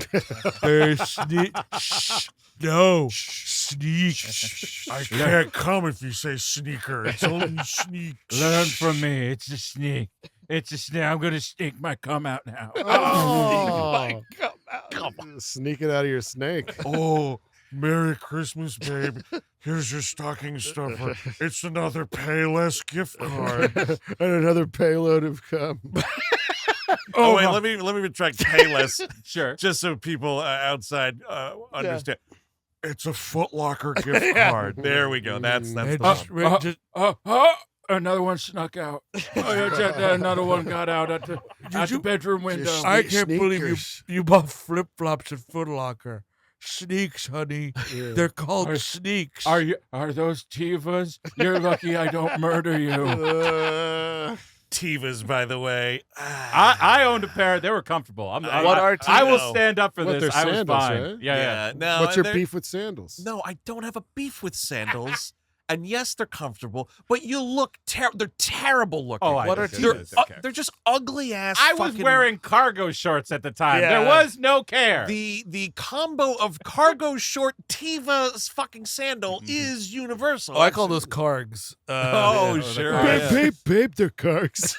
They're sneaks. No, sneaks. I can't come if you say sneaker. It's only sneak. Learn from me. It's a sneak. It's a sneak. I'm gonna sneak my cum out now. Oh, sneak it out of your snake. Oh, Merry Christmas, babe. Here's your stocking stuffer. It's another Payless gift card. And another payload of cum. Oh, wait, let me retract Payless. Sure. Just so people outside understand. It's a Foot Locker gift card. There we go. That's the one. Another one snuck out. Another one got out at the bedroom window. I can't believe you bought flip flops at Foot Locker. Sneaks, honey. Yeah. They're called sneaks. Are those Tivas? You're lucky I don't murder you. Tivas, by the way. I owned a pair. They were comfortable. I will stand up for What, this. they're I was sandals, fine. right? Yeah. No, What's your they're- beef with sandals? No, I don't have a beef with sandals. And yes, they're comfortable, but you look they're terrible looking. Oh, I What are see. they're It's okay. they're just ugly ass. I was fucking- wearing cargo shorts at the time. Yeah. There was no care. the combo of cargo short Tiva's fucking sandal is universal. Oh, I call those cargs. Oh, yeah. sure. Babe, they're cargs.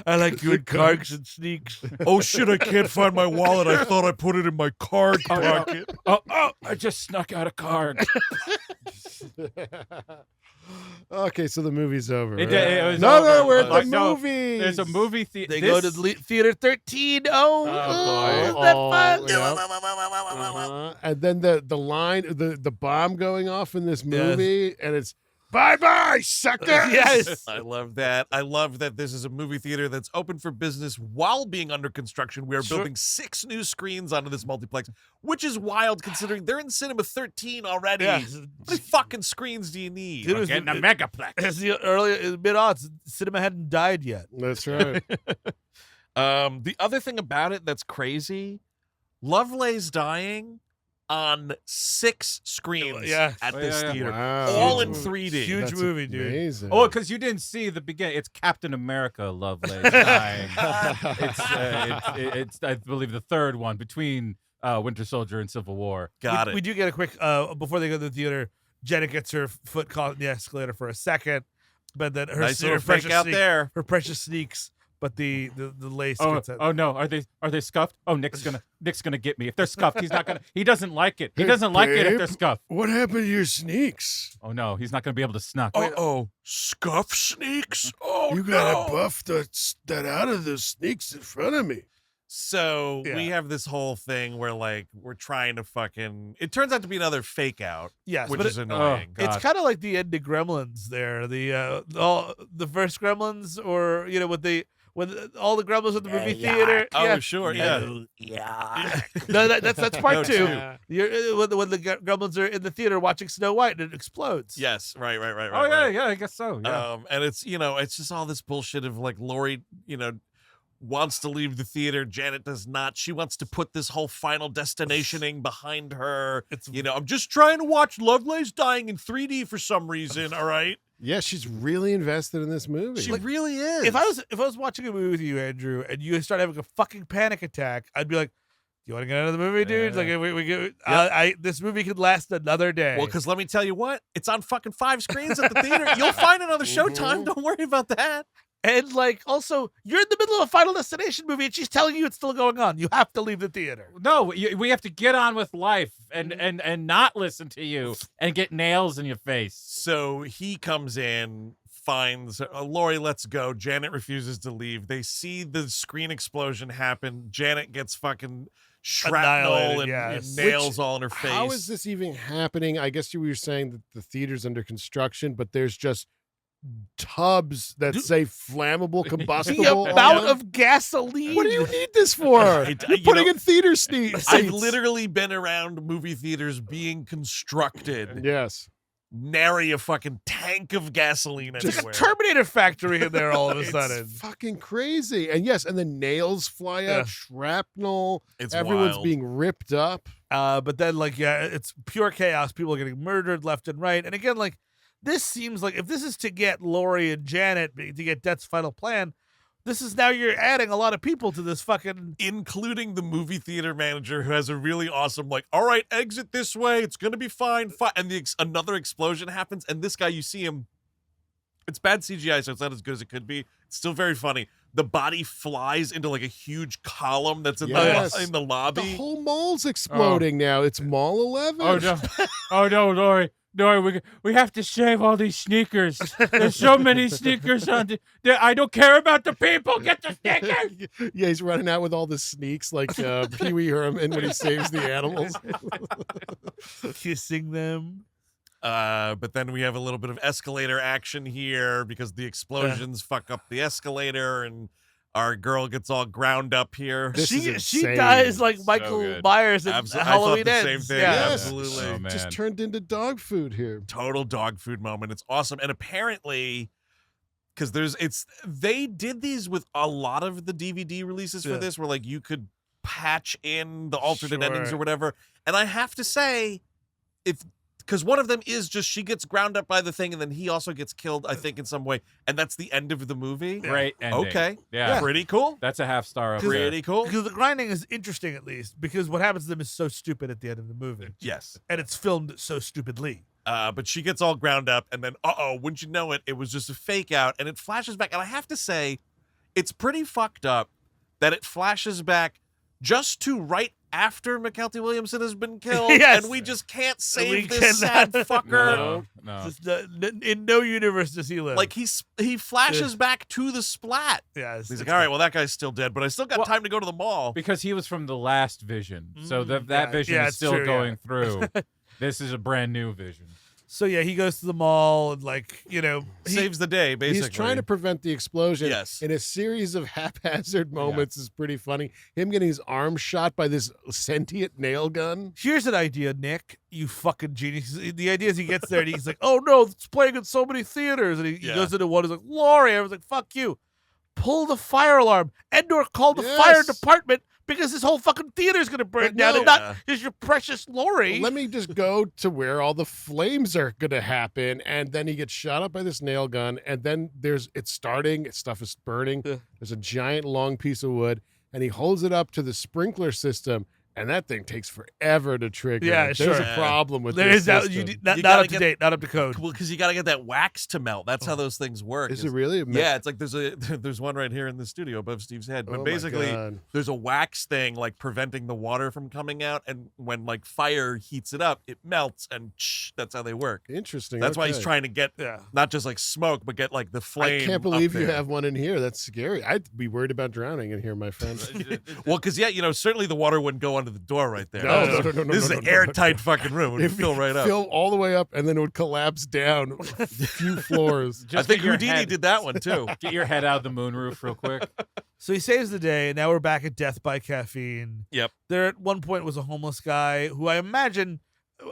I like you in cargs and sneaks. Oh shit! I can't find my wallet. I thought I put it in my card pocket. Oh, I just snuck out a card. Okay, so the movie's over. It- right? it was no, over. we're at Like, the no, movies. There's a movie theater. They go to theater 13. Oh, boy. isn't that fun? yeah. And then the line, the bomb going off in this movie, and it's bye, suckers. Yes. I love that. I love that this is a movie theater that's open for business while being under construction. We are Sure. building 6 new screens onto this multiplex, which is wild considering they're in Cinema 13 already. Yeah. How many fucking screens do you need? Dude, it was Getting a the- megaplex. It's the earlier, it's mid-odds. Cinema hadn't died yet. That's right. The other thing about it that's crazy, Lovelace dying on 6 screens Yeah. at Oh, this yeah, yeah. theater. Wow. All in 3D. Huge That's movie, dude. Amazing. Oh, because you didn't see the beginning. It's Captain America Lovelace dying. It's I believe the third one between Winter Soldier and Civil War. Got we, it. We do get a quick, before they go to the theater, Janet gets her foot caught in the escalator for a second, but then her, Nice her little precious fake out sneak- there. her precious sneaks, but the lace Oh, gets out. oh no, are they scuffed? Oh, Nick's gonna get me. If they're scuffed, he doesn't like it. He doesn't like it if they're babe. scuffed. What happened to your sneaks? Oh no, he's not gonna be able to snuck. Uh-oh. Scuff sneaks? Oh, You gotta buff that out of the sneaks in front of me. So Yeah. we have this whole thing where we're trying to fucking. It turns out to be another fake out, Yes, which but is it- annoying. it's kind of like the end of Gremlins there. The first Gremlins, or when all the Gremlins at the movie theater. Oh, yeah. sure, yeah. No, that's part No, 2. two. You're, when the Gremlins are in the theater watching Snow White and it explodes. Yes, right. Oh yeah, right. yeah, I guess so. Yeah. And it's it's just all this bullshit of Lori, wants to leave the theater. Janet does not. She wants to put this whole Final Destinationing behind her. I'm just trying to watch Lovelace dying in 3D for some reason, all right? Yeah, she's really invested in this movie. She really is. If I was watching a movie with you, Andrew, and you start having a fucking panic attack, I'd be like, "Do you want to get out of the movie, dude? Like, this movie could last another day." Well, because let me tell you what, it's on fucking 5 screens at the theater. You'll find another showtime. Don't worry about that. And also, you're in the middle of a Final Destination movie, and she's telling you it's still going on. You have to leave the theater. No, we have to get on with life and not listen to you and get nails in your face. So he comes in, finds Laurie, let's go. Janet refuses to leave. They see the screen explosion happen. Janet gets fucking shrapnel and nails all in her face. How is this even happening? I guess you were saying that the theater's under construction, but there's just tubs that say flammable combustible. The amount of gasoline. What do you need this for? You're putting in theater seats. I've literally been around movie theaters being constructed. Yes. Nary a fucking tank of gasoline anywhere. Terminator factory in there all of a sudden. It's fucking crazy. And yes, and the nails fly out, shrapnel. Everyone's wild. being ripped up. But then it's pure chaos. People are getting murdered left and right. And again, this seems like if this is to get Laurie and Janet to get Death's final plan, this is now you're adding a lot of people to this fucking... Including the movie theater manager who has a really awesome, all right, exit this way. It's going to be fine. And another explosion happens. And this guy, you see him, it's bad CGI, so it's not as good as it could be. It's still very funny. The body flies into a huge column that's in the lobby. The whole mall's exploding now. It's Mall 11. Oh, no. Oh, no, Laurie. No, we have to save all these sneakers. There's so many sneakers on I don't care about the people. Get the sneakers. Yeah, he's running out with all the sneaks like Pee Wee Herman when he saves the animals. Kissing them. But then we have a little bit of escalator action here because the explosions fuck up the escalator and our girl gets all ground up here. She dies like Michael Myers in Halloween I thought Ends. the same thing. Yeah. Absolutely. Oh, man. Just turned into dog food here. Total dog food moment. It's awesome. And apparently, because they did these with a lot of the DVD releases for this, where you could patch in the alternate endings or whatever. And I have to say, because one of them is just she gets ground up by the thing and then he also gets killed, I think, in some way. And that's the end of the movie. Great ending. Okay. Yeah. Pretty cool. That's a half star up there. Pretty cool. Because the grinding is interesting, at least, because what happens to them is so stupid at the end of the movie. Yes. And it's filmed so stupidly. But she gets all ground up and then, wouldn't you know it was just a fake out. And it flashes back. And I have to say, it's pretty fucked up that it flashes back just to right after Mykelti Williamson has been killed, and we just can't save this sad fucker. No. Just, in no universe does he live. He flashes back to the splat. Yeah, he's all right, well, that guy's still dead, but I still got time to go to the mall. Because he was from the last vision, so that vision is still going through. This is a brand new vision. So he goes to the mall and saves the day, basically. He's trying to prevent the explosion. Yes. In a series of haphazard moments is pretty funny. Him getting his arm shot by this sentient nail gun. Here's an idea, Nick. You fucking genius. The idea is he gets there and he's like, "Oh no, it's playing in so many theaters." And he goes into one. He's like, "Laurie," I was like, "Fuck you." Pull the fire alarm and/or call the fire department. Because this whole fucking theater is going to burn down, and not just your precious Laurie. Well, let me just go to where all the flames are going to happen, and then he gets shot up by this nail gun, and then it's starting, stuff is burning. There's a giant long piece of wood, and he holds it up to the sprinkler system, and that thing takes forever to trigger. Yeah, There's a problem with this system. Not up to date, not up to code. Well, because you got to get that wax to melt. That's how those things work. Is it really? Yeah, it's like there's one right here in the studio above Steve's head. But basically, there's a wax thing preventing the water from coming out, and when fire heats it up, it melts, and that's how they work. Interesting. That's why he's trying to get not just smoke, but get the flame. I can't believe you have one in here. That's scary. I'd be worried about drowning in here, my friend. Well, because certainly the water wouldn't go under the door right there. No. This is an airtight fucking room. It would fill right up. Fill all the way up, and then it would collapse down a few floors. I think Houdini did that one, too. Get your head out the moonroof real quick. So he saves the day, and now we're back at Death by Caffeine. Yep. There at one point was a homeless guy who I imagine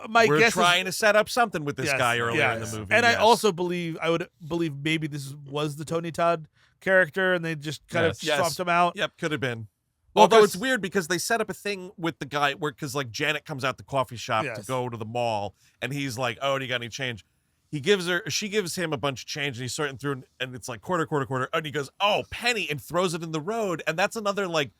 my We're guess trying is, to set up something with this Yes, guy earlier in the yes. movie. And I yes. also I would believe maybe this was the Tony Todd character, and they just kind of swapped him out. Yep, could have been. Well, Although that's- it's weird because they set up a thing with the guy because like Janet comes out the coffee shop to Yes. go to the mall, and he's like, "Oh, do you got any change?" She gives him a bunch of change, and he's sorting through, and it's like quarter, and he goes, "Oh, penny," and throws it in the road, and that's another like,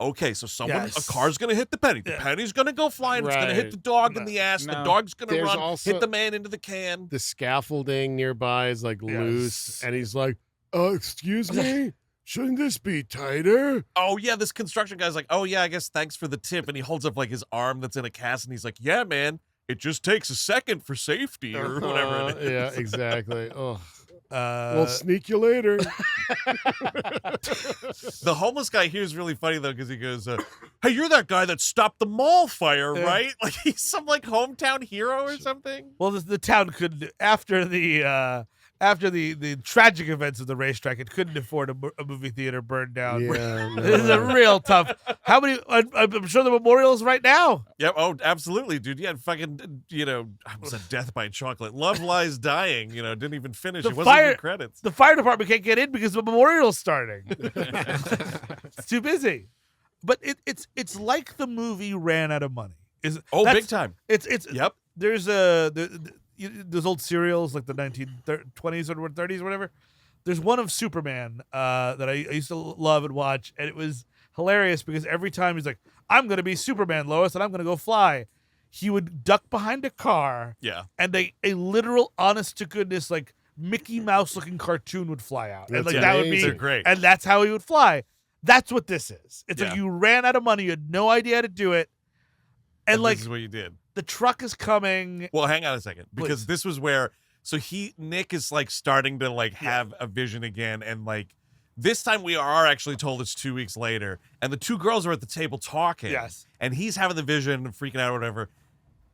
okay, so a car's gonna hit the penny, the penny's gonna go flying, it's gonna hit the dog in the ass, the dog's gonna There's run, also- hit the man into the can. The scaffolding nearby is like loose, and he's like, excuse me? Shouldn't this be tighter? Oh yeah, this construction guy's like, "Oh yeah, I guess thanks for the tip," and he holds up like his arm that's in a cast, and he's like, "Yeah, man, it just takes a second for safety or whatever it is." Yeah, exactly. Oh. We'll sneak you later. The homeless guy here is really funny though because he goes, "Hey, you're that guy that stopped the mall fire, right?" Like he's some like hometown hero or something. Well, the town couldn't after the tragic events of the racetrack. It couldn't afford a movie theater burned down. Yeah, This is a real tough. How many? I'm sure the memorials right now. Yep. Oh, absolutely, dude. Yeah, fucking. I was a death by chocolate. Love lies dying. Didn't even finish. It wasn't in the credits. The fire department can't get in because the memorial's starting. It's too busy. But it's like the movie ran out of money. Big time. It's yep. There's those old serials like the 1920s or 30s or whatever. There's one of Superman that I used to love and watch, and it was hilarious because every time he's like, "I'm going to be Superman, Lois, and I'm going to go fly," he would duck behind a car. Yeah. And a literal, honest to goodness, like Mickey Mouse looking cartoon would fly out, and like that would be, They're great. and that's how he would fly. That's what this is. It's Yeah. like you ran out of money, you had no idea how to do it, and like this is what you did. the truck is coming. Well, hang on a second, because Please. this was where Nick is like starting to like have a vision again, and like this time we are actually told it's 2 weeks later, and the two girls are at the table talking. Yes. And he's having the vision, freaking out or whatever.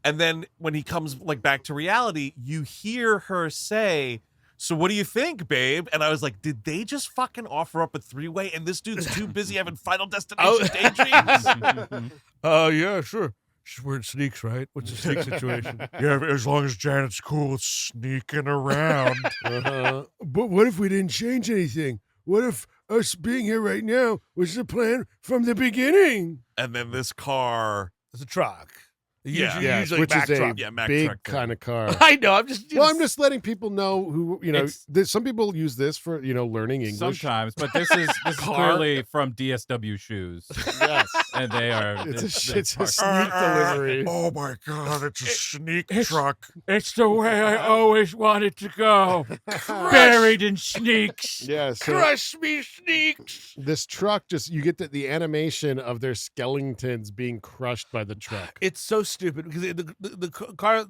And then when he comes like back to reality, you hear her say, "So what do you think, babe?" And I was like, did they just fucking offer up a three-way and this dude's too busy having Final Destination daydreams? Yeah, sure. She's wearing sneaks, right? What's the sneak situation? Yeah, as long as Janet's cool with sneaking around. But what if we didn't change anything? What if us being here right now was the plan from the beginning? And then this car. It's a truck. Yeah. Usually which Mack is a truck. Yeah, Mack big truck thing. kind of car. I know. I'm just letting people know who some people use this for learning English. Sometimes, but this is clearly from DSW shoes. Yes, and they are. it's a sneak delivery. Oh my God, it's a sneak truck. It's the way I always wanted to go. Buried in sneaks. Yeah, so Crush me, sneaks. this truck you get the animation of their skeletons being crushed by the truck. It's so stupid because the car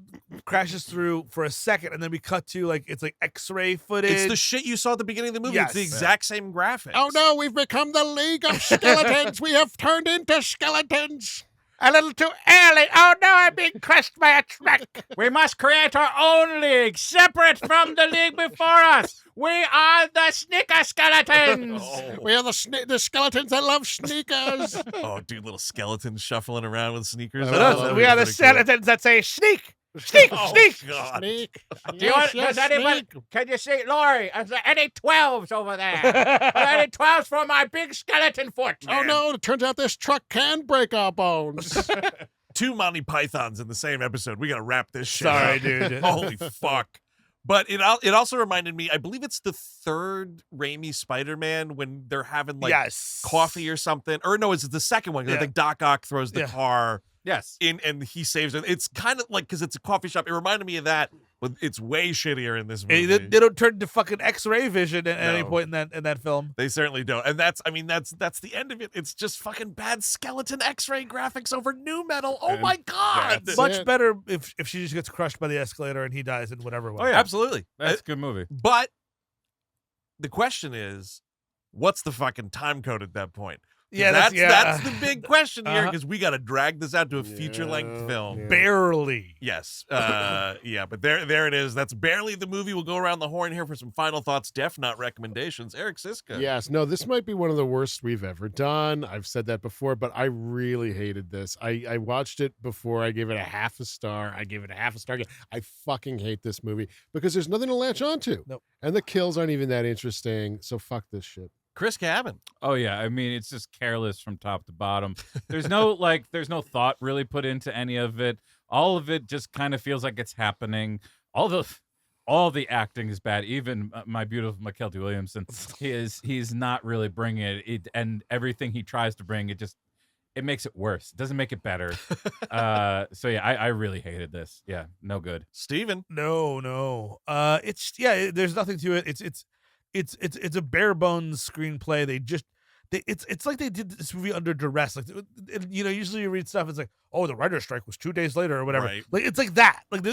crashes through for a second, and then we cut to it's like X-ray footage. It's the shit you saw at the beginning of the movie. Yes. It's the exact same graphics. Oh no, we've become the League of Skeletons. We have turned into skeletons. a little too early. Oh no, I'm being crushed by a truck. We must create our own league, separate from the league before us. We are the Sneaker Skeletons. We are the skeletons that love sneakers. Oh, dude, little skeletons shuffling around with sneakers. I We love on. it. we are the Pretty cool. skeletons that say sneak, sneak, Oh, sneak. God. Sneak. Do you want, does anybody, can you see, Lori, is there any 12s over there? Are there any 12s for my big skeleton foot? Oh no, it turns out this truck can break our bones. 2 Monty Pythons in the same episode. We got to wrap this shit Sorry, up. dude. Holy fuck. But it also reminded me, I believe it's the third Raimi Spider-Man when they're having yes. coffee or something. Or no, it's the second one. 'Cause I Yeah. think Doc Ock throws the Yeah. car Yes. in and he saves it. It's kind of like, because it's a coffee shop. It reminded me of that, but it's way shittier in this movie. They don't turn into fucking X-ray vision at any No. point in that film. They certainly don't. And that's the end of it. It's just fucking bad skeleton X-ray graphics over new metal. Oh And my God. that's Much it. better if she just gets crushed by the escalator and he dies in whatever way. Oh, yeah. Absolutely. That's a good movie. But the question is, what's the fucking time code at that point? Yeah, that's the big question here, because we got to drag this out to a feature-length film. Barely. Yes. Yeah, but there it is. That's barely the movie. We'll go around the horn here for some final thoughts, not recommendations. Eric Siska. Yes, no, this might be one of the worst we've ever done. I've said that before, but I really hated this. I watched it before. I gave it a half a star. I gave it a half a star again. I fucking hate this movie because there's nothing to latch onto. Nope. And the kills aren't even that interesting, so fuck this shit. Chris Cabin. Oh yeah, I mean it's just careless from top to bottom. There's no there's no thought really put into any of it. All of it just kind of feels like it's happening. All the acting is bad. Even my beautiful Mykelti Williamson, he's not really bringing it, and everything he tries to bring, it makes it worse. It doesn't make it better. So yeah, I really hated this. Yeah, no good. Steven. No. There's nothing to it. It's a bare bones screenplay. It's like they did this movie under duress. Like, usually you read stuff, it's like, oh, the writer's strike was 2 days later or whatever. Right. Like, it's like that. Like,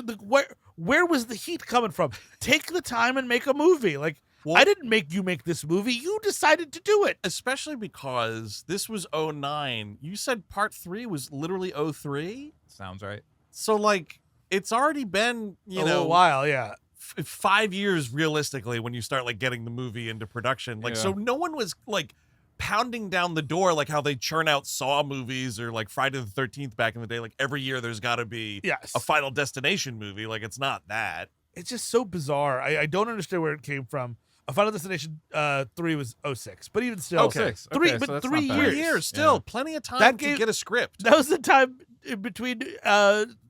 where was the heat coming from? Take the time and make a movie. Like, I didn't make you make this movie. You decided to do it. Especially because this was 2009. You said part 3 was literally 2003? Sounds right. So, like, it's already been, a little while, yeah. 5 years realistically when you start like getting the movie into production. Like, so no one was like pounding down the door like how they churn out Saw movies or like Friday the 13th back in the day. Like every year there's got to be a Final Destination movie. Like it's not that. It's just so bizarre. I don't understand where it came from. A Final Destination 3 was 2006, but even still, 2006. Three, Okay, but so 3 years. 3 years still, plenty of time to get a script. That was the time in between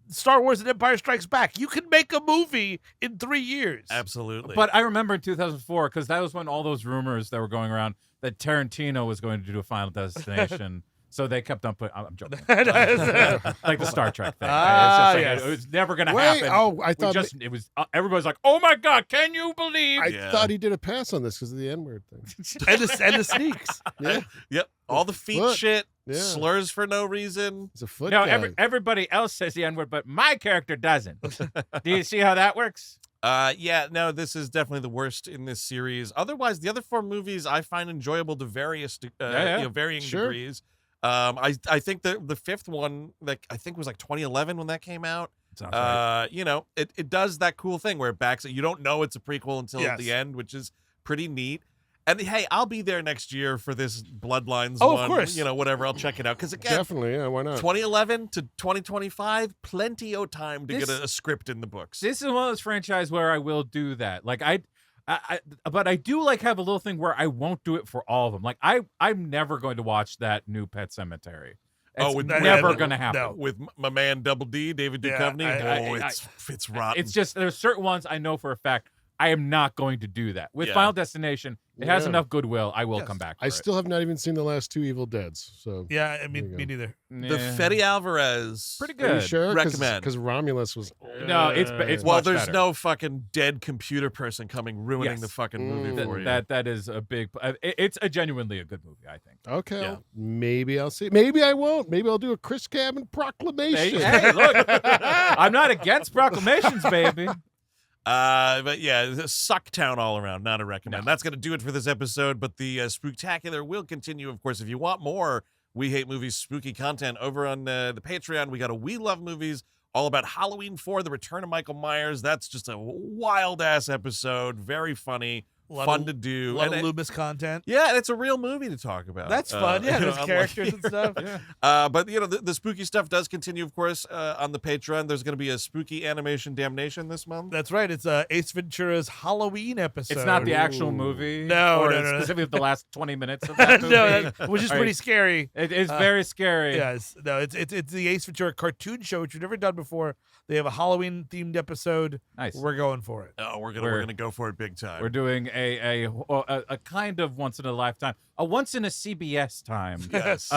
Star Wars and Empire Strikes Back. You can make a movie in 3 years. Absolutely. But I remember in 2004, because that was when all those rumors that were going around that Tarantino was going to do a Final Destination. So they kept on putting. I'm joking. Like the Star Trek thing. It was never going to happen. Oh, I thought it was. Everybody's like, "Oh my god, can you believe?" I thought he did a pass on this because of the N-word thing and the sneaks. Yeah. Yep. All the feet shit. Yeah. Slurs for no reason. It's a foot. No, everybody else says the N-word, but my character doesn't. Do you see how that works? Yeah, no, this is definitely the worst in this series. Otherwise, the other 4 movies I find enjoyable to various, varying degrees. I think the fifth one, like I think was like 2011 when that came out. Sounds right. It does that cool thing where it backs it. You don't know it's a prequel until the end, which is pretty neat. And hey, I'll be there next year for this Bloodlines one. Of course. Whatever. I'll check it out. Because again, definitely, yeah, why not? 2011 to 2025, plenty of time to get a script in the books. This is one of those franchises where I will do that. Like but I do like have a little thing where I won't do it for all of them. Like I'm never going to watch that new Pet Cemetery. It's never going to happen. No. With my man Double D, David Duchovny. It's rotten. It's just there's certain ones I know for a fact I am not going to do that. With Final Destination, it has enough goodwill. I will come back. I still have not even seen the last 2 Evil Deads. So yeah, I mean, me neither. The Fede Alvarez, pretty good. Are you sure? Recommend because Romulus was. No, it's well. Much There's better. no fucking dead computer person coming ruining the fucking movie for you. That is a big. It's genuinely a good movie. I think. Okay, maybe I'll see. Maybe I won't. Maybe I'll do a Chris Cabin proclamation. Hey, look, I'm not against proclamations, baby. But yeah, Sucktown all around, not a recommend. That's going to do it for this episode, but the Spooktacular will continue, of course. If you want more We Hate Movies spooky content over on the Patreon, we got a We Love Movies, all about Halloween 4, The Return of Michael Myers. That's just a wild-ass episode, very funny, fun to do. A lot of Loomis content. Yeah, and it's a real movie to talk about. That's fun. Yeah, there's characters and stuff. But, the spooky stuff does continue, of course, on the Patreon. There's going to be a spooky animation damnation this month. That's right. It's Ace Ventura's Halloween episode. It's not the actual movie. No, specifically the last 20 minutes of that movie. Which is pretty scary. It is very scary. Yes. No, it's the Ace Ventura cartoon show, which we've never done before. They have a Halloween-themed episode. Nice. We're going for it. Oh, we're gonna go for it big time. We're doing a kind of once in a lifetime, a once in a CBS time. Yes.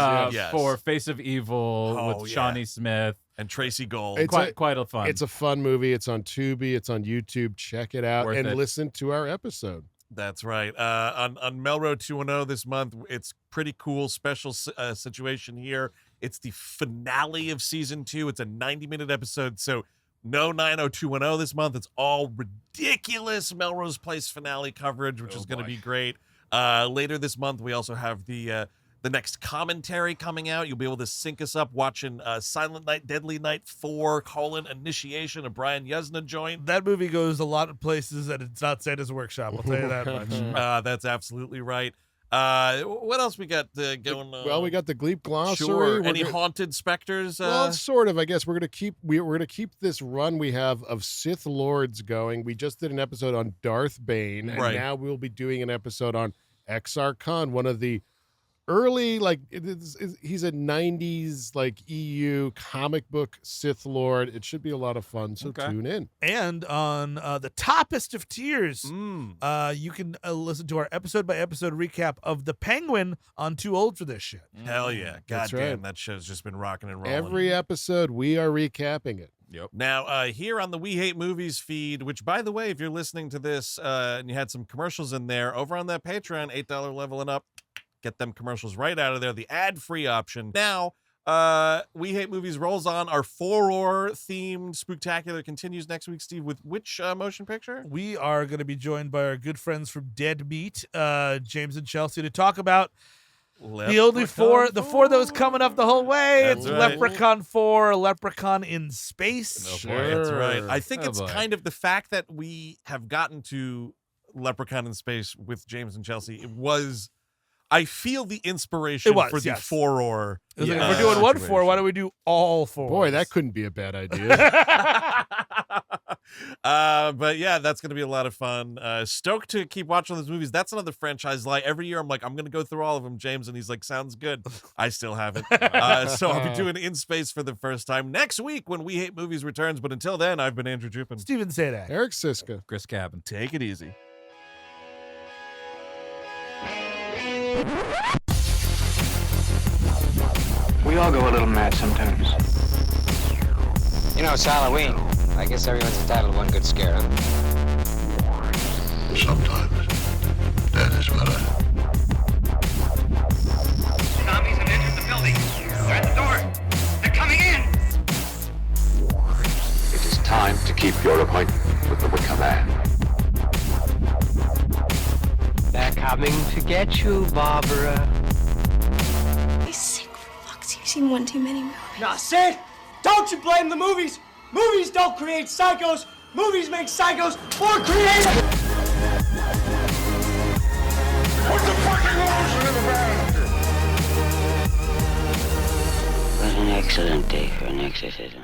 For Face of Evil with Shawnee Smith and Tracy Gold. It's quite a fun. It's a fun movie. It's on Tubi. It's on YouTube. Check it out and listen to our episode. That's right. On Melrose 210 this month, it's pretty cool special situation here. It's the finale of season 2. It's a 90-minute episode, so no 90210 this month. It's all ridiculous Melrose Place finale coverage, which is going to be great. Later this month, we also have the the next commentary coming out. You'll be able to sync us up watching Silent Night, Deadly Night 4, Initiation, a Brian Yuzna joint. That movie goes a lot of places that it's not Santa's workshop. I'll tell you that much. That's absolutely right. What else we got going on? Well, we got the Gleep glossary. Sure. Any haunted specters? Well, sort of. I guess we're gonna keep this run we have of Sith Lords going. We just did an episode on Darth Bane, and now we'll be doing an episode on Exar Khan, one of the early, he's a 90s EU comic book Sith Lord. It should be a lot of fun, so tune in. And on the toppest of tiers, you can listen to our episode-by-episode recap of The Penguin on Too Old for This Shit. Hell yeah. That's Goddamn, right. that show's just been rocking and rolling. Every episode, we are recapping it. Yep. Now, here on the We Hate Movies feed, which, by the way, if you're listening to this and you had some commercials in there, over on that Patreon, $8 level and up, get them commercials right out of there, the ad-free option. Now, We Hate Movies rolls on. Our 4-themed Spooktacular continues next week, Steve, with which motion picture? We are going to be joined by our good friends from Dead Meat, James and Chelsea, to talk about the only four that was coming up the whole way. That's it's right. Leprechaun 4, Leprechaun in Space. That's right. I think it's kind of the fact that we have gotten to Leprechaun in Space with James and Chelsea. I feel the inspiration for the 4-or. If we're doing 1 4, why don't we do all 4? Boy, that couldn't be a bad idea. But yeah, that's going to be a lot of fun. Stoked to keep watching those movies. That's another franchise lie. Every year I'm like, I'm going to go through all of them, James. And he's like, sounds good. I still haven't. So I'll be doing In Space for the first time next week when We Hate Movies returns. But until then, I've been Andrew Jupin. Steven Sadak. Eric Siska. Chris Cabin. Take it easy. We all go a little mad sometimes. You know, it's Halloween. I guess everyone's entitled to one good scare, huh? Sometimes that is better. Zombies have entered the building. They're at the door. They're coming in. It is time to keep your appointment with the Wicker Man. They're coming to get you, Barbara. He's sick for fuck's sake. You've seen one too many movies. Now, Sid, don't you blame the movies. Movies don't create psychos. Movies make psychos more creative. What's the fucking lotion in the bag? What an excellent day for an exorcism.